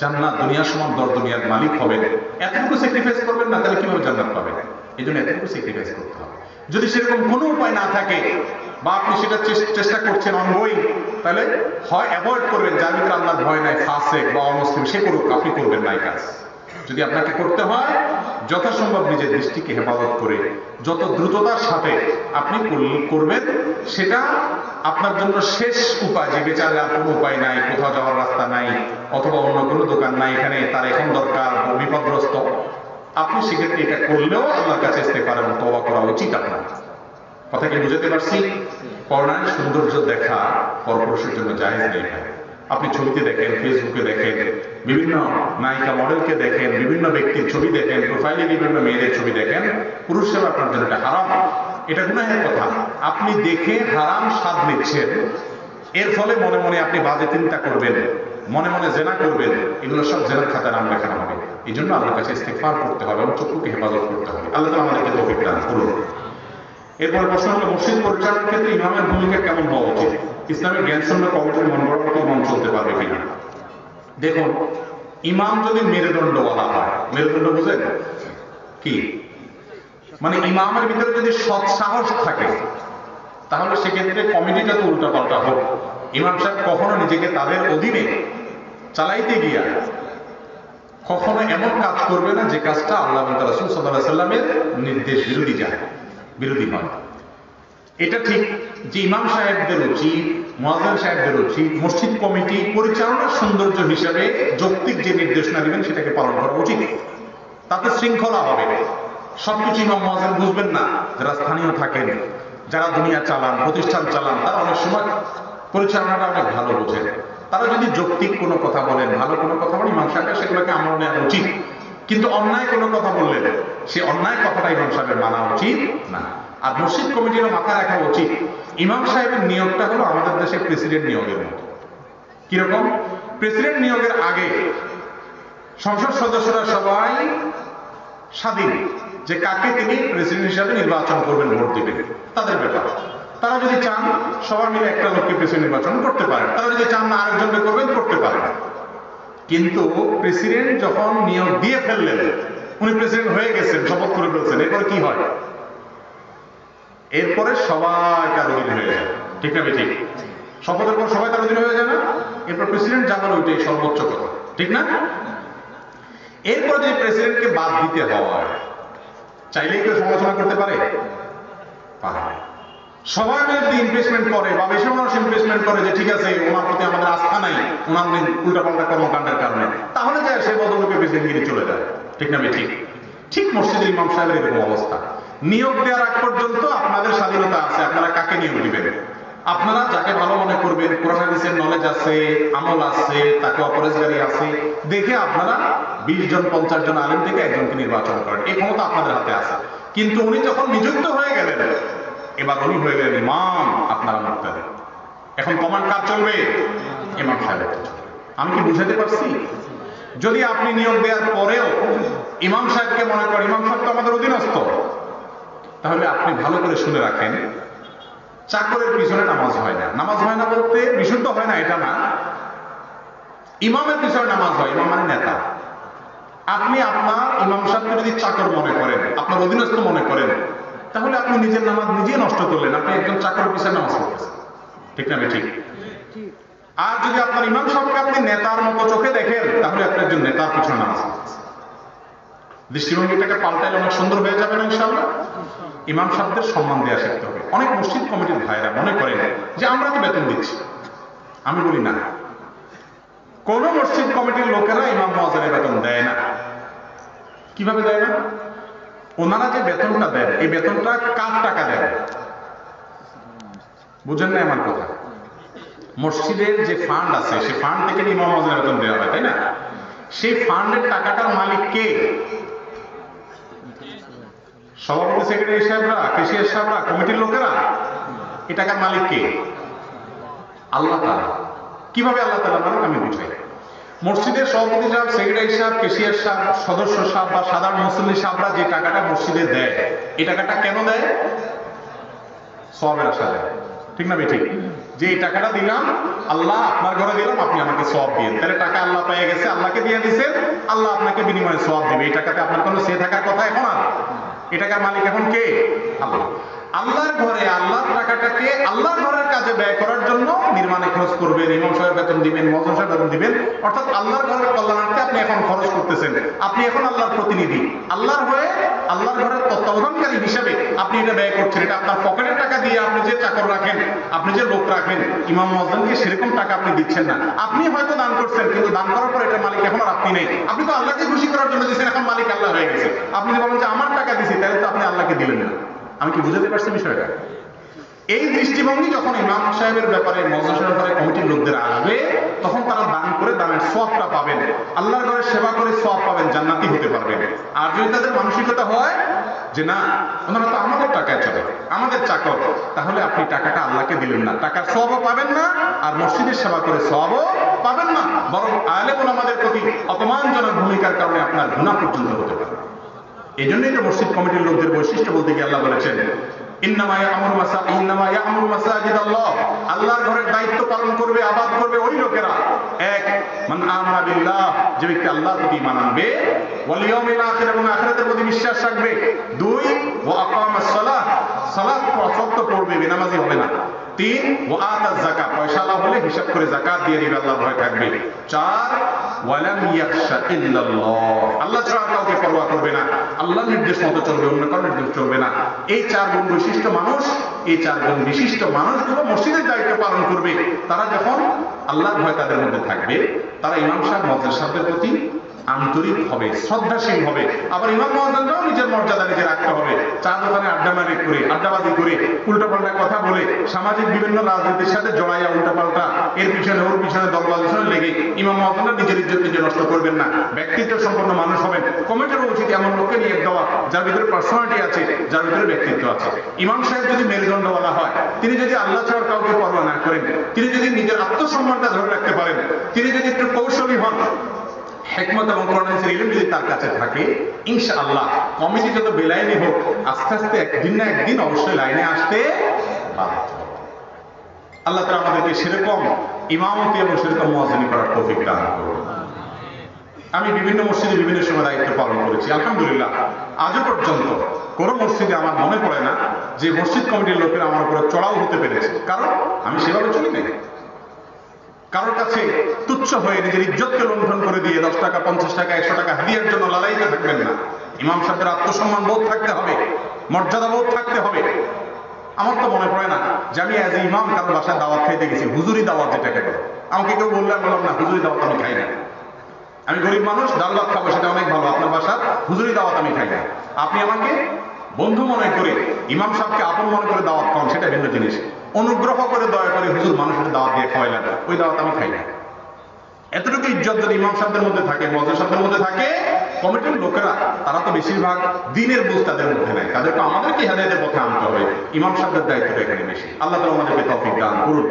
জান্নাত দুনিয়ার সমান দর দুনিয়ার মালিক হবেন, এতটুকু স্যাক্রিফাইস করবেন না, তাহলে কিভাবে জান্নাত পাবেন? এই জন্য এতটুকু স্যাক্রিফাইস করতে হবে। যদি সেরকম কোনো উপায় না থাকে বা আপনি সেটা চেষ্টা করছেন অনগোয়িং, তাহলে হয় অ্যাভয়েড করবেন, যার ভিতরে আল্লাহর ভয় নাই, ফাসেক বা অমুসলিম, সে করুক, আপনি করবেন না এই কাজ। যদি আপনাকে করতে হয় যথাসম্ভব নিজের দৃষ্টিকে হেফাজত করে যত দ্রুততার সাথে আপনি করবেন, সেটা আপনার জন্য শেষ উপায়। যে বেচারে আর কোনো উপায় নাই, কোথাও যাওয়ার রাস্তা নাই, অথবা অন্য কোনো দোকান নাই, এখানে তার এখন দরকার, বিপদগ্রস্ত, আপনি সেক্ষেত্রে এটা করলেও আল্লাহর কাছে ইস্তেগফার এবং তওবা করা উচিত আপনার। কথা কি বুঝাতে পারছি? করোনার সৌন্দর্য দেখা পরপুরুষের জন্য জায়েজ নেই ভাই। আপনি ছবিতে দেখেন, ফেসবুকে দেখেন, বিভিন্ন নায়িকা মডেলকে দেখেন, বিভিন্ন ব্যক্তির ছবি দেখেন, প্রোফাইলে বিভিন্ন মেয়েদের ছবি দেখেন, পুরুষের আপনার জন্য এটা হারাম, এটা গুনাহের কথা। আপনি দেখে হারাম স্বাদ নিচ্ছেন, এর ফলে মনে মনে আপনি বাজে চিন্তা করবেন, মনে মনে জেনা করবেন, এগুলো সব জেনার খাতায় নাম লেখানো হবে। এই জন্য আল্লাহর কাছে ইস্তেগফার করতে হবে এবং চক্ষুকে হেফাজত করতে হবে। আল্লাহ তাআলা আমাদেরকে তৌফিক দান করুন। এরপর প্রশ্ন হলো, মসজিদ পরিচালনার ক্ষেত্রে ইমামের ভূমিকা কেমন হওয়া উচিত? ইসলামের জ্ঞানশূন্য কমিটির মনোবরণ ইমাম চলতে পারবে কিনা? দেখুন, ইমাম যদি মেরুদণ্ডওয়ালা হয়, মেরুদণ্ড বুঝেন কি? মানে ইমামের ভিতরে যদি সৎ সাহস থাকে, তাহলে সেক্ষেত্রে কমিটিটা তো উল্টাপাল্টা হোক। ইমাম সাহেব কখনো নিজেকে তাদের অধীনে চালাইতে গিয়া কখনো এমন কাজ করবে না যে কাজটা আল্লাহ এবং তার রাসূল সাল্লাল্লাহু আলাইহি ওয়াসাল্লামের নির্দেশ বিরোধী হয়। এটা ঠিক যে ইমাম সাহেবদের উচিত, মুয়াজ্জিন সাহেবদের উচিত মসজিদ কমিটি পরিচালনার সৌন্দর্য হিসাবে যৌক্তিক যে নির্দেশনা দিবেন সেটাকে পালন করা উচিত। তাতে শৃঙ্খলা হবে। সবকিছু ইমাম মুয়াজ্জিন বুঝবেন না। যারা স্থানীয় থাকেন, যারা দুনিয়া চালান, প্রতিষ্ঠান চালান, তারা অনেক সময় পরিচালনাটা অনেক ভালো বোঝেন। তারা যদি যৌক্তিক কোনো কথা বলেন, ভালো কোনো কথা বলেন, ইমাম সাহেবের সেগুলোকে আমল নেওয়া উচিত। কিন্তু অন্যায় কোনো কথা বললেন, সে অন্যায় কথাটা ইমাম সাহেবের মানা উচিত না। আর মসজিদ কমিটিরও মাথায় রাখা উচিত, ইমাম সাহেবের নিয়োগটা হলো আমাদের দেশের প্রেসিডেন্ট নিয়োগের মতো। কিরকম? প্রেসিডেন্ট নিয়োগের আগে সংসদ সদস্যরা সবাই স্বাধীন যে কাকে তিনি প্রেসিডেন্ট হিসাবে নির্বাচন করবেন, ভোট দিবেন, তাদের ব্যাপার। তারা যদি চান সবাই মিলে একটা লোককে প্রেসিডেন্ট নির্বাচন করতে পারেন, তারা যদি চান না আরেকজনকে করবেন, করতে পারেন। কিন্তু প্রেসিডেন্ট যখন নিয়োগ দিয়ে ফেললেন, উনি প্রেসিডেন্ট হয়ে গেছেন, শপথ করে ফেলছেন, এরপরে কি হয়? এরপরে সবাই তার অধীন হয়ে যায়। ঠিক না ঠিক? শপথের পর সবাই তার অধীন হয়ে যায় না? এরপর প্রেসিডেন্ট যাবেন, ওইটাই সর্বোচ্চ কথা, ঠিক না? এরপর যদি প্রেসিডেন্টকে বাদ দিতে হয়, চাইলেই কেউ সমালোচনা করতে পারে? পারে। সবাই যদি ইমপ্রেসমেন্ট করে বা বেশি মানুষ ইমপ্রেসমেন্ট করে যে ঠিক আছে ওনার প্রতি আমাদের আস্থা নাই, ওনার উল্টাপাল্টা কর্মকাণ্ডের কারণে, তাহলে যায় সে বদলকে প্রেসিডেন্টগিরি চলে যায়। ঠিক না ঠিক? ঠিক মসজিদের ইমাম সাহেবের এরকম অবস্থা। নিয়োগ দেওয়ার আগ পর্যন্ত আপনাদের স্বাধীনতা আছে, আপনারা কাকে নিয়োগ দিবেন। আপনারা যাকে ভালো মনে করবেন, কোরআন হাদিসের নলেজ আছে, আমল আছে, তাকে অপরেজগারি আছে, দেখে আপনারা 20 জন 50 জন আলেম থেকে একজনকে নির্বাচন করেন। এই ক্ষমতা আপনাদের হাতে আছে। কিন্তু উনি যখন নিযুক্ত হয়ে গেলেন, এবার উনি হয়ে গেলেন ইমাম, আপনারা মুক্তাদি। এখন কমান্ড কাজ চলবে? ইমাম সাহেবের। আমি কি বুঝাতে পারছি? যদি আপনি নিয়োগ দেওয়ার পরেও ইমাম সাহেবকে মনে করেন ইমাম সাহেব তো আমাদের অধীনস্থ, তাহলে আপনি ভালো করে শুনে রাখেন, চাকরের পিছনে নামাজ হয় না। নামাজ হয় না বলতে বিশুদ্ধ হয় না এটা না, ইমামের পিছনে নামাজ হয়। ইমাম মানে নেতা। আপনি আপনার ইমাম সাহেবকে যদি চাকর মনে করেন, আপনার অধীনস্থ মনে করেন, তাহলে আপনি নিজের নামাজ নিজে নষ্ট করলেন, আপনি একজন চাকরের পিছনে নামাজ পড়তেছেন। ঠিক না ঠিক? আর যদি আপনার ইমাম সাহেবকে আপনি নেতার মতো চোখে দেখেন, তাহলে আপনি একজন নেতার পিছনে নামাজ পড়তেছেন। দৃষ্টিভঙ্গিটাকে পাল্টাইলে অনেক সুন্দর হয়ে যাবে না ইনশাআল্লাহ? ইমাম সাহেবদের সম্মান দেওয়া শিখতে হবে। অনেক মসজিদ কমিটির ভাইরা মনে করেন যে আমরা তো বেতন দিচ্ছি। আমি বলি না, কোন মসজিদ কমিটির লোকেরা ইমাম মুয়াজ্জিনের বেতন দেয় না। কিভাবে দেয় না? ওনারা যে বেতনটা দেন, এই বেতনটা কার টাকা দেন? বুঝেন না আমার কথা? মসজিদের যে ফান্ড আছে, সেই ফান্ড থেকে ইমাম মুয়াজ্জিনের বেতন দেওয়া হয়, তাই না? সেই ফান্ডের টাকাটার মালিক কে? সভাপতি, সেক্রেটারি সাহেবরা, কেশিয়ার সাহেবরা, কমিটির লোকেরা। এই টাকার মালিক কে? আল্লাহ তাআলা। কিভাবে আল্লাহ তাআলা মালিক আমি বুঝাই। মসজিদের সভাপতি সাহেব, সেক্রেটারি সাহেব, কেশিয়ার সাহেব, সদস্য সাহেব বা সাধারণ মুসল্লি সাহেবরা যে টাকাটা মসজিদে দেয়, এই টাকাটা কেন দেয়? সওয়াবের আশা দেয়। ঠিক না ঠিক? যে এই টাকাটা দিলাম আল্লাহ আপনার ঘরে দিলাম, আপনি আমাকে সওয়াব দিয়েন। তাহলে টাকা আল্লাহ পেয়ে গেছে, আল্লাহকে দিয়ে দিয়েছেন, আল্লাহ আপনাকে বিনিময়ে সওয়াব দিবে। এই টাকাতে আপনার কোনো সে থাকার কথা এখন আর? এই টাকার মালিক এখন কে? আল্লাহ। আল্লাহর ঘরে আল্লাহর টাকাটাকে আল্লাহর ঘরের কাজে ব্যয় করার জন্য নির্মাণে খরচ করবেন, ইমাম সাহেব বেতন দিবেন, মজুর সাহেব বেতন দিবেন, অর্থাৎ আল্লাহর ঘরের কল্যাণার্থে আপনি এখন খরচ করতেছেন। আপনি এখন আল্লাহর প্রতিনিধি, আল্লাহর হয়ে আল্লাহর ঘরের তত্ত্বাবধানকারী হিসেবে আপনি এটা ব্যয় করছেন। এটা আপনার পকেটের টাকা দিয়ে আপনি যে চাকর রাখেন, আপনি যে লোক রাখেন, ইমাম মুয়াজ্জিনকে সেরকম টাকা আপনি দিচ্ছেন না। আপনি হয়তো দান করছেন, কিন্তু দান করার পর এটা মালিক এখন আর আপনি নেই। আপনি তো আল্লাহকে খুশি করার জন্য দিচ্ছেন, এখন মালিক আল্লাহ হয়ে গেছে। আপনি যদি বলেন যে আমার টাকা দিছি, তাহলে তো আপনি আল্লাহকে দিলেন না। আমি কি বুঝাতে পারছি বিষয়টা? এই দৃষ্টিভঙ্গি যখন ইমাম সাহেবের ব্যাপারে, মজলিসের ব্যাপারে কমিটির লোকদের আসবে, তখন তারা দান করে দানের সওয়াবটা পাবেন, আল্লাহর ঘরে সেবা করে সওয়াব পাবেন, জান্নাতি হতে পারবেন। আর যদি তাদের মানসিকতা হয় যে না, ওনারা তো আমাদের টাকায় চলে, আমাদের চাকর, তাহলে আপনি টাকাটা আল্লাহকে দিলেন না, টাকার সওয়াবও পাবেন না, আর মসজিদের সেবা করে সওয়াবও পাবেন না, বরং আলেম ওলামাদের প্রতি অপমানজনক ভূমিকার কারণে আপনার গুনাহ পর্যন্ত হতে পারে। এই জন্যই তো মসজিদ কমিটির লোকদের বৈশিষ্ট্য বলতে গিয়ে আল্লাহ বলেছেন আল্লাহর ঘরের দায়িত্ব পালন করবে, আবাদ করবে ওই লোকেরা, এক মান আমানা বিল্লাহ, যে ব্যক্তি আল্লাহর প্রতি ঈমান আনবে, ওয়াল ইয়াউমিল আখির, এবং আখিরাতের প্রতি বিশ্বাস রাখবে, দুই ওয়া আকামাস সালাহ, সালাত সত্য পড়বে, বেনামাজি হবে না, তিন ওয়া আতাজ যাকাত, পয়সা লাভ হলে হিসাব করে যাকাত দিয়ে দিবে, আল্লাহর ভয় থাকবে, চার ওয়ালাম ইয়াখশা ইল্লাল্লাহ, আল্লাহ ছাড়া কাউকে পরোয়া করবে না, আল্লাহর নির্দেশ মতো চলবে, অন্য কারো নির্দেশ চলবে না। এই চার গুণ বিশিষ্ট মানুষ, এই চার গুণ বিশিষ্ট মানুষগুলো মসজিদের দায়িত্ব পালন করবে। তারা যখন আল্লাহর ভয় তাদের মধ্যে থাকবে, তারা ইমাম সাহেব মুয়াজ্জিন সাহেবের প্রতি আন্তরিক হবে, শ্রদ্ধাশীল হবে। আবার ইমাম মুয়াজ্জিনরাও নিজের মর্যাদা নিজে রাখতে হবে। চা দোকানে আড্ডাবাজি করে উল্টাপাল্টা কথা বলে, সামাজিক বিভিন্ন রাজনীতির সাথে জড়াইয়া উল্টাপাল্টা এর পিছনে ওর পিছনে দলবাজির লেগে ইমাম মুয়াজ্জিনরা নিজের ইজ্জত নিজে নষ্ট করবেন না। ব্যক্তিত্ব সম্পন্ন মানুষ হবেন। কমিটির উচিত এমন লোককে নিয়ে দেওয়া যার ভিতরে পার্সোনালিটি আছে, যার ভিতরে ব্যক্তিত্ব আছে। ইমাম সাহেব যদি মেরুদণ্ডওয়ালা হয়, তিনি যদি আল্লাহ ছাড়া কাউকে পরোয়া না করেন, তিনি যদি নিজের আত্মসম্মানটা ধরে রাখতে পারেন, তিনি যদি একটু কৌশলী হন, হিকমত এবং কোরআনের ইলম যদি তার কাছে থাকে, ইনশাআল্লাহ কমিটি যত বেলাইনি হোক, আস্তে আস্তে একদিন না একদিন অবশ্যই লাইনে আসতে বাধ্য। আল্লাহ তাআলা আমাদেরকে সেরকম ইমামতি এবং সেরকম মুয়াজ্জিনি করার তৌফিক দান করুন। আমি বিভিন্ন মসজিদে বিভিন্ন সময় দায়িত্ব পালন করেছি, আলহামদুলিল্লাহ আজও পর্যন্ত কোন মসজিদে আমার মনে পড়ে না যে মসজিদ কমিটির লোকেরা আমার উপরে চড়াও হতে পেরেছে, কারণ আমি সেভাবে চলি নাই। কারোর কাছে তুচ্ছ হয়ে নিজের ইজ্জতকে লঙ্ঘন করে দিয়ে 10 টাকা 50 টাকা 100 টাকা হাদিয়ার জন্য লড়াইতে থাকবেন না। ইমাম সাহেবের আত্মসম্মান বোধ থাকতে হবে, মর্যাদা বোধ থাকতে হবে। আমার তো মনে পড়ে না যে আমি অ্যাজ এ ইমাম কারোর বাসায় দাওয়াত খাইতে গেছি, হুজুরি দাওয়াত যেটাকে বলে। আমাকে কেউ বললাম না হুজুরি দাওয়াত আমি খাই না, আমি গরিব মানুষ, ডাল ভাত খাবো সেটা অনেক ভালো, আপনার বাসার হুজুরি দাওয়াত আমি খাই না। আপনি আমাকে বন্ধু মনে করে, ইমাম সাহেবকে আপন মনে করে দাওয়াত খাওয়ান, সেটা ভিন্ন জিনিস। অনুগ্রহ করে দয়া করে হুজুর মানুষের দাওয়াত দিয়ে খাওয়াইলেন, ওই দাওয়াত আমি খাই না। এতটুকু ইজ্জত যদি ইমাম সাহেবদের মধ্যে থাকে, মুয়াজ্জিন সাহেবদের মধ্যে থাকে, কমিটির লোকেরা তারা তো বেশিরভাগ দিনের বুঝ তাদের মধ্যে নেয়, তাদেরকে আমাদেরকে হেদায়েতের পথে আনতে হবে। ইমাম সাহেবদের দায়িত্বটা এখানে বেশি। আল্লাহ তাআলা আমাদেরকে তৌফিক দান করুন।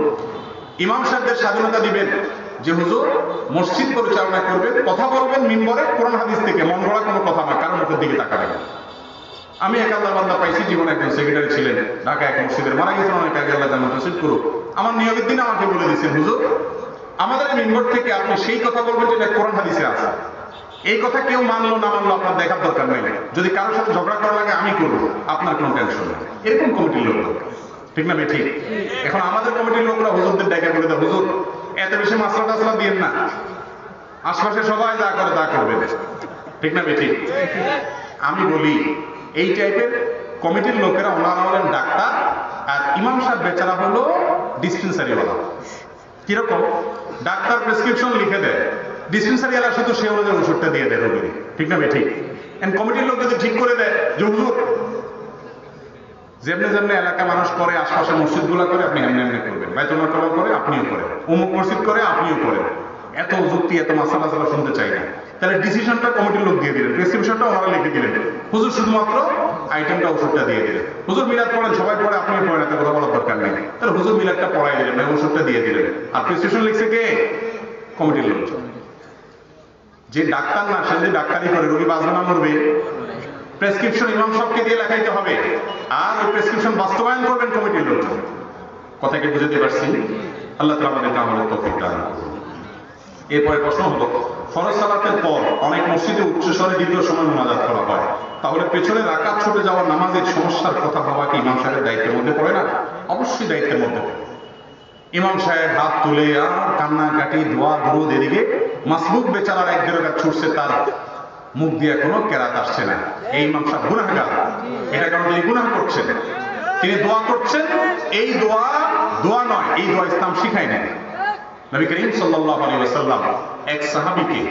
ইমাম সাহেবদের স্বাধীনতা দিবেন যে হুজুর মসজিদ পরিচালনা করবেন, কথা বলবেন মিম্বরে কোরআন হাদিস থেকে, মন গড়া কোনো কথা না, কারণ মুখের দিকে তাকাবেন। আমি এক আল্লাহর বান্দা পাইছি, জীবনে একজন সেক্রেটারি ছিলেন ঢাকা এক মসজিদের, মারা গেছেন অনেক আগে, আল্লাহ জান্নাত নসিব করুক। আমার নিয়োগের দিন আমাকে বলে দিয়েছেন, হুজুর আমাদের মিম্বর থেকে আপনি সেই কথা বলবেন যেটা কোরআন হাদিসে আছে। এই কথা কেউ মানলো না মানলো আপনার দেখার দরকার নেই। যদি কারোর সাথে ঝগড়া করা লাগে আমি করবো, আপনার কোনো টেনশন নেই। এরকম কমিটির লোক, ঠিক না ঠিক? এখন আমাদের কমিটির লোকরা হুজুরদের ডেকে বলে দেয়, হুজুর এত বেশি মাসলা টাসলা দিয়েন না, আশপাশে সবাই যা করে তা করবে, ঠিক না ঠিক? আমি বলি এই টাইপের কমিটির লোকেরা, ওনারা হলেন ডাক্তার, আর ইমাম সাহেব বেচারা হলো ডিসপেন্সারিওয়ালা। কিরকম? ডাক্তার প্রেসক্রিপশন লিখে দেয়, ডিসপেন্সারিওয়ালা শুধু সে অনুযায়ী ওষুধটা দিয়ে দেয় রোগীর, ঠিক না ঠিক? কমিটির লোক যদি ঠিক করে দেয় যে হুজুর যেমনি যেমনি এলাকা মানুষ করে, আশপাশে মসজিদ গুলা করে, আপনি এমনি এমনি করবেন, বাইতুল করা করে আপনিও করেন, অমুক মসজিদ করে আপনিও করেন, এত যুক্তি এত মাসালা শুনতে চাই না। তাহলে ডিসিশনটা কমিটির লোক দিয়ে দিলেন, প্রেসক্রিপশনটা ওনারা লিখে দিলেন, হুজুর শুধুমাত্র আইটেমটা ওষুধটা দিয়ে দিলেন। হুজুর মিলাদ পড়েন, সবাই পড়ে আপনিও পড়েন, এত কথা বলার দরকার নেই। তাহলে হুজুর মিলাদটা পড়াই দিলেন, ওষুধটা দিয়ে দিলেন, আর প্রেসক্রিপশন লিখছে কে? কমিটির লোক। যে ডাক্তার না, সে যে ডাক্তারি করে, রোগী বাঁচবে না মরবে? প্রেসক্রিপশন ইমাম সাহেবকে দিয়ে লেখাইতে হবে, আর ওই প্রেসক্রিপশন বাস্তবায়ন করবেন কমিটির লোক। কথা কি বুঝতে পারছি? আল্লাহ তাআলা আমাদেরকে আমলের তৌফিক দান করুন। এরপরে প্রশ্ন হলো, ফরজ সালাতের পর অনেক মসজিদে উচ্চস্বরে দীর্ঘ সময় মুনাজাত করা হয়, তাহলে পেছনে রাকাত ছুটে যাওয়া নামাজের সমস্যার কথা ভাবা কি ইমাম সাহেবের দায়িত্বের মধ্যে পড়ে না? অবশ্যই দায়িত্বের মধ্যে পড়ে। ইমাম সাহেব হাত তুলে আর কান্নাকাটি দোয়া দরুদ, এদিকে মাসবুক বেচারার এক দেড় রাকাত ছুটছে, তার মুখ দিয়ে কোনো কেরাত আসছে না। এই ইমাম সাহেব গুনাহগার। এটা কারণ তিনি গুনাহ করছেন, তিনি দোয়া করছেন। এই দোয়া নয়, এই দোয়া ইসলাম শিখায় না। নবী করিম সাল্লাল্লাহু আলাইহি ওয়াসাল্লাম এক সাহাবীকে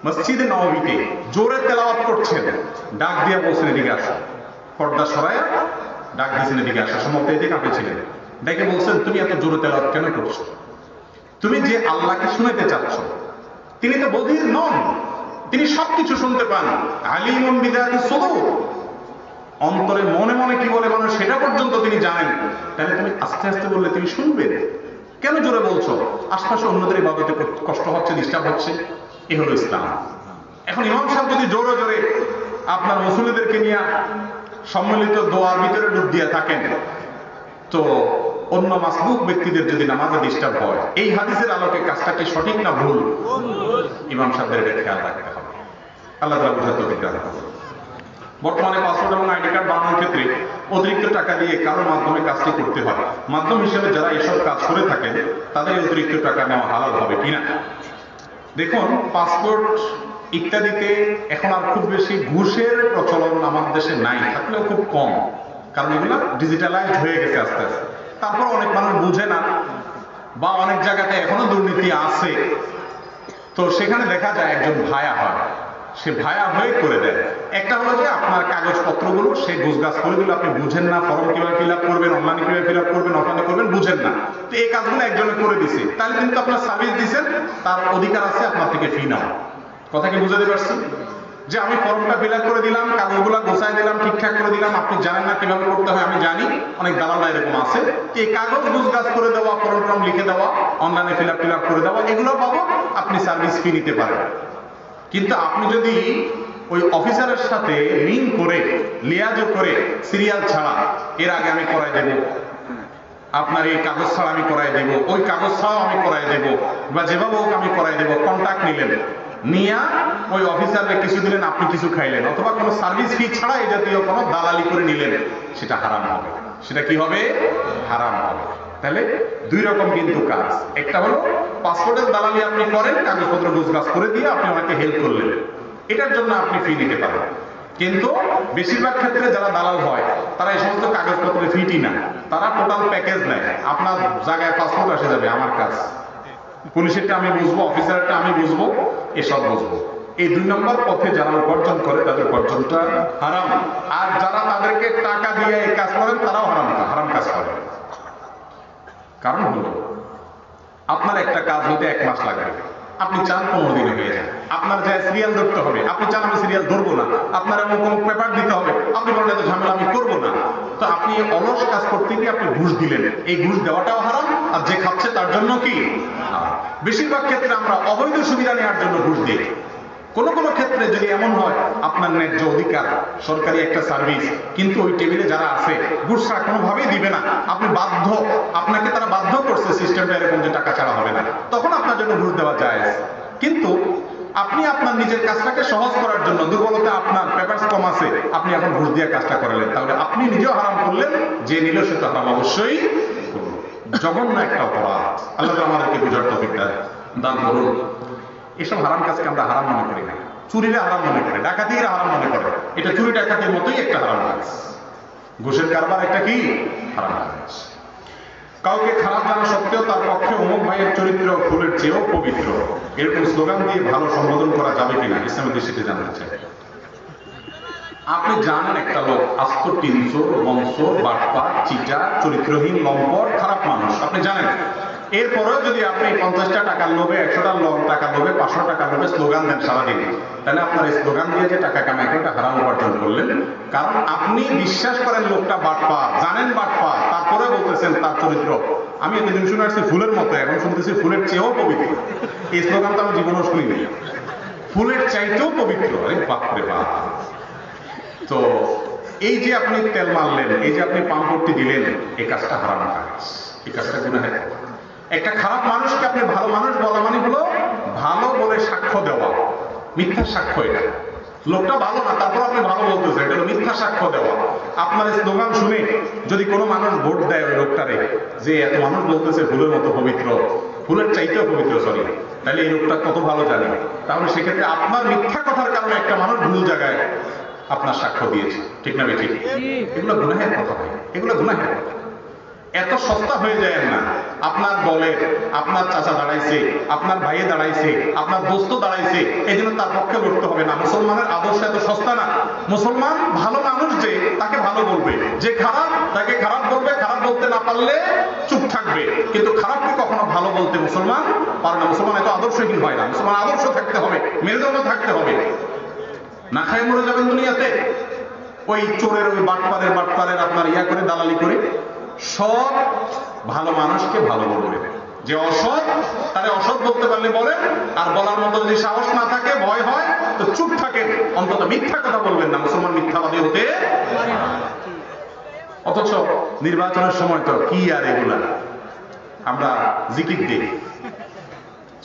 মসজিদে নববীতে জোরে তেলাওয়াত করছেন, ডাক দিয়ে বলছেন এদিকে আসো। পর্দা সরায়া ডাক দিয়েছেন এদিকে আসো। সমস্ত এদিকে কাঁপেছিলেন। ডেকে বলছেন, তুমি এত জোরে তেলাওয়াত কেন করছো? তুমি যে আল্লাহকে শুনাতে চাচ্ছ, তিনি তো বধির নন, তিনি সবকিছু শুনতে পান। আলিমুন বিযাতিস সুদূর, অন্তরে মনে মনে কি বলে মানুষ সেটা পর্যন্ত তিনি জানেন। তাহলে তুমি আস্তে আস্তে বললে তিনি শুনবেন, কেন জোরে বলছো? আশপাশে অন্যদের ইবাদতে কষ্ট হচ্ছে, ডিস্টার্ব হচ্ছে। এ হলো ইসলাম। এখন ইমাম সাহেব যদি জোরে জোরে আপনার মুসল্লিদেরকে নিয়ে সম্মিলিত দোয়ার ভিতরে ডুব দিয়ে থাকেন, তো অন্য মাসবুক ব্যক্তিদের যদি নামাজে ডিস্টার্ব হয়, এই হাদিসের আলোকে কাজটা কি সঠিক না ভুল? ইমাম সাহেবদের এটা খেয়াল রাখতে হবে। আল্লাহ তাআলা বুঝার তৌফিক দান করুন। বর্তমানে পাসপোর্ট এবং আইডি কার্ড বানানোর ক্ষেত্রে অতিরিক্ত টাকা দিয়ে কারোর মাধ্যমে কাজটি করতে হয়। মাধ্যম হিসেবে যারা এসব কাজ করে থাকেন তাদের অতিরিক্ত টাকা নেওয়া হালাল হবে কিনা? দেখুন, পাসপোর্ট ইত্যাদিতে এখন আর খুব বেশি ঘুষের প্রচলন আমাদের দেশে নাই, থাকলেও খুব কম, কারণ এগুলো ডিজিটালাইজড হয়ে গেছে আস্তে আস্তে। তারপর অনেক মানুষ বুঝে না, বা অনেক জায়গাতে এখনো দুর্নীতি আছে। তো সেখানে দেখা যায় একজন ভায়া হয়, সে ভায়া হয়ে করে দেয়। একটা হলো যে আপনার কাগজপত্রগুলো সে গোছগাছ করে দিল, আপনি বুঝেন না ফর্ম কিভাবে ফিল আপ করবেন, অনলাইনে কিভাবে ফিল আপ করবেন, অফলাইনে করবেন, বুঝেন না। তো এই কাজগুলো একজনে করে দিছে, তাহলে কিন্তু আপনার সার্ভিস দিচ্ছেন, তার অধিকার আছে আপনার থেকে ফি নেওয়া। কথা কি বুঝাতে পারছি? যে আমি ফর্মটা ফিল আপ করে দিলাম, কাগজগুলো গোছায় দিলাম, ঠিকঠাক করে দিলাম, আপনি জানেন না কিভাবে করতে হয়, আমি জানি, অনেক দালালরা এরকম আছে। এই কাগজ গোছগাছ করে দেওয়া, ফর্ম টর্ম লিখে দেওয়া, অনলাইনে ফিল আপ করে দেওয়া, এগুলো পাবো, আপনি সার্ভিস ফি নিতে পারেন। কিন্তু আপনি যদি ওই অফিসারের সাথে লিঙ্ক করে, লিয়াজো করে, সিরিয়াল ছাড়া এর আগে আমি করাই দেব, আপনার এই কাগজ ছাড়া আমি করাই দেব, ওই কাগজ ছাড়াও আমি করাই দেব, বা যেভাবে হোক আমি করাই দেব, কন্ট্যাক্ট নিলেন, নিয়া ওই অফিসারকে কিছু দিলেন, আপনি কিছু খাইলেন, অথবা কোনো সার্ভিস ফি ছাড়া এই জাতীয় কোনো দালালি করে নিলেন, সেটা হারাম হবে। সেটা কি হবে? হারাম হবে। তাহলে দুই রকম কিন্তু কাজ। একটা হলো পাসপোর্টের দালালি আপনি করেন, কাগজপত্র গোছগাছ করে দিয়ে আপনি ওনাকে হেল্প করলেন, এটার জন্য আপনি ফি নিতে পারেন। কিন্তু বেশিরভাগ ক্ষেত্রে যারা দালাল হয় তারা এই সমস্ত কাগজপত্রের ফিটি না, তারা টোটাল প্যাকেজ নেয়। আপনার জায়গায় পাসপোর্ট আসে যাবে, আমার কাজ, পুলিশেরটা আমি বুঝবো, অফিসারটা আমি বুঝবো, এসব বুঝবো। এই দুই নম্বর পথে যারা উপার্জন করে তাদের উপার্জনটা হারাম। আর যারা তাদেরকে টাকা দিয়ে এই কাজ করেন তারাও হারাম কাজ করেন। কারণ হলো আপনার একটা কাজ হতে 1 মাস লাগবে, আপনি চান 15 দিনে হয়ে যায়। আপনার যা সিরিয়াল ধরতে হবে, আপনি চান আমি সিরিয়াল ধরবো না, আপনার এমন কোনো পেপার দিতে হবে, আপনি বলেন এত ঝামেলা আমি করবো না। তো আপনি অলস কাজ করতে গিয়ে আপনি ঘুষ দিলেন, এই ঘুষ দেওয়াটাও হারাম, আর যে খাচ্ছে তার জন্য কি? বেশিরভাগ ক্ষেত্রে আমরা অবৈধ সুবিধা নেওয়ার জন্য ঘুষ দিই। কোন কোন ক্ষেত্রে যদি এমন হয় আপনার ন্যায্য অধিকার, সরকারি একটা সার্ভিস, কিন্তু ওই টেবিলে যারা আছে ঘুষ ছাড়া কোনোভাবেই দিবে না, আপনি বাধ্য, আপনাকে তারা বাধ্য করছে, সিস্টেমটা এরকম যে টাকা ছাড়া হবে না, তখন আপনার জন্য ঘুষ দেওয়া যায়। কিন্তু আপনি আপনার নিজের কাজটাকে সহজ করার জন্য, দুর্বলতা আপনার, পেপারস কম আছে, আপনি এখন ঘুষ দিয়ে কাজটা করালেন, তাহলে আপনি নিজেও হারাম করলেন, যে নিল সে তো হারাম অবশ্যই করল। জঘন্য একটা অপরাধ। আল্লাহ আমাদেরকে বুঝার তৌফিক দান করুন। এসব হারাম কাজকে আমরা হারাম মনে করি না, চুরিরা হারাম মনে করে, ডাকাতিরা হারাম মনে করে। এটা চুরি ডাকাতির মতোই একটা হারাম কাজ। ঘুষের কারবার একটা কি হারাম কাজ। কাউকে খারাপ জানা সত্ত্বেও তার পক্ষে অমুক ভাইয়ের চরিত্র ফুলের চেয়েও পবিত্র, এরকম স্লোগান দিয়ে ভালো সম্বোধন করা যাবে কিনা, ইসলামের দৃষ্টিতে জানতে চাই। আপনি জানেন একটা লোক আস্ত 300 বংশ, বাটপা, চিটা, চরিত্রহীন, লম্পট, খারাপ মানুষ, আপনি জানেন। এরপরেও যদি আপনি 50টা টাকার লোভে, 100টা টাকার লোভে, 500 টাকার লোভে স্লোগান দেন সারাদিন, তাহলে আপনার এই স্লোগান দিয়ে যে টাকা কামাই করে হারাম উপার্জন করলেন। কারণ আপনি বিশ্বাস করেন লোকটা বাটপা, জানেন বাটপা, তারপরে বলতেছেন তার চরিত্র। আমি এতদিন শুনে আসছি ফুলের মতো, এখন শুনতেছি ফুলের চেয়েও পবিত্র। এই স্লোগান তো আমি জীবনেও শুনিনি, ফুলের চাইতেও পবিত্র। বাপরে বাপ। তো এই যে আপনি তেল মারলেন, এই যে আপনি পাম্পটি দিলেন, এই কাজটা হারাম কাজ, এই কাজটা গুনাহের কাজ। একটা খারাপ মানুষকে আপনি ভালো মানুষ বলা মানে হলো ভালো বলে সাক্ষ্য দেওয়া, মিথ্যা সাক্ষ্য। এটা লোকটা ভালো না, তারপর আপনি ভালো বলতেছেন, এটা হলো মিথ্যা সাক্ষ্য দেওয়া। আপনার স্লোগান শুনে যদি কোনো মানুষ ভোট দেয় ওই লোকটারে, যে এত মানুষ বলতেছে ফুলের মতো পবিত্র, ফুলের চাইতেও পবিত্র, সরি, তাহলে এই লোকটা কত ভালো জানে, তাহলে সেক্ষেত্রে আপনার মিথ্যা কথার কারণে একটা মানুষ ভুল জায়গায় আপনার সাক্ষ্য দিয়েছে, ঠিক না বেঠিক? এগুলো গুনাহের কথা ভাই, এগুলো গুনাহের কথা। এত সস্তা হয়ে যায় না। আপনার দলের আপনার চাচা দাঁড়াইছে, আপনার ভাইয়ে দাঁড়াইছে, আপনার দোস্ত দাঁড়াইছে, এই জন্য তার পক্ষে লড়তে হবে না। মুসলমানের আদর্শ এত সস্তা না। মুসলমান ভালো মানুষ যে তাকে ভালো বলবে, যে খারাপ তাকে খারাপ বলবে, খারাপ বলতে না পারলে চুপ থাকবে, কিন্তু খারাপকে কখনো ভালো বলতে মুসলমান পারে না। মুসলমান এত আদর্শহীন হয় না। মুসলমান আদর্শ থাকতে হবে, মেরুদণ্ড থাকতে হবে। না খায় মরে যাবেন দুনিয়াতে। ওই চোরের ওই বাটপারের আপনার ইয়া করে দালালি করে সব ভালো মানুষকে ভালো বলবে। যে অসৎ তারে অসৎ বলতে পারলে বলেন, আর বলার মতো যদি সাহস না থাকে, ভয় হয়, তো চুপ থাকেন, অন্তত মিথ্যা কথা বলবেন না। মুসলমান মিথ্যাবাদী হতে। অথচ নির্বাচনের সময় তো কি আর এগুলা আমরা জিকির দিই,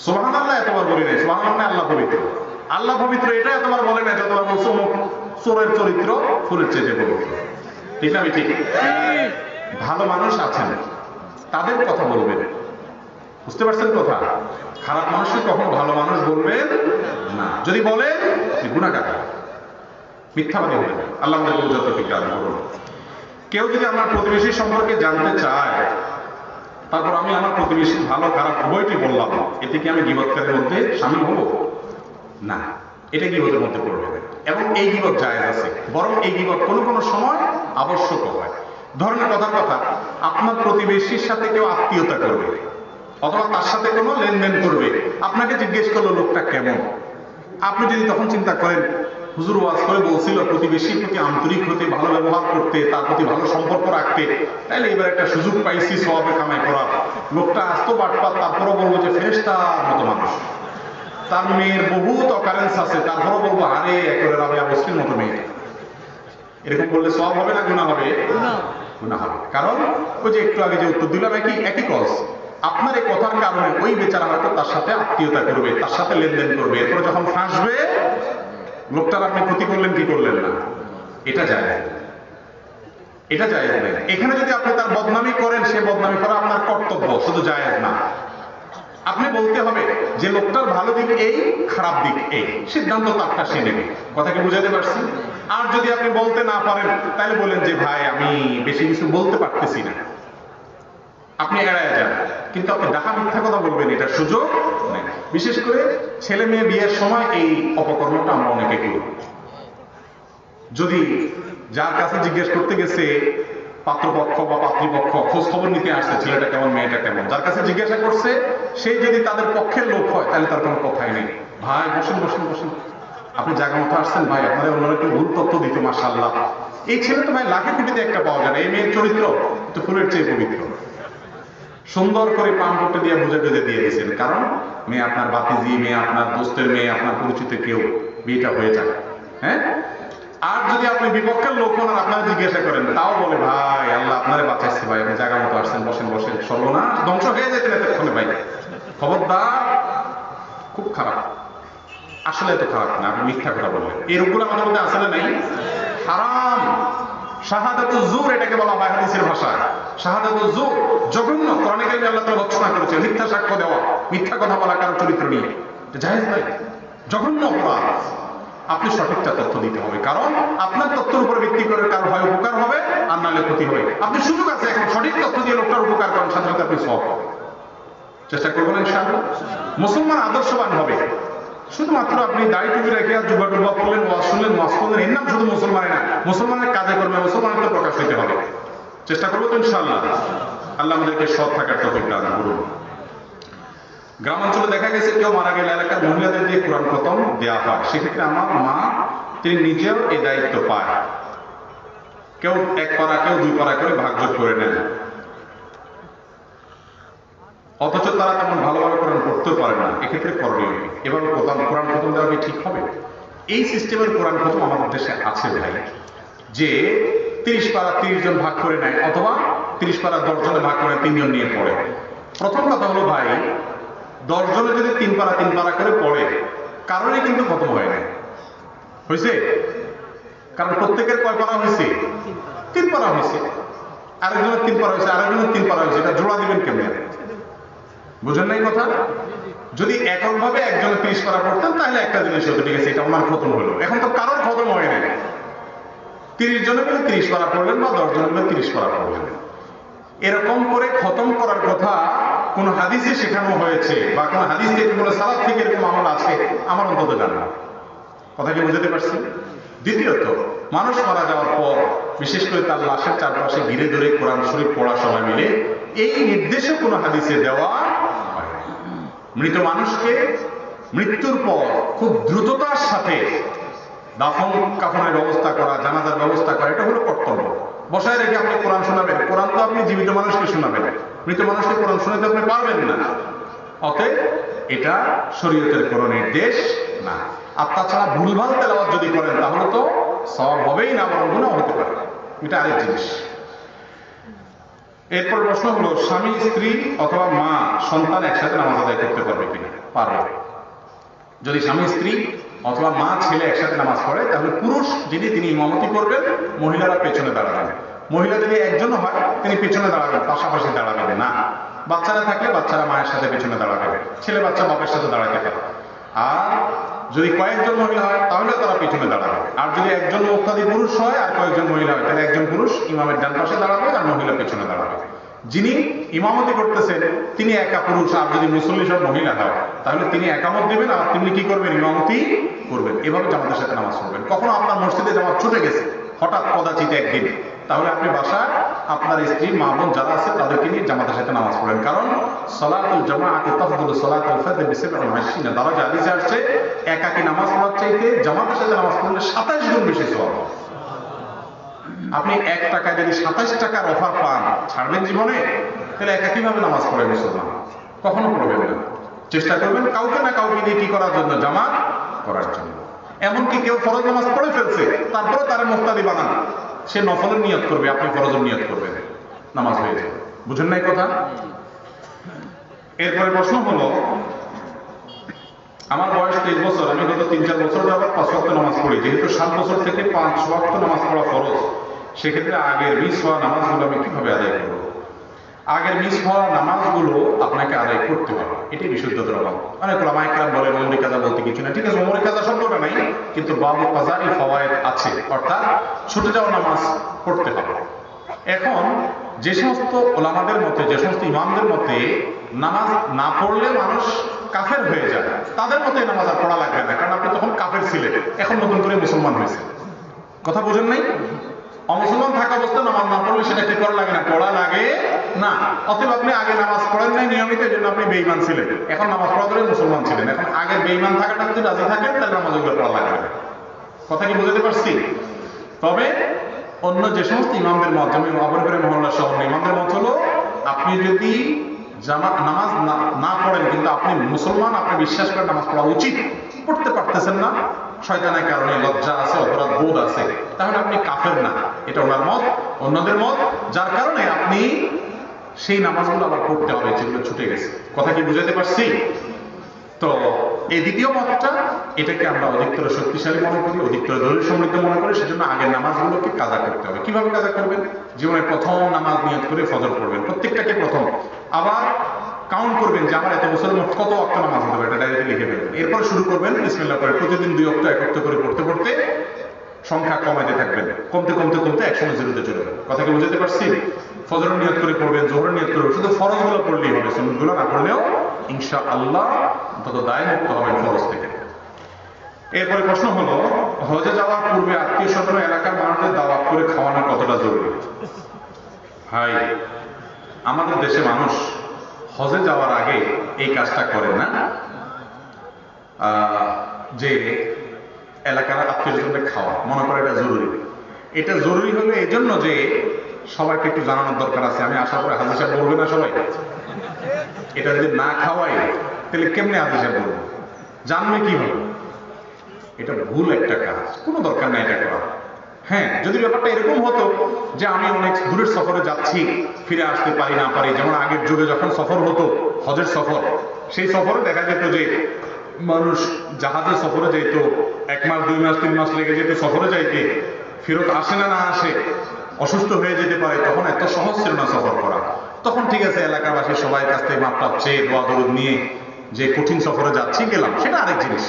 সুবহানাল্লাহ এতবার বলি নাই, সুবহানাল্লাহ আল্লাহ পবিত্র, আল্লাহ পবিত্র, এটা এতবার বলে না যতবার বলছো চোরের চরিত্র ফুলের চেয়ে পবিত্র, ঠিক না? ঠিক। ভালো মানুষ আছেন, তাদের কথা বলবেন, বুঝতে পারছেন কথা? খারাপ মানুষকে কখনো ভালো মানুষ বলবেন না। যদি বলেন গুনাহগার, মিথ্যাবাদী হবেন। আল্লাহ আমাদের যত দান করুন। কেউ যদি আমার প্রতিবেশী সম্পর্কে জানতে চায়, তারপর আমি আমার প্রতিবেশী ভালো খারাপ উভয়টি বললাম, এতে কি আমি গীবতকারীর মধ্যে শামিল হব? না, এটা গীবতের মধ্যে পড়বে না। এবং এই গীবত জায়েজ আছে, বরং এই গীবত কোনো কোনো সময় আবশ্যক হয়। ধরেন কথার কথা, আপনার প্রতিবেশীর সাথে কেউ আত্মীয়তা করবে অথবা তার সাথে কোনো লেনদেন করবে, আপনাকে জিজ্ঞেস করলো লোকটা কেমন। আপনি যদি তখন চিন্তা করেন, হুজুর ওয়াজ করে বলছিল প্রতিবেশীর প্রতি আন্তরিক হতে, ভালো ব্যবহার করতে, তার প্রতি ভালো সম্পর্ক রাখতে, তাইলে এবার একটা সুযোগ পাইছি সওয়াবে কামাই করার। লোকটা আসতো বাটপাত, তারপরও বলবো যে ফেরেশতার মতো মানুষ, তার মেয়ের বহুত অকারেন্স আছে, তারপরও বলবো আরে একেবারে রাবেয়া বস্তির মতো মেয়ে। এরকম বললে সওয়াব হবে না গুনাহ হবে? গুনাহ হবে। কারণ ওই যে একটু আগে যে উত্তর দিলাম, একই কজ। আপনার এই কথার কারণে ওই বেচারা হয়তো তার সাথে আত্মীয়তা করবে, তার সাথে লেনদেন করবে, এরপরে যখন ফাঁসবে লোকটার আপনি ক্ষতি করলেন কি করলেন না, এটা জায়েজ, এটা জায়েজ নেই। এখানে যদি আপনি তার বদনামি করেন, সে বদনামি করা আপনার কর্তব্য, শুধু জায়েজ না। আপনি বলতে হবে যে লোকটার ভালো দিক এই, খারাপ দিক এই, সিদ্ধান্ত তারটা সে নেবে। কথা কি বুঝাতে পারছি? আর যদি আপনি বলতে না পারেন, তাহলে বলেন যে ভাই আমি বেশি কিছু বলতে পারতেছি না, আপনি এড়ায় যান। কিন্তু আপনি ডাহা মিথ্যা কথা বলবেন, এটা সুযোগ নেই। বিশেষ করে ছেলে মেয়ে বিয়ের সময় এই অপকর্মটা আমরা অনেকে করি। যদি যার কাছে জিজ্ঞেস করতে গেছে পাত্রপক্ষ বা পাত্রীপক্ষ, খোঁজ খবর নিতে আসছে ছেলেটা কেমন মেয়েটা কেমন, যার কাছে জিজ্ঞাসা করছে সেই যদি তাদের পক্ষের লোক হয়, তাহলে তার কোনো কথাই নেই। ভাই বসেন বসেন বসেন, আপনি জায়গা মতো আসছেন, ভাই আপনারা অন্যরা একটু ভুল তথ্য দিত, মাশাআল্লাহ এই ছেলে তো ভাই লাখে কোটিতে একটা পাওয়া যায় না, এই মেয়ের চরিত্র তো ফুলের চেয়ে পবিত্র। সুন্দর করে পাম করতে দিয়ে বুঝে বুঝে দিয়ে দিয়েছেন, কারণ মেয়ে আপনার বাতিজি, মেয়ে আপনার দোস্তের মেয়ে, আপনার পরিচিত কেউ, বিয়েটা হয়ে যায়। হ্যাঁ, আর যদি আপনি বিপক্ষের লোক হন আর আপনারা জিজ্ঞাসা করেন, তাও বলে ভাই আল্লাহ আপনারে বাঁচাচ্ছে, ভাই আপনি জায়গা মতো আসছেন, বসেন বসেন, সর্বনাশ ধ্বংস হয়ে যেতেন এতক্ষণে, ভাই খবরদার, খুব খারাপ। আসলে এত খারাপ না, আপনি মিথ্যা কথা বললেন। এই রোগগুলো আমাদের মধ্যে আসলে নাই, হারাম। শাহাদাতুজ জুর এটাকে বলা হয় হাদিসের ভাষায়, শাহাদাতুজ জুর জঘন্য। কোরআনে কারিমে আল্লাহ তাআলা ঘোষণা করেছেন মিথ্যা সাক্ষ্য দেওয়া, মিথ্যা কথা বলা কারো চরিত্র নিয়ে, এটা জায়েজ নয়, জঘন্য অপরাধ। আপনি সঠিকটা তথ্য দিতে হবে, কারণ আপনার তথ্যের উপরে ভিত্তি করে কারো হয় উপকার হবে, আর নাহলে ক্ষতি হবে। আপনি সুযোগ আছে এখন সঠিক তথ্য দিয়ে লোকটার উপকার করেন, সাথে সাথে আপনি সওয়াব পাবেন। চেষ্টা করবেন ইনশাআল্লাহ। মুসলমান আদর্শবান হবে। শুধুমাত্র আপনি দাড়ি টুপি রেখে আর জুব্বা টুব্বা পরলেন, ওয়াজ শুনলেন, ওয়াজ করলেন, এর নাম শুধু মুসলমানের না। মুসলমানের কাজে কর্মে মুসলমানকে প্রকাশ হইতে হবে। চেষ্টা করবো তো ইনশাআল্লাহ। আল্লাহ আমাদেরকে সৎ থাকার তৌফিক দান করুন। গ্রামাঞ্চলে দেখা গেছে কেউ মারা গেলে এলাকার মহিলাদের দিয়ে কোরআন খতম দেওয়া হয়। সেক্ষেত্রে আমার মা তিনি নিজেও এই দায়িত্ব পায়। কেউ এক পারা, কেউ দুই পারা করে ভাগযোগ করে নেন, অথচ তারা তেমন ভালোভাবে কোরআন পড়তেও পারে না। এক্ষেত্রে করণীয় এবার কোরআন খতম দেওয়া কি ঠিক হবে? এই সিস্টেমের কোরআন খতম আমাদের দেশে আছে ভাই। যে 30 পারা 30 জন ভাগ করে নেয়, অথবা 30 পারা 10 জনে ভাগ করে 3 জন নিয়ে পড়ে। প্রথম কথা হলো ভাই, 10 জনে যদি 3 পারা 3 পারা করে পড়ে, কারণে কিন্তু খতম হয় না, হয়েছে? কারণ প্রত্যেকের কয় পারা হয়েছে? 3 পারা হয়েছে। আরেকজনের 3 পারা হয়েছে, আরেকজনের 3 পারা হয়েছে, এটা জোড়া দিবেন কেমনে? বুঝেন নাই কথা? যদি এককভাবে একজনে 30 পারা পড়তেন তাহলে একটা জিনিস হতো, ঠিক আছে, এটা ওনার খতম হলো। এখন তো কারোর খতম হয় না। 30 জনে মিলে 30 পারা পড়লেন বা 10 জনে মিলে 30 পারা পড়লেন, এরকম করে খতম করার কথা কোন হাদিসে শেখানো হয়েছে বা কোন হাদিস থেকে কোন সালাত থেকে এরকম আমল আছে আমার অন্তত জানা না। কথা কি বুঝতে পারছি? দ্বিতীয়ত, মানুষ মারা যাওয়ার পর বিশেষ করে তার লাশের চারপাশে ঘিরে ধরে কোরআন শরীফ পড়ার সময় মিলে এই নির্দেশও কোন হাদিসে দেওয়া হয় না। মৃত মানুষকে মৃত্যুর পর খুব দ্রুততার সাথে দাফন কাফনের ব্যবস্থা করা, জানাজার ব্যবস্থা করা, এটা হলো কর্তব্য। বসায় রেখে আপনি কোরআন শোনাবেন, কোরআন তো আপনি জীবিত মানুষকে শোনাবেন, মৃত মানুষকে কোরআন শোনাতে আপনি পারবেন না। অতএব এটা শরীয়তের কোন নির্দেশ না। আর তাছাড়া ভুলভাল তেলাওয়াত যদি করেন তাহলে তো সওয়াব হবেই না, বরং গুনাহ হতে পারে, এটা আরেক জিনিস। এরপর প্রশ্ন হলো, স্বামী স্ত্রী অথবা মা সন্তান একসাথে নামাজ আদায় করতে পারবে কিনা? পারবে। যদি স্বামী স্ত্রী অথবা মা ছেলে একসাথে নামাজ পড়ে তাহলে পুরুষ যিনি তিনি ইমামতি করবেন, মহিলারা পেছনে দাঁড়াবেন। মহিলা যদি একজন হয় তিনি পেছনে দাঁড়াবেন, পাশাপাশি দাঁড়াবেন না। বাচ্চারা থাকলে বাচ্চারা মায়ের সাথে পেছনে দাঁড়াবে, ছেলে বাচ্চা বাপের সাথে দাঁড়াতে পারে। আর যদি কয়েকজন মহিলা হয় তাহলে তারা পেছনে দাঁড়াবে। আর যদি একজন মুক্তাদি পুরুষ হয় আর কয়েকজন মহিলা হয় তাহলে একজন পুরুষ ইমামের ডান পাশে দাঁড়াবে আর মহিলা পেছনে দাঁড়াবে। যিনি ইমামতি করতেছেন তিনি একা পুরুষ, আর যদি মুসল্লি সব মহিলা হয় তাহলে তিনি একামত দেবেন আর তিনি কি করবেন? ইমামতি করবেন। এভাবে জামাতের সাথে নামাজ পড়বেন। কখনো আপনার মসজিদে জামাত ছুটে গেছে হঠাৎ কদাচিত একদিন, তাহলে আপনি বাসায় আপনার স্ত্রী মা বোন যারা আছে তাদেরকে নিয়ে জামাতের সাথে নামাজ পড়েন। কারণ সালাতুল জামাআতি তাফদুলু সালাতুল ফজর বি 27 দারাজা হাদিসে আসছে, একাকী নামাজ পড়ার চাইতে জামাতের সাথে নামাজ পড়লে 27 গুণ বেশি সওয়াব। আপনি 1 টাকায় যদি 27 টাকার অফার পান, ছাড়বেন জীবনে? তাহলে একাকীভাবে নামাজ পড়ে মুসলমান কখনো পড়বেন না। চেষ্টা করবেন কাউকে না কাউকে দিয়ে কি করার জন্য? জামাত করার জন্য। এমনকি কেউ ফরজ নামাজ পড়ে ফেলছে, তারপরে তার মুক্তাদি বানান, সে নফলের নিয়ত করবে, আপনি ফরজের নিয়ত করবেন, নামাজ হয়ে যাবে। বুঝেন নাই কথা? এরপরে প্রশ্ন হলো, আমার বয়স 23 বছর, আমি গত 3-4 বছর যাবত 5 ওয়াক্ত নামাজ পড়ি। যেহেতু 7 বছর থেকে 5 ওয়াক্ত নামাজ পড়া ফরজ, সেক্ষেত্রে আগের মিস হওয়া নামাজগুলো আমি কিভাবে আদায় করব? আগের মিস হওয়া নামাজগুলো আপনাকে আদায় করতে হবে, এটাই বিশুদ্ধতার অভাব। অনেক ওলামা ইকরাম বলেন ওমরি কাজা বলতে কিছু না, ঠিক আছে, ওমরি কাজা শব্দটা নাই, কিন্তু বাবু কাজাই ফাওয়ায়েদ আছে, অর্থাৎ ছুটে যাওয়া নামাজ পড়তে হবে। এখন যে সমস্ত ওলামাদের মতে, যে সমস্ত ইমামদের মতে নামাজ না পড়লে মানুষ কাফের হয়ে যায়, তাদের মতে নামাজ আর পড়া লাগবে না, কারণ আপনি তখন কাফের ছিলেন, এখন নতুন করে মুসলমান হয়েছে। কথা বুঝেন নাই? অমুসলমান থাকা অবস্থায় নামাজ না পড়লে সেটা কি করা লাগে না? পড়া লাগে না। অতএব আপনি আগে নামাজ পড়েন নাই নিয়মিত, এই জন্য আপনি বেঈমান ছিলেন, এখন নামাজ পড়া করে মুসলমান ছিলেন। এখন আগে বেঈমান থাকাটা যদি রাজি থাকেন তাহলে নামাজ ওগুলো পড়া লাগবে না। কথা কি বুঝতে পারছি? তবে অন্য যে সমস্ত ইমামদের মত, যেমন আবুল মহল্লা সহ ইমামদের মত হলো, আপনি যদি নামাজ না পড়েন কিন্তু আপনি মুসলমান, আপনি বিশ্বাস করেন নামাজ পড়া উচিত, পড়তে পারতেছেন না, শয়তানের কারণে লজ্জা আছে, অপরাধ বোধ আছে, তাহলে আপনি কাফের না। এটা ওনার মত, অন্যদের মত, যার কারণে আপনি সেই নামাজগুলো আবার পড়তে হবে যেগুলো ছুটে গেছে। কথা কি বুঝাতে পারছি? তো এই দ্বিতীয় মতটা, এটাকে আমরা অধিকতর শক্তিশালী মনে করি, অধিকতর দলিল সমৃদ্ধ মনে করি, সেজন্য আগের নামাজগুলোকে কাজা করতে হবে। কিভাবে কাজা করবেন? জীবনের প্রথম নামাজ নিয়ত করে ফজর পড়বেন, প্রত্যেকটাকে প্রথম, আবার কাউন্ট করবেন যে আমার এত বছরের মধ্যে কত ওয়াক্ত নামাজ হতে হবে, এটা ডাইরেক্টলি লিখে ফেলবেন। এরপর শুরু করবেন বিসমিল্লাহ করে, প্রতিদিন 2 ওয়াক্ত 1 ওয়াক্ত করে পড়তে পড়তে সংখ্যা কমাতে থাকবেন, কমতে কমতে কমতে একসময় জিরোতে চলে যাবেন। কথা কি বুঝতে পারছি? ফজর নিয়ত করে পড়বেন, জোহরের নিয়ত করে, শুধু ফরজগুলো পড়লেই হবে, সুন্নতগুলো না পড়লেও ইনশাআল্লাহ অন্তত দায়মুক্ত হবেন ফরজ থেকে। এরপরে প্রশ্ন হলো, হজে যাওয়ার পূর্বে আত্মীয় স্বজন এলাকার মানুষদের দাওয়াত করে খাওয়ানো কতটা জরুরি? ভাই, আমাদের দেশে মানুষ হজে যাওয়ার আগে এই কাজটা করে না, যে এলাকার আত্মীয় স্বজনদের খাওয়া, মনে করে এটা জরুরি। এটা জরুরি হলো এই জন্য যে সবাইকে একটু জানানোর দরকার আছে। আমি আশা করি হাজি সাহেব বলবে না সবাই, এটা যদি না খাওয়াই তাহলে কেমনে হাজি সাহেব বলবো, জানবে কি হবে? এটা ভুল একটা কাজ, কোনো দরকার নাই এটা করা। হ্যাঁ, যদি ব্যাপারটা এরকম হতো যে আমি অনেক দূরের সফরে যাচ্ছি, ফিরে আসতে পারি না পারি, যেমন আগের যুগে যখন সফর হতো, হজের সফর, সেই সফরে দেখা যেত যে মানুষ জাহাজের সফরে যেত, 1 মাস 2 মাস 3 মাস লেগে যেত সফরে যাইতে, ফেরত আসে না আসে, অসুস্থ হয়ে যেতে পারে, তখন এত সহজ ছিল না সফর করা। তখন ঠিক আছে, এলাকাবাসী সবাই কাছ থেকে মাপ টাপ চেয়ে দোয়া দরুদ নিয়ে যে কঠিন সফরে যাচ্ছি গেলাম, সেটা আরেক জিনিস।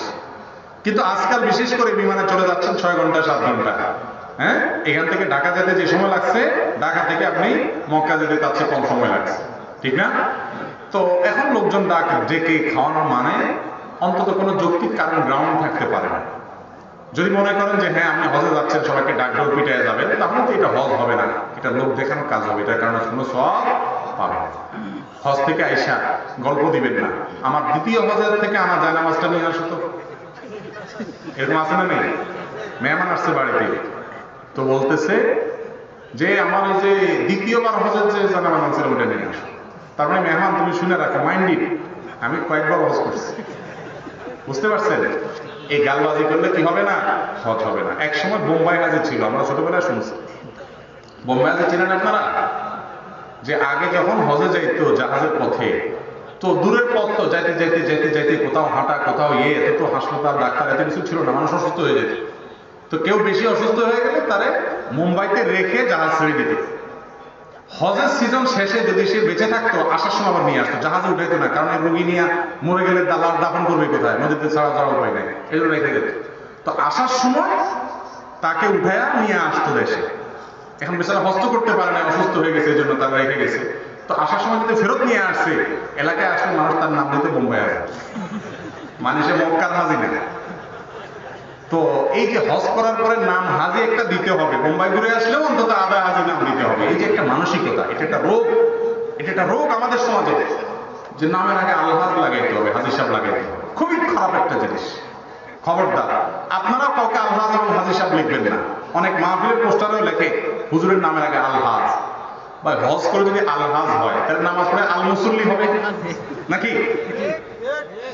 কিন্তু আজকাল বিশেষ করে বিমানে চলে যাচ্ছেন 6 ঘন্টা 7 ঘন্টা, হ্যাঁ, এখান থেকে ঢাকা যেতে যে সময় লাগছে, ঢাকা থেকে আপনি মক্কা যেতে তার চেয়ে কম সময় লাগছে, ঠিক না? তো এখন লোকজন ডেকে খাওয়ানোর মানে অন্তত কোনো যৌক্তিক কারণ গ্রাউন্ড থাকতে পারে না। যদি মনে করেন যে হ্যাঁ আপনি হজে যাচ্ছেন, সবাইকে ডাকডোর পিটায় যাবেন, তাহলে তো এটা হজ হবে না, এটা লোক দেখানোর কাজ হবে, এটার কারণে কোনো সওয়াব পাবে না। হজ থেকে আইসা গল্প দিবেন না, আমার দ্বিতীয় হজের থেকে আমার জায়নামাজটা নিয়ে আসো তো, এরকম আছে না নেই? মেহমান আসছে বাড়িতে, তো বলতেছে যে আমার ওই যে দ্বিতীয়বার হজের যে জায়নামাজ আনছিল ওটা নিয়ে আসো। তার মানে মেহমান তুমি শুনে রাখো, মাইন্ড ইট, আমি কয়েকবার হজ করছি, বুঝতে পারছেন? এই গালবাজি করলে কি হবে না? হজ হবে না। এক সময় বোম্বাই হাজে ছিল, আমরা ছোটবেলায় শুনছি। বোম্বাই হাজে চিনেন আপনারা? যে আগে যখন হজে যাইতো জাহাজের পথে, তো দূরের পথ তো যাইতে যাইতে যাইতে যাইতে কোথাও হাঁটা, কোথাও এত তো হাসপাতাল ডাক্তার এত কিছু ছিল না, মানুষ অসুস্থ হয়ে যেত। তো কেউ বেশি অসুস্থ হয়ে গেলে তারে মুম্বাইতে রেখে জাহাজ ছেড়ে দিত। হজের সিজন শেষে যদি সে বেঁচে থাকতো, আসার সময় আবার নিয়ে আসতো, জাহাজে উঠাইতো না, কারণ এই রোগী নিয়ে মরে গেলে দালাল দাফন করবে কোথায়, নদীতে ছাড়া যাওয়ার উপায় নেই, এগুলো রেখে যেত। তো আসার সময় তাকে উঠাইয়া নিয়ে আসতো দেশে। এখন বেচারা হস্ত করতে পারে না, অসুস্থ হয়ে গেছে, এই জন্য তারা রেখে গেছে। তো আসার সময় যদি ফেরত নিয়ে আসছে, এলাকায় আসলে মানুষ তার নাম দিতে বোম্বাই আসে, মানে সে মক্কার হাজি না। তো এই যে হজ করার পরে নাম হাজি একটা দিতে হবে, বোম্বাই ঘুরে আসলেও অন্তত আদা হাজি নাম দিতে হবে। এই যে একটা মানসিকতা, এটা একটা রোগ, এটা একটা রোগ আমাদের সমাজে, যে নামের আগে আলহাজ লাগাইতে হবে, হাজি সাহেব লাগাইতে হবে। খুবই খারাপ একটা জিনিস। খবরদার আপনারাও কাউকে আলহাজ এবং হাজি সাহেব লিখবেন না। অনেক মাহফিলের পোস্টারেও লেখে হুজুরের নামের আগে আলহাজ। বা হজ করে যদি আলহাজ হয়, তাহলে নামাজ পড়ে আল মুসল্লি হবে নাকি?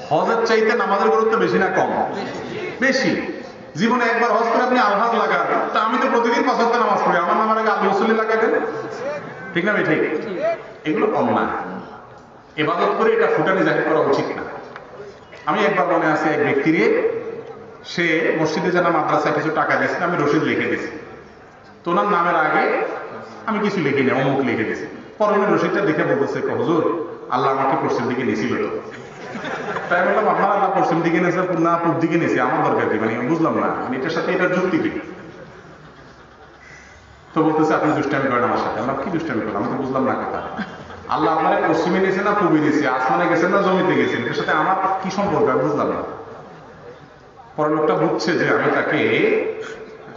হজের চাইতে নামাজের গুরুত্ব বেশি না কম? বেশি। জীবনে একবার হজ করে আপনি আলহাজ লাগান, তা আমি তো প্রতিদিন 5 ওয়াক্ত নামাজ পড়ি, আমার নামের আগে আল মুসল্লি লাগাবেন, ঠিক না ভাই? ঠিক। এগুলো অন্যায়। ইবাদত করে এটা ফুটানি জাহির করা উচিত না। আমি একবার মনে আছে, এক ব্যক্তিরে সে মসজিদে জানা মাদ্রাসায় কিছু টাকা দিয়েছে, আমি রসিদ লিখে দিয়েছি। তো ওনার নামের আগে আমি কিছু লিখি না, অমুক লিখে দিয়েছি। পরে উনি রসিদটা দেখে বলতেছে, হুজুর আল্লাহ আমাকে পশ্চিম দিকে নিয়েছিল। তো তাই বললাম, আপনার আল্লাহ পশ্চিম দিকে নিয়েছে না পূর্ব দিকে নিয়েছে, আমার দরকার কি? মানে বুঝলাম না, এটার সাথে এটার যুক্তি কি? তো বলতেছে আপনি দুষ্টামি করেন আমার সাথে। আমরা কি দুষ্টামি করেন? আমি তো বুঝলাম না কথা। আল্লাহ আপনার পশ্চিমে নিয়েছে না পূর্বে নিয়েছে, আসমানে গেছেন না জমিতে গেছেন, এটার সাথে আমার কি সম্পর্ক আমি বুঝলাম না। পরে লোকটা বুঝছে যে আমি তাকে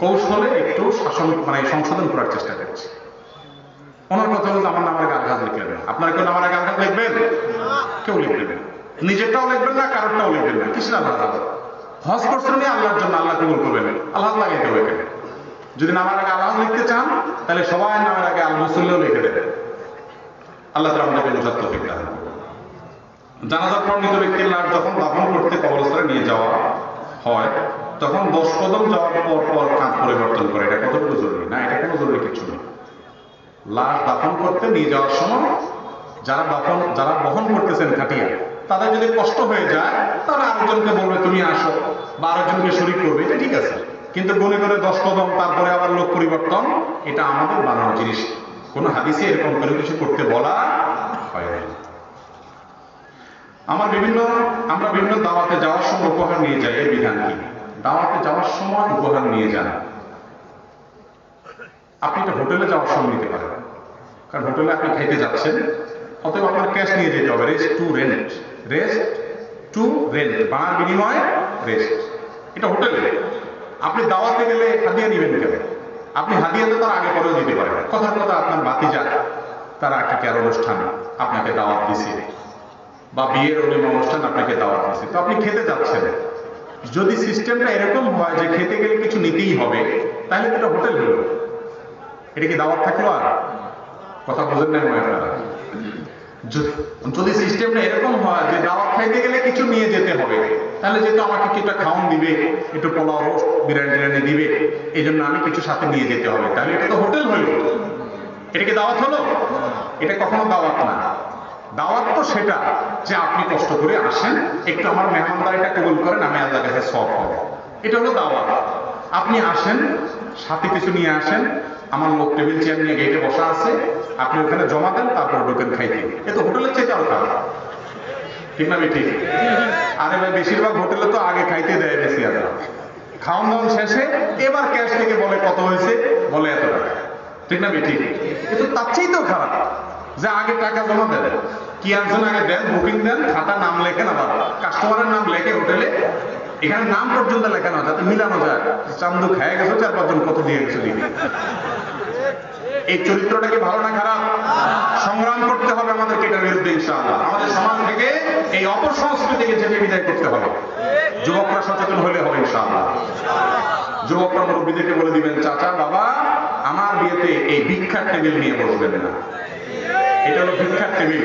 কৌশলে একটু শাসন মানে সংশোধন করার চেষ্টা করছি। ওনার কথা হলো আমার নামের আগে আলহাজ লিখবেন না। আপনার কেউ নামের আগে আলহাজ লিখবেন? কেউ লিখবেন না, নিজেরটাও লিখবেন না, কারোরটাও লিখবেন না। কিসের আলহাজ? হজ করছেন নিয়ে আল্লাহর জন্য, আল্লাহ কবুল করবেন, আলহাজ লাগাইতে হবে এখানে। যদি নামের আগে আলহাজ লিখতে চান, তাহলে সবাই নামের আগে আল মুসল্লিও লিখে দেবেন। আল্লাহ তাআলা আমাদেরকে বোঝার তৌফিক দান করুন। জানাজার পর মৃত ব্যক্তির লাশ যখন দাফন করতে কবরস্থানে নিয়ে যাওয়া হয়, তখন 10 কদম যাওয়ার পর পর কাঁধ পরিবর্তন করে। এটা কতটুকু জরুরি? না, এটা কোনো জরুরি কিছু নেই। লাশ দাফন করতে নিয়ে যাওয়ার সময় যারা বহন করতেছেন খাটিয়া, তাদের যদি কষ্ট হয়ে যায়, তারা আরেকজনকে বলবে তুমি আসো, বা আরেকজনকে শরীক করবে, এটা ঠিক আছে। কিন্তু গুনে করে 10 কদম তারপরে আবার লোক পরিবর্তন, এটা আমাদের বানানো জিনিস। কোন হাদিসে এরকম করে কিছু করতে বলা হয় না। আমরা বিভিন্ন দাওয়াতে যাওয়ার সময় উপহার নিয়ে যাই, এর বিধান কি? দাওয়াতে যাওয়ার সময় উপহার নিয়ে যান। আপনি এটা হোটেলে যাওয়ার সময় নিতে পারেন, কারণ হোটেলে আপনি খাইতে যাচ্ছেন, অতএব আপনার ক্যাশ নিয়ে যেতে হবে। রেস্ট টু রেন্ট, বাংলার বিনিময়ে রেস্ট। এটা হোটেলে। আপনি দাওয়াতে গেলে হাদিয়া নিবেন কেন? আপনি হাদিয়া তো তার আগে পরেও দিতে পারেন। কথার কথা আপনার ভাতিজা তার একটা কেয়ার অনুষ্ঠান আপনাকে দাওয়াত দিছে, বা বিয়ের অনুষ্ঠান আপনাকে দাওয়াত দিছে, তো আপনি খেতে যাচ্ছেন। যদি সিস্টেমটা এরকম হয় যে খেতে গেলে কিছু নিতেই হবে, তাহলে এটা হোটেল হলো। এটা কি দাওয়াত থাকলো? আর কথা বোঝেন না আপনারা? যদি সিস্টেমটা এরকম হয় যে দাওয়াত খাইতে গেলে কিছু নিয়ে যেতে হবে, তাহলে যেহেতু আমাকে কিছুটা খাওয়ান দিবে, একটু পোলাও রোস্ট বিরিয়ানি টিরিয়ানি দিবে, এই জন্য আমি কিছু সাথে নিয়ে যেতে হবে। তাহলে এটা তো হোটেল হইল, এটা কি দাওয়াত হলো? এটা কখনো দাওয়াত না। দাওয়াত তো সেটা যে আপনি কষ্ট করে আসেন, একটু আমার মেহমানদারিটা কবুল করেন, আমি আল্লাহর কাছে সওয়াব পাবো, এটা হলো দাওয়াত। আপনি আসেন, সাথে কিছু নিয়ে আসেন, আমার লোক টেবিল চেয়ার নিয়ে গেটে বসা আছে, আপনি ওখানে জমা দেন, তারপর ঢোকেন খাইতে। এ তো হোটেলের চেয়ে আরো খারাপ, ঠিক না? ঠিক। আরে ভাই, বেশিরভাগ হোটেলে তো আগে খাইতে দেয় বেশি, আর খাওয়ান দাওয়ান শেষে এবার ক্যাশ থেকে বলে কত হয়েছে, বলে এত টাকা, ঠিক না? ঠিক। কিন্তু তার চেয়েও খারাপ যে আগে টাকা জমা দেন, কি আনছেন আগে দেন, বুকিং দেন, খাতা নাম লেখেন, আবার কাস্টমারের নাম লেখে হোটেলে, এখানে নাম পর্যন্ত লেখানো যাতে মিলানো যায়, চান্দু খায় গেছো 4-5 জন কত দিয়ে গেছো দিদি। এই চরিত্রটা কি ভালো না খারাপ? সংগ্রাম করতে হবে আমাদেরকে এটার বিরুদ্ধে ইনশাআল্লাহ। আমাদের সমাজ থেকে এই অপসংস্কৃতিকে ঝেঁটে বিদায় করতে হবে। যুবকরা সচেতন হলে হবে ইনশাআল্লাহ। যুবকরা মুরব্বীদেরকে বলে দিবেন, চাচা বাবা আমার বিয়েতে এই ভিক্ষার টেবিল নিয়ে বসবেন না, এটা হলো ভিক্ষার টেবিল।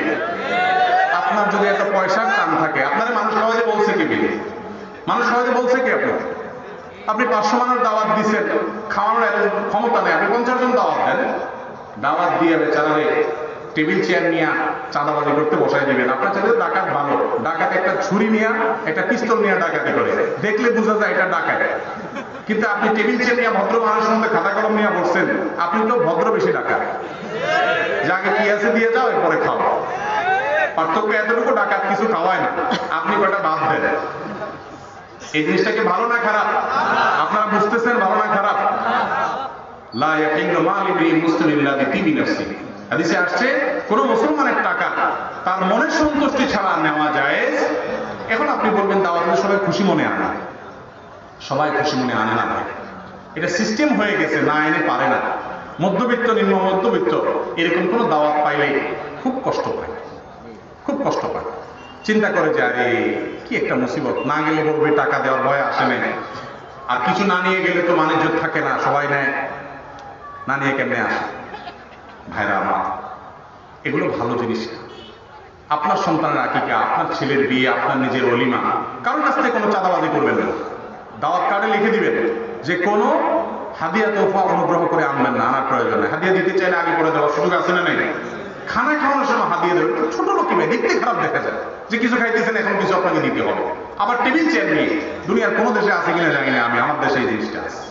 আপনার যদি একটা পয়সার টান থাকে, আপনার মানুষ খাওয়াতে বলছে কি বিয়ে, মানুষ খাওয়াতে বলছে কি আপনি 500 মানুষ দাওয়াত দিচ্ছেন, খাওয়ানোর এত ক্ষমতা নেই, আপনি 50 জন দাওয়াত দেন, দাওয়াত দিয়ে বেচারারে টেবিল চেয়ার নিয়ে চাঁদাবাজি করতে বসাই দিবেন। আপনার চাইলে ডাকাত ভালো, ডাকাত একটা ছুরি নিয়ে একটা পিস্তল নিয়ে ডাকাতি করে, দেখলে বোঝা যায় এটা ডাকাত। কিন্তু আপনি টেবিল চেয়ার নিয়ে ভদ্র মানুষের মধ্যে খাতা কলম নিয়ে বসছেন, আপনি তো ভদ্র বেশি ডাকাত, যাকে কি আছে দিয়ে যাও, এরপরে খাও। পার্থক্য এতটুকু, ডাকাত কিছু খাওয়ায় না, আপনি কয়টা বাদ দেন। এই জিনিসটাকে ভালো না খারাপ? আপনারা বুঝতেছেন ভালো না খারাপ? লা ইয়াহিল্লু মালু মুসলিমিন ইল্লা বিতিবি নাফসি। হাদিসে আসছে কোন মুসলমানের টাকা তার মনের সন্তুষ্টি ছাড়া নেওয়া জায়েজ। এখন আপনি বলবেন দাওয়াতে সবাই খুশি মনে আনে, সবাই খুশি মনে আনে না ভাই, এটা সিস্টেম হয়ে গেছে, না এনে পারে না। মধ্যবিত্ত, নিম্ন মধ্যবিত্ত এরকম কোন দাওয়াত পাইলে খুব কষ্ট পায়, খুব কষ্ট পায়, চিন্তা করে যে আরে কি একটা মুসিবত, না গেলে বলবে টাকা দেওয়ার ভয় আসে নাই, আর কিছু না নিয়ে গেলে তো মানিজ্য থাকে না, সবাই নেয়, না নিয়ে কেমনে আসে। ভাইরা আমার, এগুলো ভালো জিনিস। আপনার সন্তানের আকিকা, আপনার ছেলের বিয়ে, আপনার নিজের অলিমা, কারোর কাছ থেকে কোনো চাঁদাবাজি করবেন না। দাওয়াত কার্ডে লিখে দিবেন যে কোনো হাদিয়া তোফা অনুগ্রহ করে আনবেন না, আনার প্রয়োজন নেই। হাদিয়া দিতে চাইলে আগে করে দেওয়ার সুযোগ আছে না নেই? খানা খাওয়ানোর সময় হাদিয়া দেবেন, ছোট লোকই ভাই, দেখতে খারাপ দেখা যায় যে কিছু খাইতেছেন, এখন কিছু আপনাকে দিতে হবে। আবার টেবিল চেয়ার নিয়ে, দুনিয়ার কোনো দেশে আছে কিনা জানি না, আমি আমার দেশে এই জিনিসটা আছে।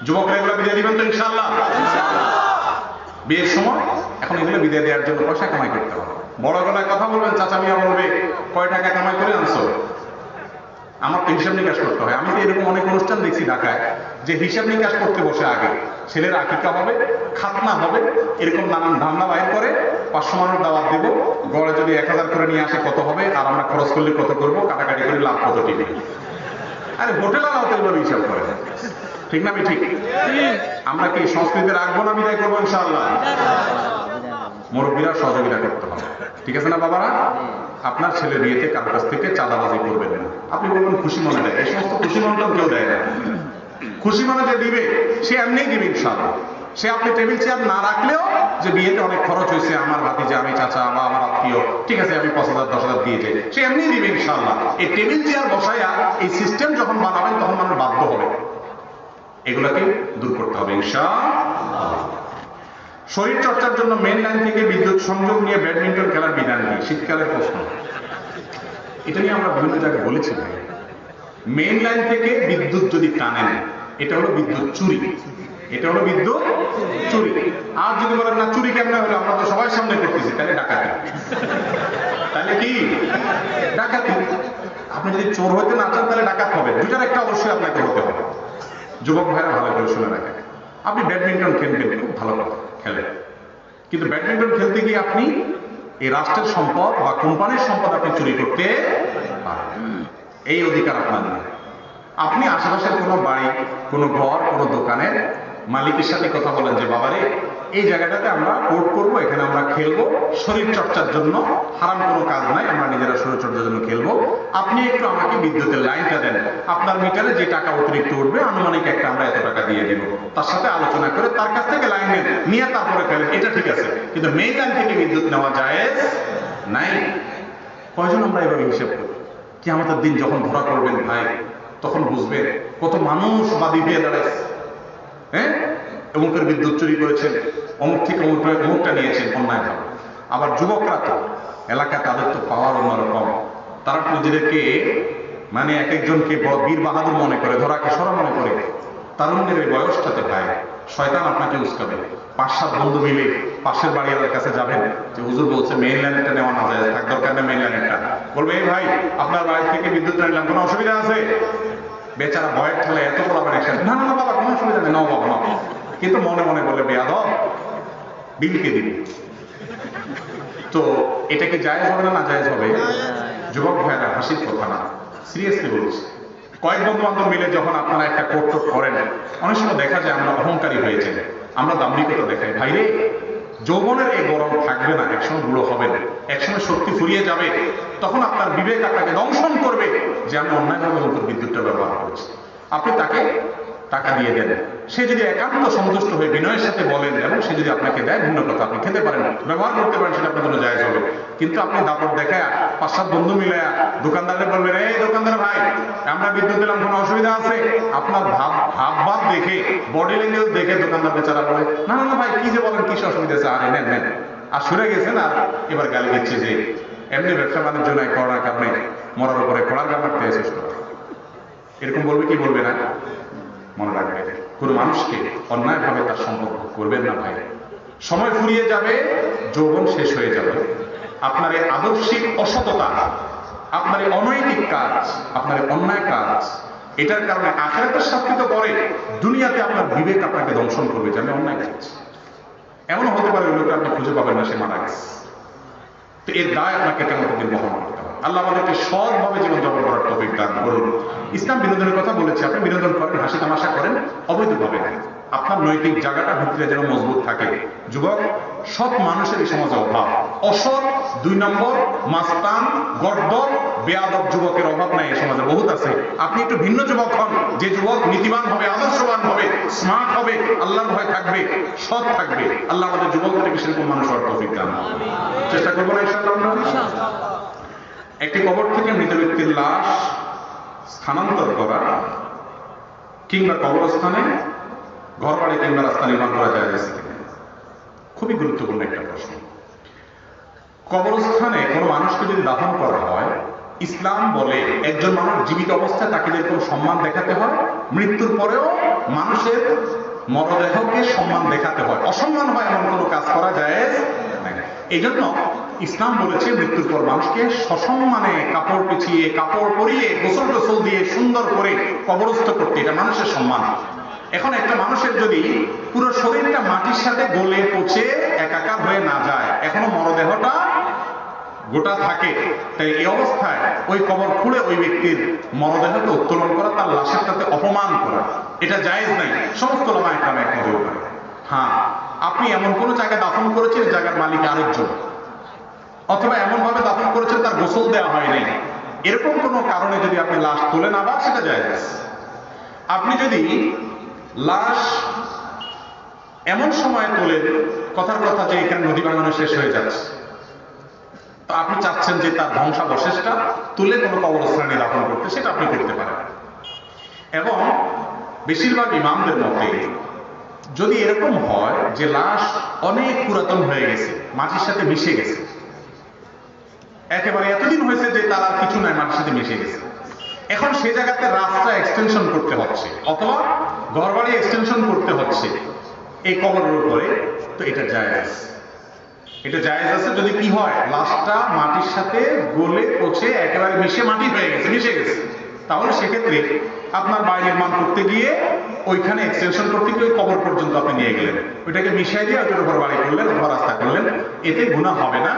যুবকরা এগুলো বিদায় দিবেন তো ইনশাআল্লাহ? বিয়ের সময় এখন এগুলো বিদায় দেওয়ার জন্য পয়সা কামাই করতে হবে। বড় গলায় কথা বলবেন, চাচা মিয়া বলবে কয় টাকা কামাই করে আনছো, আমার তো হিসাব নিকাশ করতে হয়। আমি তো এরকম অনেক অনুষ্ঠান দেখছি ঢাকায়, যে হিসাব নিকাশ করতে বসে আগে ছেলের আকিকা হবে, খাতনা হবে, এরকম নানান ধান্দা বাইর করে। 500 মানুষ দাওয়াত দেব, গড়ে যদি 1000 করে নিয়ে আসে কত হবে, আর আমরা খরচ করলে কত করবো, কাটাকাটি করে লাভ কত টিভি। আরে হোটেলারাও তো এভাবে হিসাব করে, ঠিক না? ঠিক। আমরা কি সংস্কৃতি রাখবো না বিদায় করবো ইনশাআল্লাহ? মুরব্বীরা সহযোগিতা করতে হবে, ঠিক আছে না বাবারা? আপনার ছেলে বিয়েতে কারোর কাছ থেকে চাঁদাবাজি করবেন না। আপনি বলবেন খুশি মনে দেয়, এই সমস্ত খুশি মনটাও কেউ দেয় না। খুশি মনে যে দিবে সে এমনিই দিবে ইনশাআল্লাহ। সে আপনি টেবিল চেয়ার না রাখলেও, যে বিয়েতে অনেক খরচ হয়েছে, আমার ভাতিজা, আমি চাচা বা আমার আত্মীয়, ঠিক আছে আমি 5000-10,000 দিয়ে যাই, সে এমনিই দিবে ইনশাআল্লাহ। এই টেবিল চেয়ার বসাইয়া এই সিস্টেম যখন বানাবেন তখন মানুষ বাধ্য হবে। এগুলাকে দূর করতে হবে ইনশাআল্লাহ। শরীর চর্চার জন্য মেন লাইন থেকে বিদ্যুৎ সংযোগ নিয়ে ব্যাডমিন্টন খেলার বিধান নেই, শীতকালের প্রশ্ন। এটা নিয়ে আমরা বিভিন্ন জায়গায় বলেছি ভাই, মেন লাইন থেকে বিদ্যুৎ যদি টানেন, এটা হলো বিদ্যুৎ চুরি, এটা হলো বিদ্যুৎ চুরি। আর যদি বলেন না চুরি কেমন হলো, আমরা তো সবাই সামনে করতেছি, তাহলে ডাকাতি। তাহলে কি ডাকাতি? আপনি যদি চোর হইতে না চান তাহলে ডাকাত হবে, দুটার একটা অবশ্যই আপনাকে হতে হবে। যুবক ভাইরা ভালো করে শুনে রাখেন, আপনি ব্যাডমিন্টন খেলবেন, খুব ভালো কথা খেলেন, কিন্তু ব্যাডমিন্টন খেলতে গিয়ে আপনি এই রাষ্ট্রের সম্পদ বা কোম্পানির সম্পদ আপনি চুরি করতে পারবেন, এই অধিকার আপনার নেই। আপনি আশেপাশের কোনো বাড়ি, কোনো ঘর, কোনো দোকানের মালিকের সাথে কথা বলেন যে বাবারে এই জায়গাটাতে আমরা কোর্ট করবো, এখানে আমরা খেলবো, শরীর চর্চার জন্য, হারাম কোনো কাজ নাই, আমরা নিজেরা শরীর চর্চার জন্য খেলবো, আপনি একটু আমাকে বিদ্যুতের লাইনটা দেন, আপনার মিটারে যে টাকা অতিরিক্ত উঠবে আনুমানিক একটা আমরা এত টাকা দিয়ে দিব, তার সাথে আলোচনা করে তার কাছ থেকে লাইন নেন, নিয়ে তারপরে খেলেন, এটা ঠিক আছে। কিন্তু মেইন লাইন থেকে বিদ্যুৎ নেওয়া জায়েজ নাই। কয়জন আমরা এভাবে হিসেব করি? কিয়ামতের দিন যখন ধরা করবেন ভাই, তখন বুঝবেন কত মানুষ বাদী হয়ে দাঁড়াইছে। হ্যাঁ, অমুকের বিদ্যুৎ চুরি করেছেন, অমুক থেকে অমুকটা নিয়েছেন অন্যায়ভাবে। আবার যুবকরা তো এলাকায় তাদের তো পাওয়ার অন্যরকম, তারা নিজেদেরকে মানে এক একজনকে বড় বীর বাহাদুর মনে করে, ধরাকে সরা মনে করে। তারুণ্যের এই বয়সটাতে ভাই শয়তান আপনাকে উস্কাবে। 5-7 বন্ধু মিলে পাশের বাড়িওয়ালার কাছে যাবেন যে হুজুর বলছে মেইন লাইনেরটা নেওয়া না যায়, থাক দরকার না মেইন লাইনেরটা। বলবে এই ভাই আপনার বাড়ি থেকে বিদ্যুৎ নিলাম, কোনো অসুবিধা আছে? বেচারা ভয়ের ঠেলে এত বলাবেন একসাথে, না না না বাবা কোনো অসুবিধা নেই, নাও বাবা নাও। কিন্তু মনে মনে বলে বেয়াদব, বিলকে দিবি। তো এটা কি জায়েজ হবে না জায়েজ হবে? যুবক ভাইয়েরা হাসির কথা না, সিরিয়াসলি বলছি। কয়েক বন্ধু বান্ধব মিলে যখন আপনারা একটা কোট টোট করেন, অনেক সময় দেখা যায় আমরা অহংকারী হয়েছে, আমরা দাম্ভিকতা দেখাই। ভাইরে, যৌবনের এই গরম থাকবে না, একসময় বুড়ো হবেন, একসময় শক্তি ফুরিয়ে যাবে, তখন আপনার বিবেক আপনাকে দংশন করবে যে আমি অন্যায়ভাবে নতুন বিদ্যুৎটা ব্যবহার করেছি। আপনি তাকে টাকা দিয়ে দেন, সে যদি একান্ত সন্তুষ্ট হয়ে বিনয়ের সাথে বলেন এবং সে যদি আপনাকে দেয়, ভিন্ন কথা, আপনি খেতে পারেন, ব্যবহার করতে পারেন, সেটা আপনার জন্য জায়েজ হবে। কিন্তু আপনি দাপট দেখায় 5-7 বন্ধু মিলে দোকানদারকে বলবেন এই দোকানদার ভাই আমরা বিদ্যুৎ দিলাম, কোনো অসুবিধা আছে? আপনার ভাব দেখে, বডি ল্যাঙ্গুয়েজ দেখে দোকানদার বেচারা বলে না না না ভাই কি যে বলেন, কিসে অসুবিধা আছে, আরে নেন নেন। আর সরে গেছেন, আর এবার গালি দিচ্ছে যে এমনি ব্যবসা বাণিজ্য নাই, করোনার কারণে মরার উপরে খোড়ার গান রাখতে এসেছ। এরকম বলবে কি বলবে না? মনে রাখবে, কোনো মানুষকে অন্যায়ভাবে তার সম্পর্ক করবেন না ভাই। সময় ফুরিয়ে যাবে, যৌবন শেষ হয়ে যাবে। আপনার এই আদর্শিক অসততা, আপনার এই অনৈতিক কাজ, আপনার এই অন্যায় কাজ, এটার কারণে আখিরাতের শাস্তি তো পরে, দুনিয়াতে আপনার বিবেক আপনাকে দংশন করবে যে আমি অন্যায় করছি। এমন হতে পারে ওই লোকটা আপনি খুঁজে পাবেন না, সে মারা গেছে। তো এর দায় আপনাকে কেমন দিন বহন করতে হবে। আল্লাহ আমাদেরকে সৎভাবে জীবনযাপন করার তৌফিক দান করুন। ইসলাম বিনোদনের কথা বলেছে, আপনি বিনোদন করেন, হাসি তামাশা করেন, অবৈধভাবে না। আপনার নৈতিক জায়গাটা ভিতরে যেন মজবুত থাকে। যুবক, সৎ মানুষের এই সমাজে অভাব, অসৎ 2 নম্বর মাস্তান গর্দর বেয়াদব যুবকের অভাব নাই এই সমাজে, বহুত আছে। আপনি একটু ভিন্ন যুবক হন, যে যুবক নীতিবান হবে, আদর্শবান হবে, স্মার্ট হবে, আল্লাহর ভয় থাকবে, সৎ থাকবে। আল্লাহ আমাদের যুবকদেরকে সেরকম মানুষ হওয়ার তৌফিক দান করুন। চেষ্টা করবো না ইনশাআল্লাহ। একটি কবর থেকে মৃত ব্যক্তির লাশ স্থানান্তর করা কিংবা কবরস্থানে ঘরবাড়ি কিংবা রাস্তা নির্মাণ করা যায় কিনা, খুবই গুরুত্বপূর্ণ একটা প্রশ্ন। কবরস্থানে কোনো মানুষকে যদি দাফন করা হয়, ইসলাম বলে একজন মানুষ জীবিত অবস্থায় তাকে যেরকম সম্মান দেখাতে হয়, মৃত্যুর পরেও মানুষের মরদেহকে সম্মান দেখাতে হয়। অসম্মান হয় এমন কোনো কাজ করা যায় না। এই জন্য ইসলাম বলেছে মৃত্যুর পর মানুষকে সসম্মানে কাপড় পেঁচিয়ে, কাপড় পরিয়ে, গোসল টোসল দিয়ে সুন্দর করে কবরস্থ করতে, এটা মানুষের সম্মান। এখন একটা মানুষের যদি পুরো শরীরটা মাটির সাথে গলে পচে একাকার হয়ে না যায়, এখনো মরদেহটা গোটা থাকে, তাই এই অবস্থায় ওই কবর খুঁড়ে ওই ব্যক্তির মরদেহকে উত্তোলন করা, তার লাশের সাথে অপমান করা, এটা জায়েজ নাই। সমস্ত ওলামা একরাম একমত হতে পারে। হ্যাঁ, আপনি এমন কোন জায়গায় দাফন করেছেন জায়গার মালিক আরেকজন, অথবা এমন ভাবে দাফন করেছেন তার গোসল দেওয়া হয় নাই, এরকম কোন কারণে যদি আপনি লাশ তোলেন আবার, সেটা জায়েজ। আপনি যদি লাশ এমন সময় তোলেন, কথার কথা যে এখানে নদী বানানো শেষ হয়ে যাচ্ছে, তো আপনি চাচ্ছেন যে তার ধ্বংসাবশেষটা তুলে কোনো কবরস্থানে দাফন করতে, সেটা আপনি করতে পারেন। এবং বেশিরভাগ ইমামদের মতে যদি এরকম হয় যে লাশ অনেক পুরাতন হয়ে গেছে, মাটির সাথে মিশে গেছে, একেবারে এতদিন হয়েছে যে তার আর কিছু নাই, মাটির সাথে মিশে গেছে, এখন সে জায়গাতে রাস্তা এক্সটেনশন করতে হচ্ছে অথবা ঘরবাড়ি এক্সটেনশন করতে হচ্ছে এই কবরের উপরে, তো এটা জায়েজ। এটা জায়েজ আছে যদি কি হয়, লাশটা মাটির সাথে গলে পচে একেবারে মিশে মাটি হয়ে গেছে, মিশে গেছে, তাহলে সেক্ষেত্রে আপনার বাড়ি নির্মাণ করতে গিয়ে ওইখানে এক্সটেনশন করতে গিয়ে ওই কবর পর্যন্ত আপনি নিয়ে গেলেন, ওইটাকে মিশিয়ে দিয়ে ওইটার উপর বাড়ি করলেন অথবা রাস্তা করলেন, এতে গুনাহ হবে না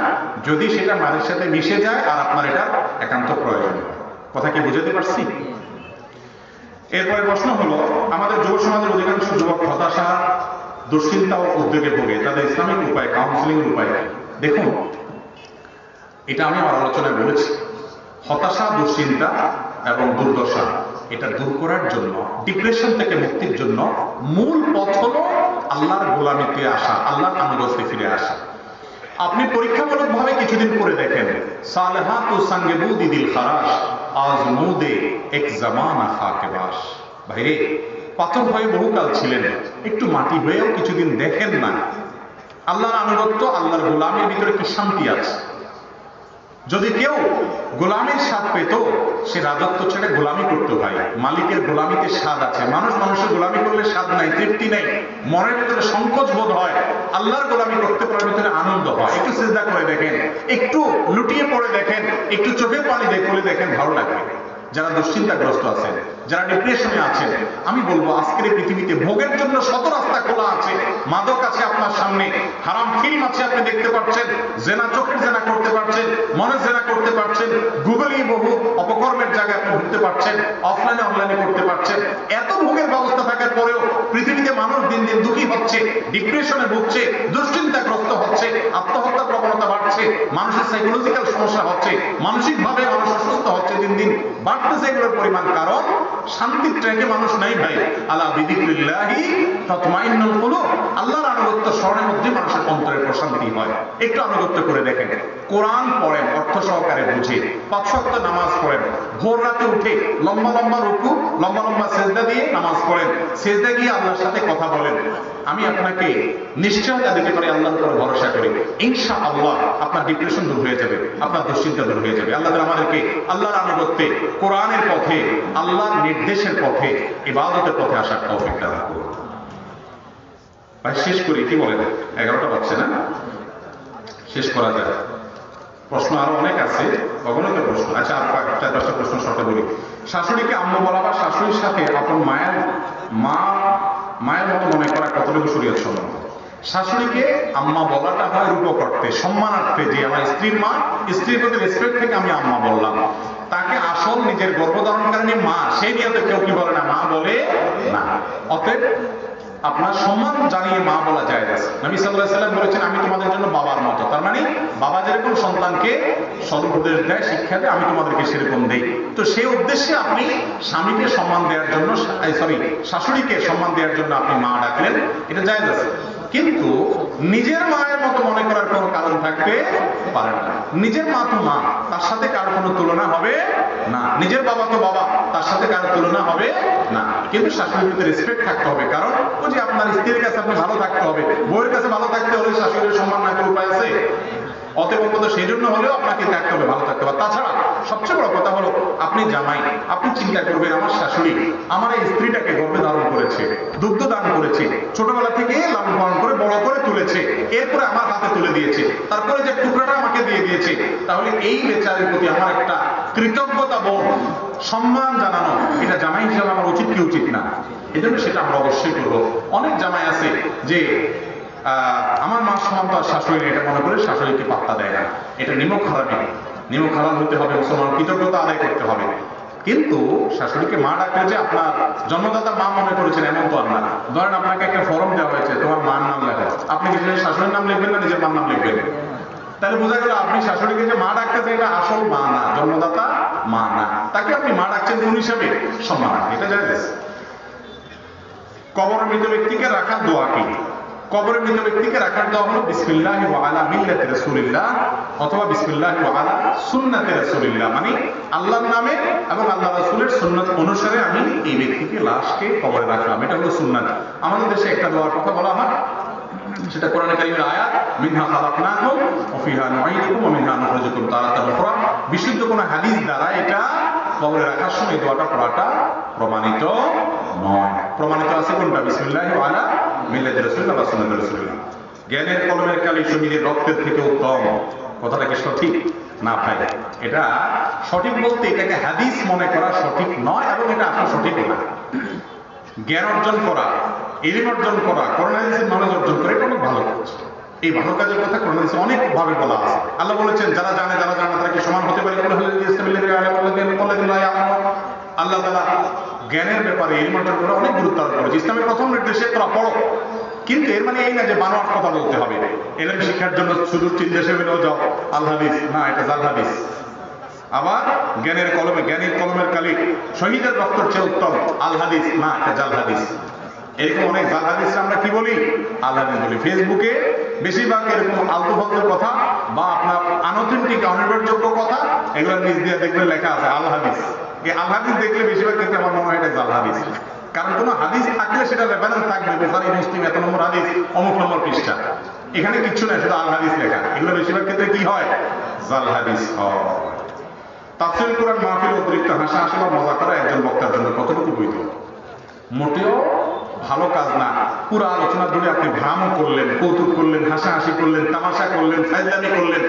যদি সেটা মাটির সাথে মিশে যায় আর আপনার এটা একান্ত প্রয়োজন। কথা কি বুঝাতে পারছি? এরপরে প্রশ্ন হলো, আমাদের যুব সমাজের অধিকাংশ যুবক হতাশা, দুশ্চিন্তা ও উদ্যোগে ভোগে, তাদের ইসলামিক উপায়, কাউন্সিলিং এর উপায়। দেখুন, এটা আমি আমার আলোচনায় বলেছি, হতাশা, দুশ্চিন্তা এবং দুর্দশা এটা দূর করার জন্য, ডিপ্রেশন থেকে মুক্তির জন্য মূল পথ হলো আল্লাহর গোলামিতে আসা, আল্লাহর আনুগত্যে ফিরে আসা। আপনি পরীক্ষামূলকভাবে কিছুদিন করে দেখেন, সালেহাতু সঙ্গে বুদি দিল খারাস আজমুদে এক জামানা খাকে বাস। ভাইরে, পাথর হয়ে বহুকাল ছিলেন, একটু মাটি হয়েও কিছুদিন দেখেন না আল্লাহর আনুগত্য, আল্লাহর গোলামের ভিতরে কি শান্তি আছে। যদি কেউ গোলামের স্বাদ পেত, সে রাজত্ব ছেড়ে গোলামি করতো। ভাই, মালিকের গোলামিতে স্বাদ আছে। মানুষ মানুষের গোলামি করলে স্বাদ নাই, তৃপ্তি নেই, মনের ভিতরে সংকোচ বোধ হয়। আল্লাহর গোলামি করতে পারার ভিতরে আনন্দ হয়। একটু সিজদা করে দেখেন, একটু লুটিয়ে পড়ে দেখেন, একটু চোখের পানি খুলে দেখেন, ভালো লাগবে। যারা দুশ্চিন্তাগ্রস্ত আছেন, যারা ডিপ্রেশনে আছেন, আমি বলবো আজকের এই পৃথিবীতে ভোগের জন্য শত রাস্তা খোলা আছে। মাদক আছে আপনার সামনে, হারাম ফিল্ম আছে আপনি দেখতে পাচ্ছেন, জেনা চোখের জেনা করতে পারছেন, মনের জেনা করতে পারছেন, গুগলে বহু অপকর্মের জায়গায় আপনি ঘুরতে পারছেন, অফলাইনে অনলাইনে করতে পারছেন। এত ভোগের ব্যবস্থা থাকার পরেও পৃথিবীতে মানুষ দিন দিন দুঃখী হচ্ছে, ডিপ্রেশনে ভুগছে, দুশ্চিন্তাগ্রস্ত হচ্ছে, আত্মহত্যার প্রবণতা বাড়ছে, মানুষের সাইকোলজিক্যাল সমস্যা হচ্ছে, মানসিকভাবে মানুষ অসুস্থ হচ্ছে, দিন দিন বাড়তেছে এগুলোর পরিমাণ। কারণ শান্তির ট্র্যাকে মানুষ নাই ভাই। আলা বিযিকরিল্লাহি তাতমাইন্নুল কুলুব। আল্লাহর আনুগত্য স্মরণের মধ্যে মানুষের অন্তরের প্রশান্তি হয়। একটু আনুগত্য করে দেখেন, কোরআন পড়েন অর্থ সহকারে বুঝে, 5 ওয়াক্ত নামাজ পড়েন, ভোর রাতে উঠে লম্বা লম্বা রুকু, লম্বা লম্বা সেজদা দিয়ে নামাজ পড়েন, সেজদা গিয়ে আল্লাহর সাথে কথা বলেন। আমি আপনাকে নিশ্চয়তা দিতে পারি, আল্লাহর উপর ভরসা করি, ইনশাআল্লাহ আপনার ডিপ্রেশন দূর হয়ে যাবে, আপনার দুশ্চিন্তা দূর হয়ে যাবে। আল্লাহ আমাদেরকে আল্লাহর আনুগত্যে, কোরআনের পথে, আল্লাহর নির্দেশের পথে, ইবাদতের পথে আসার তৌফিক দান করুন। ভাই শেষ করি, কি বলেন? 11টা বাজছে না? শেষ করা যায়। প্রশ্ন আরো অনেক আছে, অগণিত প্রশ্ন। আচ্ছা, 4-5টা প্রশ্ন শর্টে বলি। শাশুড়িকে আম্মু বলা বা শাশুড়ির সাথে আপন মায়ের মতো মনে করা কতটুকু শরীয়ত সম্মত? শাশুড়িকে আম্মা বলাটা হয় রূপকর্তে, সম্মানার্থে, যে আমার স্ত্রীর মা, স্ত্রীর প্রতি রেসপেক্ট থেকে আমি আম্মা বললাম। তাকে আসল নিজের গর্ভধারণকারিণী মা, সেই নিয়তে কেউ কি বলে না, মা বলে না। অতএব আপনার সম্মান জানিয়ে মা বলা যায় না। নবী সাল্লাল্লাহু আলাইহি ওয়াসাল্লাম বলেছেন, আমি তোমাদের জন্য বাবার মতো। তার মানে বাবা যেরকম সন্তানকে সদুপদেশ দেয়, শিক্ষা দেয়, আমি তোমাদেরকে সেরকম দেই। তো সেই উদ্দেশ্যে আপনি স্বামীকে সম্মান দেওয়ার জন্য, শাশুড়িকে সম্মান দেওয়ার জন্য আপনি মা ডাকলেন, এটা জায়েজ আছে। কিন্তু নিজের মায়ের মতো মনে করার কোনো কারণ থাকতে পারে না। নিজের মা তো মা, তার সাথে কারো কোনো তুলনা হবে না। নিজের বাবা তো বাবা, তার সাথে কারো তুলনা হবে না। কিন্তু শাশুড়ির প্রতি রেসপেক্ট থাকতে হবে। কারণ ওই যে আপনার স্ত্রীর কাছে আপনি ভালো থাকতে হবে, বউয়ের কাছে ভালো থাকতে হলে শাশুড়ির সম্মান না করে উপায় আছে? অতএব অন্তত সেই জন্য হলেও আপনাকে থাকতে হবে, ভালো থাকতে হবে। তাছাড়া সবচেয়ে বড় কথা হলো, আপনি জামাই, আপনি চিন্তা করবেন, আমার শাশুড়ি আমার এই স্ত্রীটাকে গর্ভে ধারণ করেছে, দুগ্ধ দান করেছে, ছোটবেলা থেকে লালন পালন করে বড় করে তুলেছে, এরপরে আমার হাতে তুলে দিয়েছে, তারপরে যে টুকরাটা আমাকে দিয়ে দিয়েছে। তাহলে এই বেচারের প্রতি আমার একটা কৃতজ্ঞতা বোধ, সম্মান জানানো, এটা জামাই হিসাবে আমার উচিত কি উচিত না? এই জন্য সেটা আমরা অবশ্যই করবো। অনেক জামাই আছে যে আমার মা সমান তার শাশুড়ি, এটা মনে করে শাশুড়িকে পাত্তা দেয় না। এটা নিমক হারামি, নিমক হারাম হতে হবে, মুসলমান কৃতজ্ঞতা আদায় করতে হবে। কিন্তু শাশুড়িকে মা ডাকলে যে আপনার জন্মদাতা মা মনে করেছেন এমন তো আর না। ধরেন আপনাকে একটা ফর্ম দেওয়া হয়েছে, তোমার মার নাম লেখা, আপনি কি শাশুড়ির নাম লিখবেন না নিজের মার নাম লিখবেন? তাহলে বোঝা গেল আপনি শাশুড়িকে যে মা ডাকতেছেন এটা আসল মা না, জন্মদাতা মা না, তাকে আপনি মা ডাকছেন কোন হিসাবে? সম্মান, এটা জায়েজ। কবরের মৃত ব্যক্তিকে রাখার দোয়া কি? কবরের মৃত ব্যক্তিকে রাখার দোয়া হলো বিসমিল্লাহি ওয়া আলা মিল্লাতি রাসূলিল্লাহ অথবা বিসমিল্লাহি ওয়া আলা সুন্নাতি রাসূলিল্লাহ, মানে আল্লাহর নামে এবং আল্লাহ রাসূলের সুন্নাত অনুসারে আমি এই ব্যক্তিকে, লাশকে কবরে রাখলাম। এটা হলো সুন্নাত। আমাদের দেশে একটা দোয়ার কথা বলা হয়, সেটা কোরআনে কারীমের আয়াত, মিনহা খালাকনাকুম ওয়া ফিহা নুঈদুকুম ওয়া মিনহা নুখরিজুকুম তারাতান উখরা। বিশুদ্ধ কোনো হাদিস দ্বারা এটা কবরে রাখার সময় দোয়াটা পড়াটা প্রমাণিত নয়। প্রমাণিত আছে কোনটা? বিসমিল্লাহি ওয়া আলা মিল্লাতি রাসূলিল্লাহ বা সুন্নাতি রাসূলিল্লাহ। জ্ঞানের কলমের কালি শহীদের রক্তের থেকে উত্তম, কথাটা কি সঠিক? না ভাই, এটা সঠিক বলতে এটাকে হাদিস মনে করা সঠিক নয়, এবং এটা আসলে সঠিক না। জ্ঞান অর্জন করা, ইলম অর্জন করা, কোরআন হাদিসের নলেজ অর্জন করে এটা অনেক ভালো কাজ। এই ভালো কাজের কথা কোরআন হাদিসে অনেক ভাবে বলা আছে। আল্লাহ বলেছেন, যারা জানে যারা জানে তারা কি সমান হতে পারে? আল্লাহ তাআলা জ্ঞানের ব্যাপারে, ইলম অর্জন করা অনেক গুরুত্ব আরোপ করেছে। ইসলামের প্রথম নির্দেশে তোরা পড়ো, কিন্তু এর মানে এই না যে বানোয়াট কথা বলতে হবে। ইলম শিক্ষার জন্য শুধু 3 দেশে হলেও যাও আল হাদিস, না, এটা জাল হাদিস। আবার জ্ঞানের কলমে, জ্ঞানীর কলমের কালি শহীদের রক্তের চেয়ে উত্তম, আল হাদিস, না, এটা জাল হাদিস। এরকম অনেক জাল হাদিস আমরা কি বলি? আল হাদিস বলি। ফেসবুকে বেশিরভাগ এরকম আলতু ফালতু কথা বা আপনার আনঅথেন্টিক অনির্ভরযোগ্য কথা এগুলো নিজ দিয়ে দেখবেন লেখা আছে আল হাদিস। এই আল হাদিস দেখলে বেশিরভাগ ক্ষেত্রে আমার মনে হয় এটা জাল হাদিস। কারণ কোনো হাদিস থাকলে সেটা রেফারেন্স থাকবে, বুখারী মুসলিম এত নম্বর হাদিস অমুক নম্বর পৃষ্ঠা। এখানে কিচ্ছু নাই, শুধু আল হাদিস লেখা। এগুলো বেশিরভাগ ক্ষেত্রে কি হয়? জাল হাদিস হয়। তাফসীরুল কুরআন মাহফিল অতিরিক্ত হাসাহাসি বা মজা করা একজন বক্তার জন্য কতটুকু বৈধ? মোটেও ভালো কাজ না। পুরো আলোচনা ধরে আপনি ভ্রামও করলেন, কৌতুক করলেন, হাসাহাসি করলেন, তামাশা করলেন, ফাজলামি করলেন।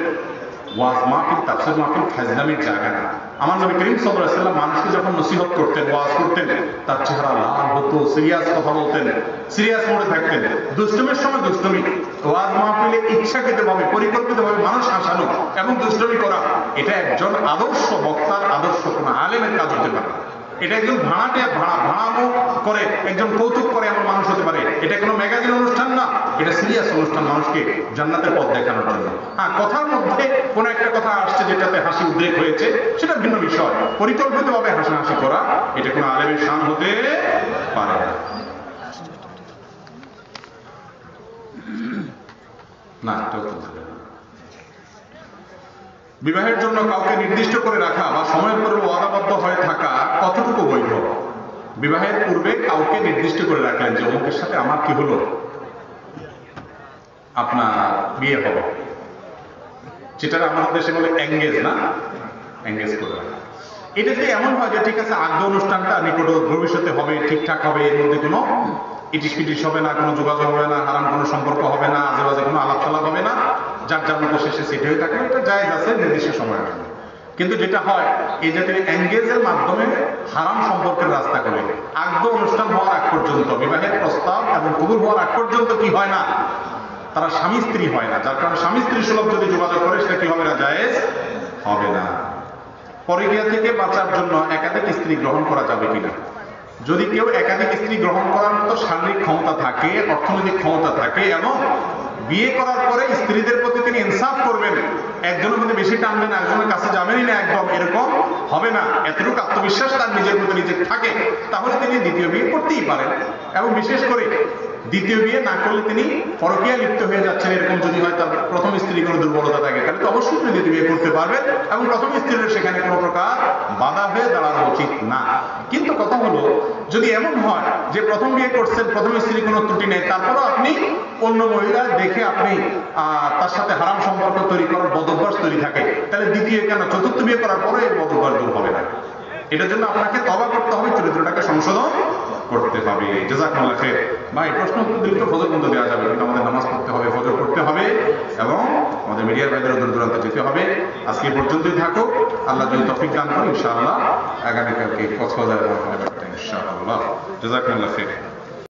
ওয়াজ মাহফিল, তাফসীর মাহফিল ফাজলামির জায়গা না। আমার নবী করিম সাল্লাল্লাহু আলাইহি ওয়াসাল্লাম মানুষকে যখন নসিহত করতেন, ওয়াজ করতেন, তার চেহারা লাল হতো, সিরিয়াস কথা বলতেন, সিরিয়াস মোডে থাকতেন। দুষ্টুমির সময় দুষ্টুমি। ওয়াজ মাহফিলে ইচ্ছাকৃতভাবে পরিকল্পিতভাবে মানুষ হাসানো এবং দুষ্টুমি করা, এটা একজন আদর্শ বক্তার, আদর্শ কোন আলেমের কাজ হতে পারে। এটা একজন ভাড়ানো করে, একজন কৌতুক করে এমন মানুষ হতে পারে। এটা কোনো ম্যাগাজিন অনুষ্ঠান না, এটা সিরিয়াস অনুষ্ঠান, মানুষকে জান্নাতের পথ দেখানোর জন্য। হ্যাঁ, কথার মধ্যে কোনো একটা কথা আসছে যেটাতে হাসি উদ্রেক হয়েছে, সেটা ভিন্ন বিষয়। পরিকল্পিতভাবে হাসাহাসি করা, এটা কোনো আলেমের শান হতে পারে না। এটাও তো বিবাহের জন্য কাউকে নির্দিষ্ট করে রাখা বা সময়ের পরে ওয়াদাবদ্ধ হয়ে থাকা কতটুকু বৈধ? বিবাহের পূর্বে কাউকে নির্দিষ্ট করে রাখলেন যে অমুকের সাথে আমার কি হলো, আপনার বিয়ে হবে, যেটা আমাদের দেশে বলে এঙ্গেজ, না? এঙ্গেজ করে রাখা। এটা যদি এমন হয় যে ঠিক আছে আগ্রহ অনুষ্ঠানটা নিকট ভবিষ্যতে হবে, ঠিকঠাক হবে, এর মধ্যে কোনো ইটিস পিটিস হবে না, কোনো যোগাযোগ হবে না, হারাম কোনো সম্পর্ক হবে না, আজেবাজে কোনো আলাপ চালাপ হবে না, যার যার মতো শেষে সেট হয়ে থাকবে, এটা জায়েজ আছে নির্দিষ্ট সময়ের জন্য। কিন্তু যেটা হয় এই জাতীয় এঙ্গেজের মাধ্যমে হারাম সম্পর্কের রাস্তা করে আগ্রহ অনুষ্ঠান হওয়ার আগ পর্যন্ত, বিবাহের প্রস্তাব এবং কবুল হওয়ার আগ পর্যন্ত কি হয় না? তারা স্বামী স্ত্রী হয় না। যার কারণে স্বামী স্ত্রী সুলভ যদি যোগাযোগ করে সেটা কি হবে না? জায়েজ হবে না। পরকীয়া থেকে বাঁচার জন্য একাধিক স্ত্রী গ্রহণ করা যাবে কিনা? যদি কেউ একাধিক স্ত্রী গ্রহণ করার মতো শারীরিক ক্ষমতা থাকে, অর্থনৈতিক ক্ষমতা থাকে এবং বিয়ে করার পরে স্ত্রীদের প্রতি তিনি ইনসাফ করবেন, একজনের মধ্যে বেশি টানবেন, একজনের কাছে যাবেনই না, একদম এরকম হবে না, এতটুকু আত্মবিশ্বাস তার নিজের প্রতি নিজের থাকে, তাহলে তিনি দ্বিতীয় বিয়ে করতেই পারেন। এবং বিশেষ করে দ্বিতীয় বিয়ে না করলে তিনি পরকীয়া লিপ্ত হয়ে যাচ্ছেন, এরকম যদি হয় তার প্রথম স্ত্রীর কোনো দুর্বলতা থাকে, তাহলে তো অবশ্যই তিনি দ্বিতীয় বিয়ে করতে পারবেন এবং প্রথম স্ত্রীর সেখানে কোনো প্রকার বাধা হয়ে দাঁড়ানো উচিত না। কিন্তু কথা হলো, যদি এমন হয় যে প্রথম বিয়ে করছেন, প্রথম স্ত্রীর কোনো ত্রুটি নেই, তারপরও আপনি অন্য মহিলা দেখে আপনি তার সাথে হারাম সম্পর্ক তৈরি করার বদভ্যাস তৈরি থাকে, তাহলে দ্বিতীয় কেন চতুর্থ বিয়ে করার পরে এই বদভ্যাস দূর হবে না। এটার জন্য আপনাকে তওবা করতে হবে, চরিত্রটাকে সংশোধন করতে হবে। জাযাকুমুল্লাহ খাইর। ভাই প্রশ্ন দিলে তো ফজর বন্ধ দেওয়া যাবে, কিন্তু আমাদের নামাজ পড়তে হবে, ফজর পড়তে হবে এবং আমাদের মিডিয়ার বাইরে দূর দূরান্তে যেতে হবে। আজকে পর্যন্তই থাকুক। আল্লাহ যদি তৌফিক দান করেন ইনশাআল্লাহ আগামীকালকে কক্সবাজার ইনশাআল্লাহ। জাযাকুমুল্লাহ খাইর।